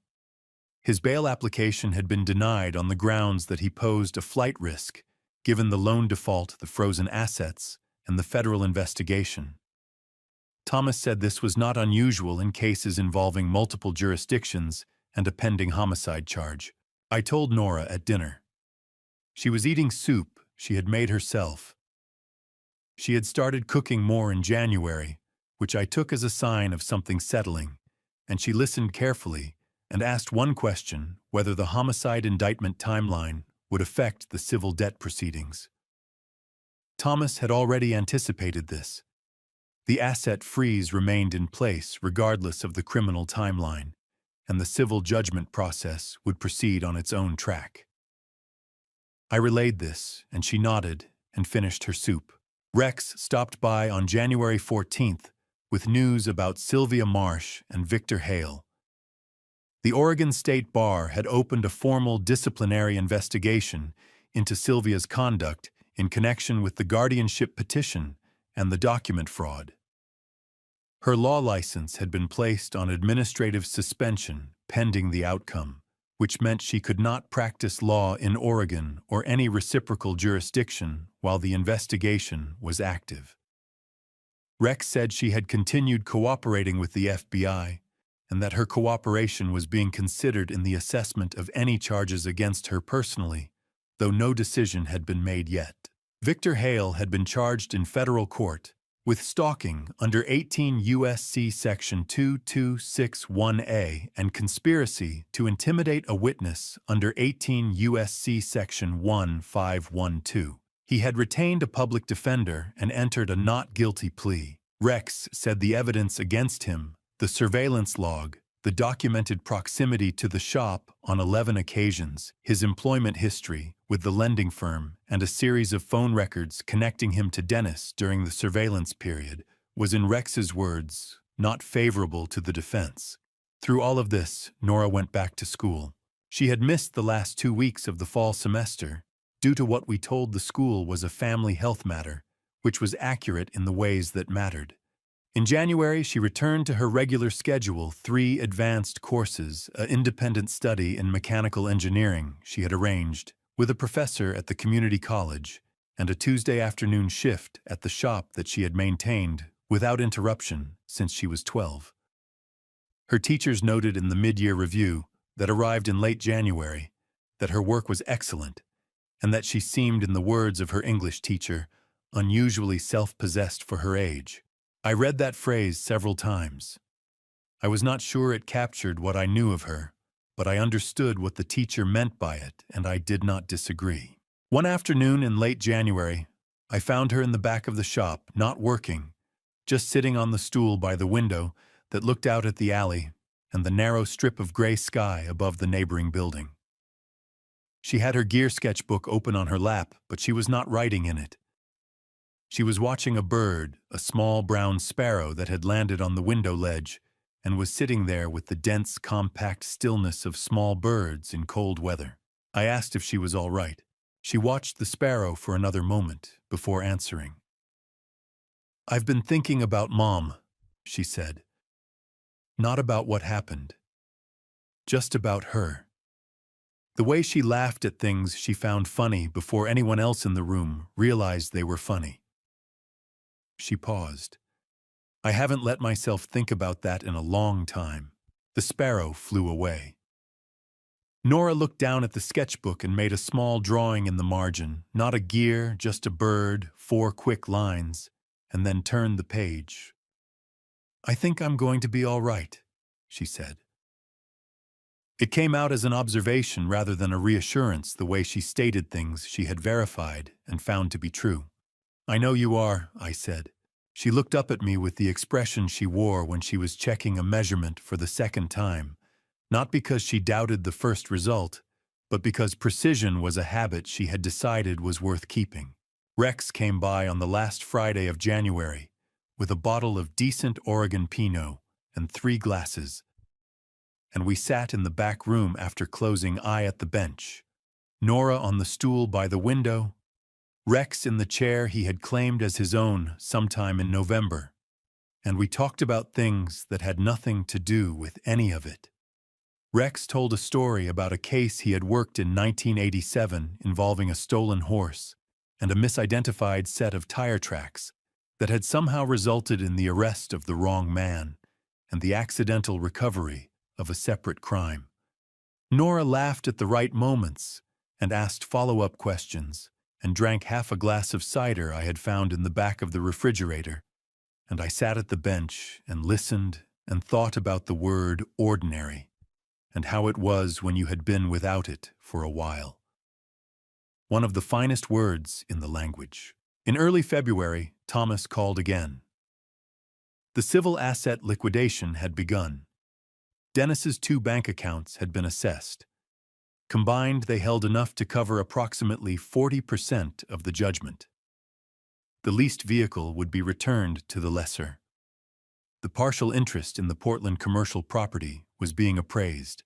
His bail application had been denied on the grounds that he posed a flight risk, given the loan default, the frozen assets, and the federal investigation. Thomas said this was not unusual in cases involving multiple jurisdictions and a pending homicide charge. I told Nora at dinner. She was eating soup she had made herself. She had started cooking more in January, which I took as a sign of something settling, and she listened carefully and asked one question: whether the homicide indictment timeline would affect the civil debt proceedings. Thomas had already anticipated this. The asset freeze remained in place regardless of the criminal timeline, and the civil judgment process would proceed on its own track. I relayed this, and she nodded and finished her soup. Rex stopped by on January 14th with news about Sylvia Marsh and Victor Hale. The Oregon State Bar had opened a formal disciplinary investigation into Sylvia's conduct in connection with the guardianship petition and the document fraud. Her law license had been placed on administrative suspension pending the outcome, which meant she could not practice law in Oregon or any reciprocal jurisdiction while the investigation was active. Rex said she had continued cooperating with the FBI and that her cooperation was being considered in the assessment of any charges against her personally, though no decision had been made yet. Victor Hale had been charged in federal court with stalking under 18 U.S.C. Section 2261A and conspiracy to intimidate a witness under 18 U.S.C. Section 1512. He had retained a public defender and entered a not guilty plea. Rex said the evidence against him, the surveillance log, the documented proximity to the shop on 11 occasions, his employment history with the lending firm, and a series of phone records connecting him to Dennis during the surveillance period, was, in Rex's words, not favorable to the defense. Through all of this, Nora went back to school. She had missed the last 2 weeks of the fall semester due to what we told the school was a family health matter, which was accurate in the ways that mattered. In January, she returned to her regular schedule: 3 advanced courses, an independent study in mechanical engineering she had arranged with a professor at the community college, and a Tuesday afternoon shift at the shop that she had maintained without interruption since she was 12. Her teachers noted in the mid-year review that arrived in late January that her work was excellent, and that she seemed, in the words of her English teacher, unusually self-possessed for her age. I read that phrase several times. I was not sure it captured what I knew of her, but I understood what the teacher meant by it, and I did not disagree. One afternoon in late January, I found her in the back of the shop, not working, just sitting on the stool by the window that looked out at the alley and the narrow strip of gray sky above the neighboring building. She had her gear sketchbook open on her lap, but she was not writing in it. She was watching a bird, a small brown sparrow that had landed on the window ledge and was sitting there with the dense, compact stillness of small birds in cold weather. I asked if she was all right. She watched the sparrow for another moment before answering. "I've been thinking about Mom," she said. "Not about what happened. Just about her." The way she laughed at things she found funny before anyone else in the room realized they were funny. She paused. "I haven't let myself think about that in a long time." The sparrow flew away. Nora looked down at the sketchbook and made a small drawing in the margin, not a gear, just a bird, 4 quick lines, and then turned the page. "I think I'm going to be all right," she said. It came out as an observation rather than a reassurance, the way she stated things she had verified and found to be true. "I know you are," I said. She looked up at me with the expression she wore when she was checking a measurement for the second time, not because she doubted the first result, but because precision was a habit she had decided was worth keeping. Rex came by on the last Friday of January with a bottle of decent Oregon Pinot and 3 glasses, and we sat in the back room after closing, I at the bench, Nora on the stool by the window, Rex in the chair he had claimed as his own sometime in November, and we talked about things that had nothing to do with any of it. Rex told a story about a case he had worked in 1987 involving a stolen horse and a misidentified set of tire tracks that had somehow resulted in the arrest of the wrong man and the accidental recovery of a separate crime. Nora laughed at the right moments and asked follow-up questions and drank half a glass of cider I had found in the back of the refrigerator, and I sat at the bench and listened and thought about the word ordinary and how it was when you had been without it for a while. One of the finest words in the language. In early February, Thomas called again. The civil asset liquidation had begun. Dennis's 2 bank accounts had been assessed. Combined, they held enough to cover approximately 40% of the judgment. The leased vehicle would be returned to the lessor. The partial interest in the Portland commercial property was being appraised.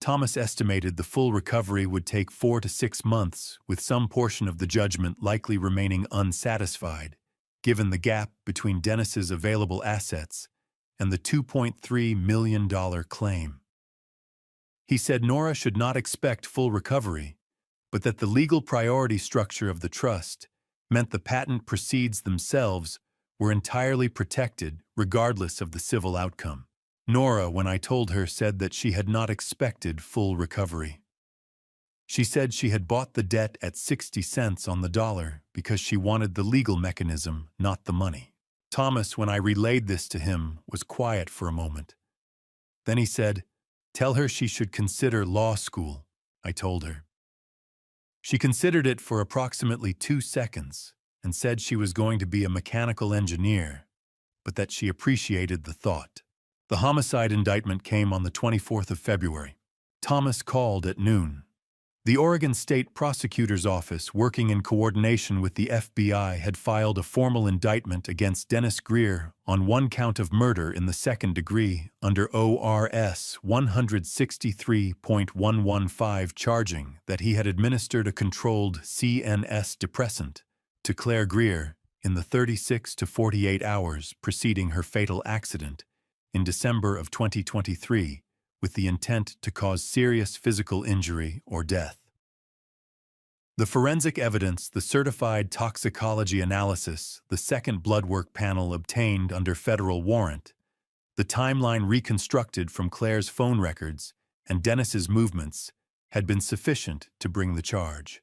Thomas estimated the full recovery would take 4 to 6 months, with some portion of the judgment likely remaining unsatisfied, given the gap between Dennis's available assets and the $2.3 million claim. He said Nora should not expect full recovery, but that the legal priority structure of the trust meant the patent proceeds themselves were entirely protected regardless of the civil outcome. Nora, when I told her, said that she had not expected full recovery. She said she had bought the debt at 60 cents on the dollar because she wanted the legal mechanism, not the money. Thomas, when I relayed this to him, was quiet for a moment. Then he said, "Tell her she should consider law school," I told her. She considered it for approximately 2 seconds and said she was going to be a mechanical engineer, but that she appreciated the thought. The homicide indictment came on the 24th of February. Thomas called at noon. The Oregon State Prosecutor's Office, working in coordination with the FBI, had filed a formal indictment against Dennis Greer on 1 count of murder in the 2nd degree under ORS 163.115, charging that he had administered a controlled CNS depressant to Claire Greer in the 36 to 48 hours preceding her fatal accident in December of 2023, with the intent to cause serious physical injury or death. The forensic evidence, the certified toxicology analysis, the second blood work panel obtained under federal warrant, the timeline reconstructed from Claire's phone records, and Dennis's movements had been sufficient to bring the charge.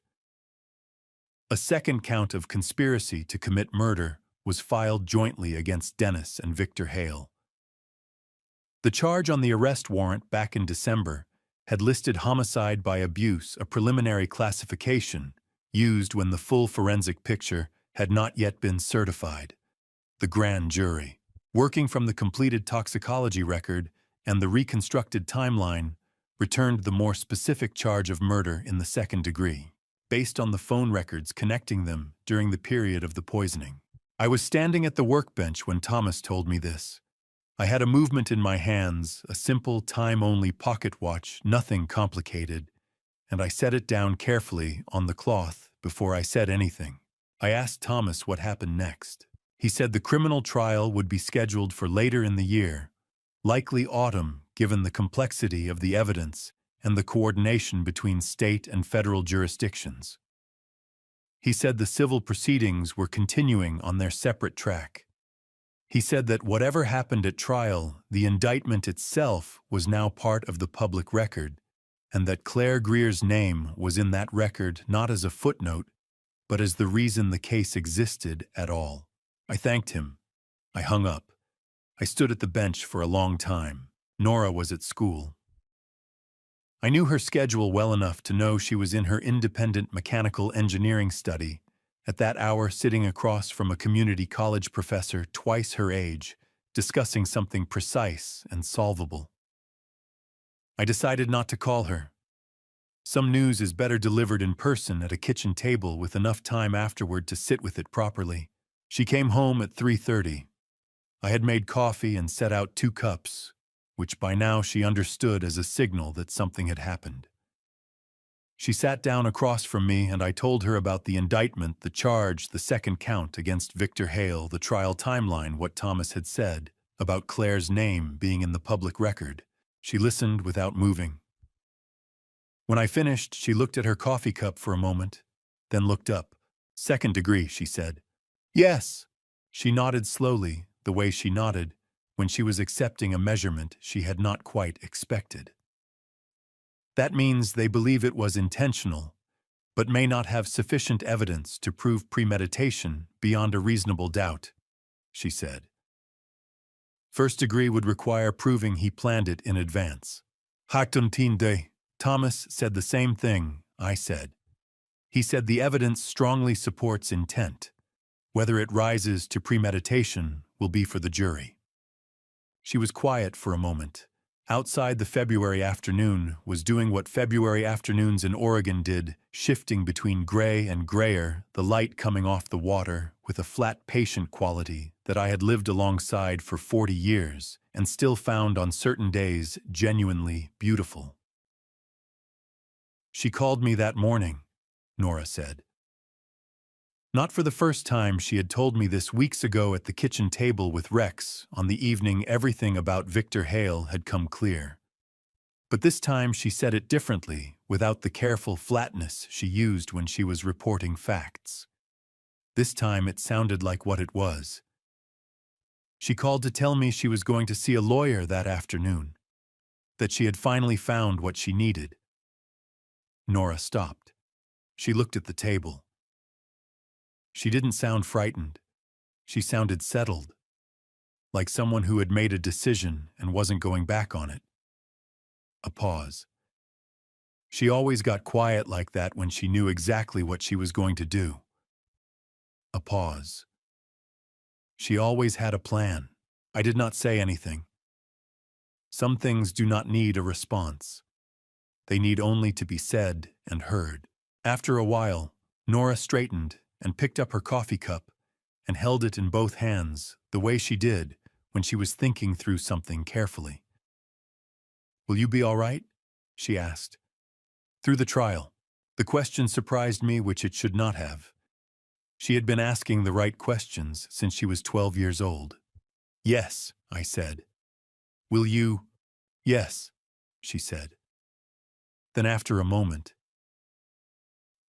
A second count of conspiracy to commit murder was filed jointly against Dennis and Victor Hale. The charge on the arrest warrant back in December had listed homicide by abuse, a preliminary classification used when the full forensic picture had not yet been certified. The grand jury, working from the completed toxicology record and the reconstructed timeline, returned the more specific charge of murder in the second degree, based on the phone records connecting them during the period of the poisoning. I was standing at the workbench when Thomas told me this. I had a movement in my hands, a simple time-only pocket watch, nothing complicated, and I set it down carefully on the cloth before I said anything. I asked Thomas what happened next. He said the criminal trial would be scheduled for later in the year, likely autumn, given the complexity of the evidence and the coordination between state and federal jurisdictions. He said the civil proceedings were continuing on their separate track. He said that whatever happened at trial, the indictment itself was now part of the public record, and that Claire Greer's name was in that record not as a footnote, but as the reason the case existed at all. I thanked him. I hung up. I stood at the bench for a long time. Nora was at school. I knew her schedule well enough to know she was in her independent mechanical engineering study, at that hour sitting across from a community college professor twice her age, discussing something precise and solvable. I decided not to call her. Some news is better delivered in person at a kitchen table with enough time afterward to sit with it properly. She came home at 3:30. I had made coffee and set out 2 cups, which by now she understood as a signal that something had happened. She sat down across from me and I told her about the indictment, the charge, the second count against Victor Hale, the trial timeline, what Thomas had said about Claire's name being in the public record. She listened without moving. When I finished, she looked at her coffee cup for a moment, then looked up. "Second degree," she said. "Yes." She nodded slowly, the way she nodded when she was accepting a measurement she had not quite expected. "That means they believe it was intentional, but may not have sufficient evidence to prove premeditation beyond a reasonable doubt," she said. "First degree would require proving he planned it in advance." "Haktuntinde." Thomas said the same thing I said. He said the evidence strongly supports intent. Whether it rises to premeditation will be for the jury. She was quiet for a moment. Outside, the February afternoon was doing what February afternoons in Oregon did, shifting between gray and grayer, the light coming off the water with a flat, patient quality that I had lived alongside for 40 years and still found on certain days genuinely beautiful. "She called me that morning," Nora said. Not for the first time, she had told me this weeks ago at the kitchen table with Rex on the evening everything about Victor Hale had come clear. But this time she said it differently, without the careful flatness she used when she was reporting facts. This time it sounded like what it was. She called to tell me she was going to see a lawyer that afternoon, that she had finally found what she needed. Nora stopped. She looked at the table. She didn't sound frightened. She sounded settled, like someone who had made a decision and wasn't going back on it. A pause. She always got quiet like that when she knew exactly what she was going to do. A pause. She always had a plan. I did not say anything. Some things do not need a response. They need only to be said and heard. After a while, Nora straightened and picked up her coffee cup and held it in both hands, the way she did when she was thinking through something carefully. "Will you be all right?" she asked. Through the trial. The question surprised me, which it should not have. She had been asking the right questions since she was 12 years old. "Yes," I said. "Will you?" "Yes," she said. Then after a moment,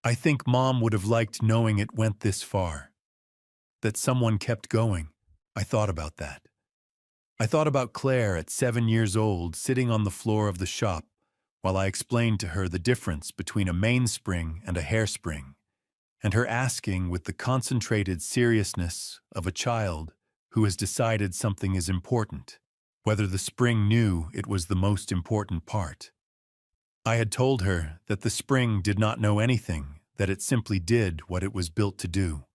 "I think Mom would have liked knowing it went this far. That someone kept going." I thought about that. I thought about Claire at 7 years old sitting on the floor of the shop while I explained to her the difference between a mainspring and a hairspring, and her asking with the concentrated seriousness of a child who has decided something is important, whether the spring knew it was the most important part. I had told her that the spring did not know anything, that it simply did what it was built to do.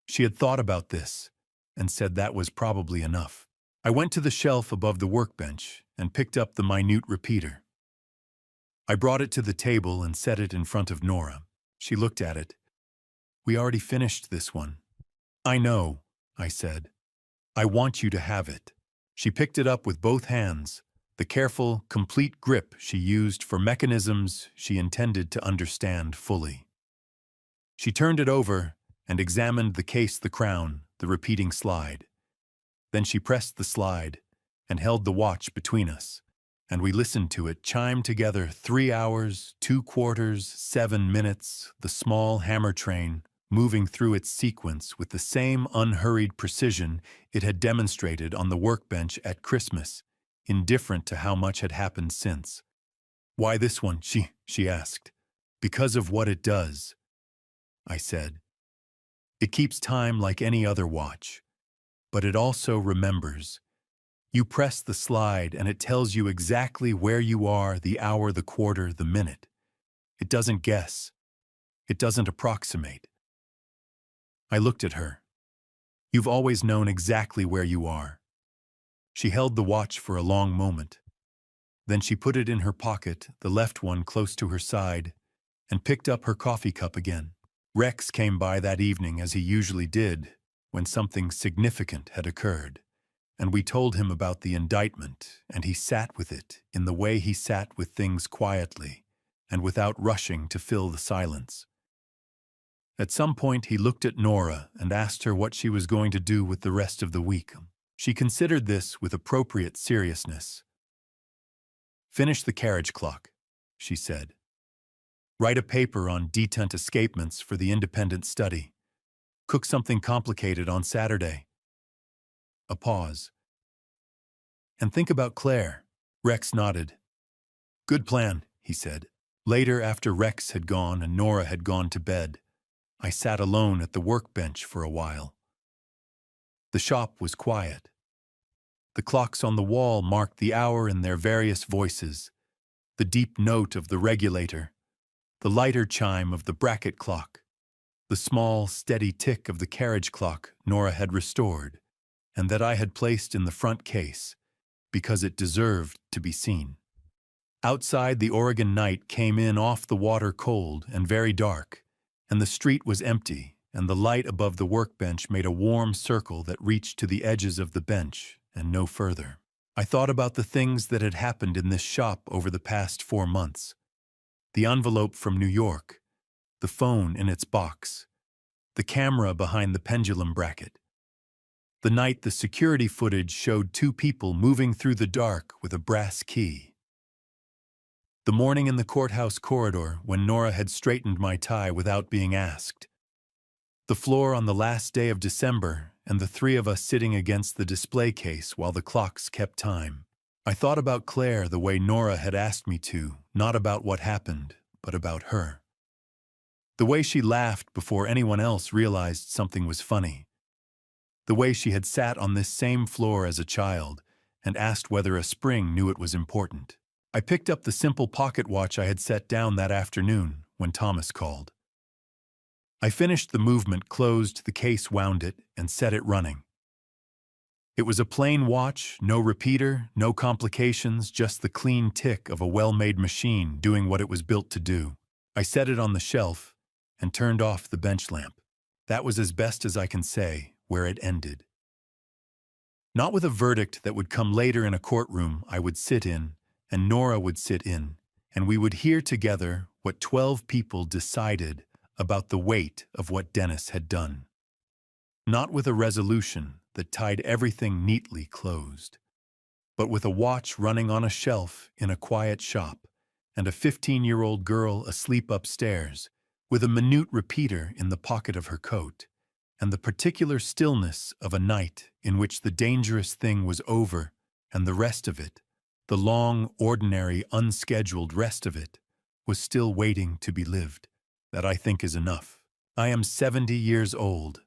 She had thought about this and said that was probably enough. I went to the shelf above the workbench and picked up the minute repeater. I brought it to the table and set it in front of Nora. She looked at it. "We already finished this one." "I know," I said. "I want you to have it." She picked it up with both hands, the careful, complete grip she used for mechanisms she intended to understand fully. She turned it over and examined the case, the crown, the repeating slide. Then she pressed the slide and held the watch between us, and we listened to it chime together 3 hours, 2 quarters, 7 minutes, the small hammer train moving through its sequence with the same unhurried precision it had demonstrated on the workbench at Christmas, indifferent to how much had happened since. "Why this one?" she asked. "Because of what it does," I said. "It keeps time like any other watch, but it also remembers. You press the slide and it tells you exactly where you are, the hour, the quarter, the minute. It doesn't guess. It doesn't approximate." I looked at her. "You've always known exactly where you are." She held the watch for a long moment. Then she put it in her pocket, the left one close to her side, and picked up her coffee cup again. Rex came by that evening as he usually did when something significant had occurred, and we told him about the indictment, and he sat with it in the way he sat with things, quietly and without rushing to fill the silence. At some point he looked at Nora and asked her what she was going to do with the rest of the week. She considered this with appropriate seriousness. "Finish the carriage clock," she said. "Write a paper on detent escapements for the independent study. Cook something complicated on Saturday." A pause. "And think about Claire." Rex nodded. "Good plan," he said. Later, after Rex had gone and Nora had gone to bed, I sat alone at the workbench for a while. The shop was quiet. The clocks on the wall marked the hour in their various voices, the deep note of the regulator, the lighter chime of the bracket clock, the small, steady tick of the carriage clock Nora had restored, and that I had placed in the front case, because it deserved to be seen. Outside, the Oregon night came in off the water cold and very dark, and the street was empty, and the light above the workbench made a warm circle that reached to the edges of the bench and no further. I thought about the things that had happened in this shop over the past 4 months. The envelope from New York, the phone in its box, the camera behind the pendulum bracket. The night the security footage showed 2 people moving through the dark with a brass key. The morning in the courthouse corridor when Nora had straightened my tie without being asked. The floor on the last day of December and the 3 of us sitting against the display case while the clocks kept time. I thought about Claire the way Nora had asked me to, not about what happened, but about her. The way she laughed before anyone else realized something was funny. The way she had sat on this same floor as a child and asked whether a spring knew it was important. I picked up the simple pocket watch I had set down that afternoon when Thomas called. I finished the movement, closed the case, wound it, and set it running. It was a plain watch, no repeater, no complications, just the clean tick of a well-made machine doing what it was built to do. I set it on the shelf and turned off the bench lamp. That was as best as I can say where it ended. Not with a verdict that would come later in a courtroom I would sit in, and Nora would sit in, and we would hear together what 12 people decided about the weight of what Dennis had done. Not with a resolution that tied everything neatly closed, but with a watch running on a shelf in a quiet shop, and a 15-year-old girl asleep upstairs, with a minute repeater in the pocket of her coat, and the particular stillness of a night in which the dangerous thing was over, and the rest of it, the long, ordinary, unscheduled rest of it, was still waiting to be lived. That, I think, is enough. I am 70 years old.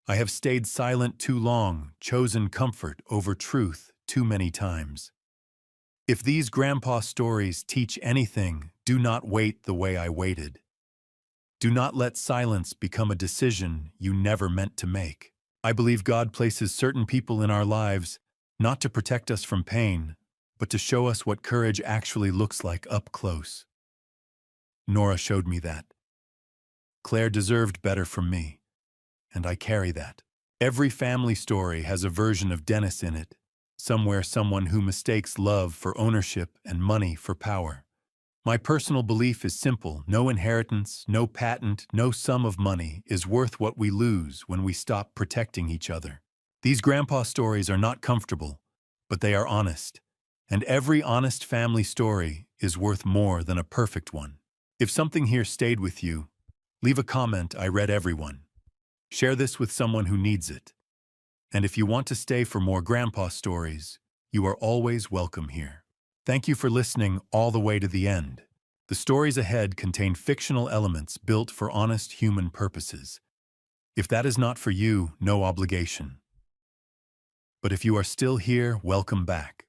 I have stayed silent too long, chosen comfort over truth too many times. If these grandpa stories teach anything, do not wait the way I waited. Do not let silence become a decision you never meant to make. I believe God places certain people in our lives not to protect us from pain, but to show us what courage actually looks like up close. Nora showed me that. Claire deserved better from me, and I carry that. Every family story has a version of Dennis in it, somewhere someone who mistakes love for ownership and money for power. My personal belief is simple: no inheritance, no patent, no sum of money is worth what we lose when we stop protecting each other. These grandpa stories are not comfortable, but they are honest, and every honest family story is worth more than a perfect one. If something here stayed with you, leave a comment. I read everyone. Share this with someone who needs it. And if you want to stay for more grandpa stories, you are always welcome here. Thank you for listening all the way to the end. The stories ahead contain fictional elements built for honest human purposes. If that is not for you, no obligation. But if you are still here, welcome back.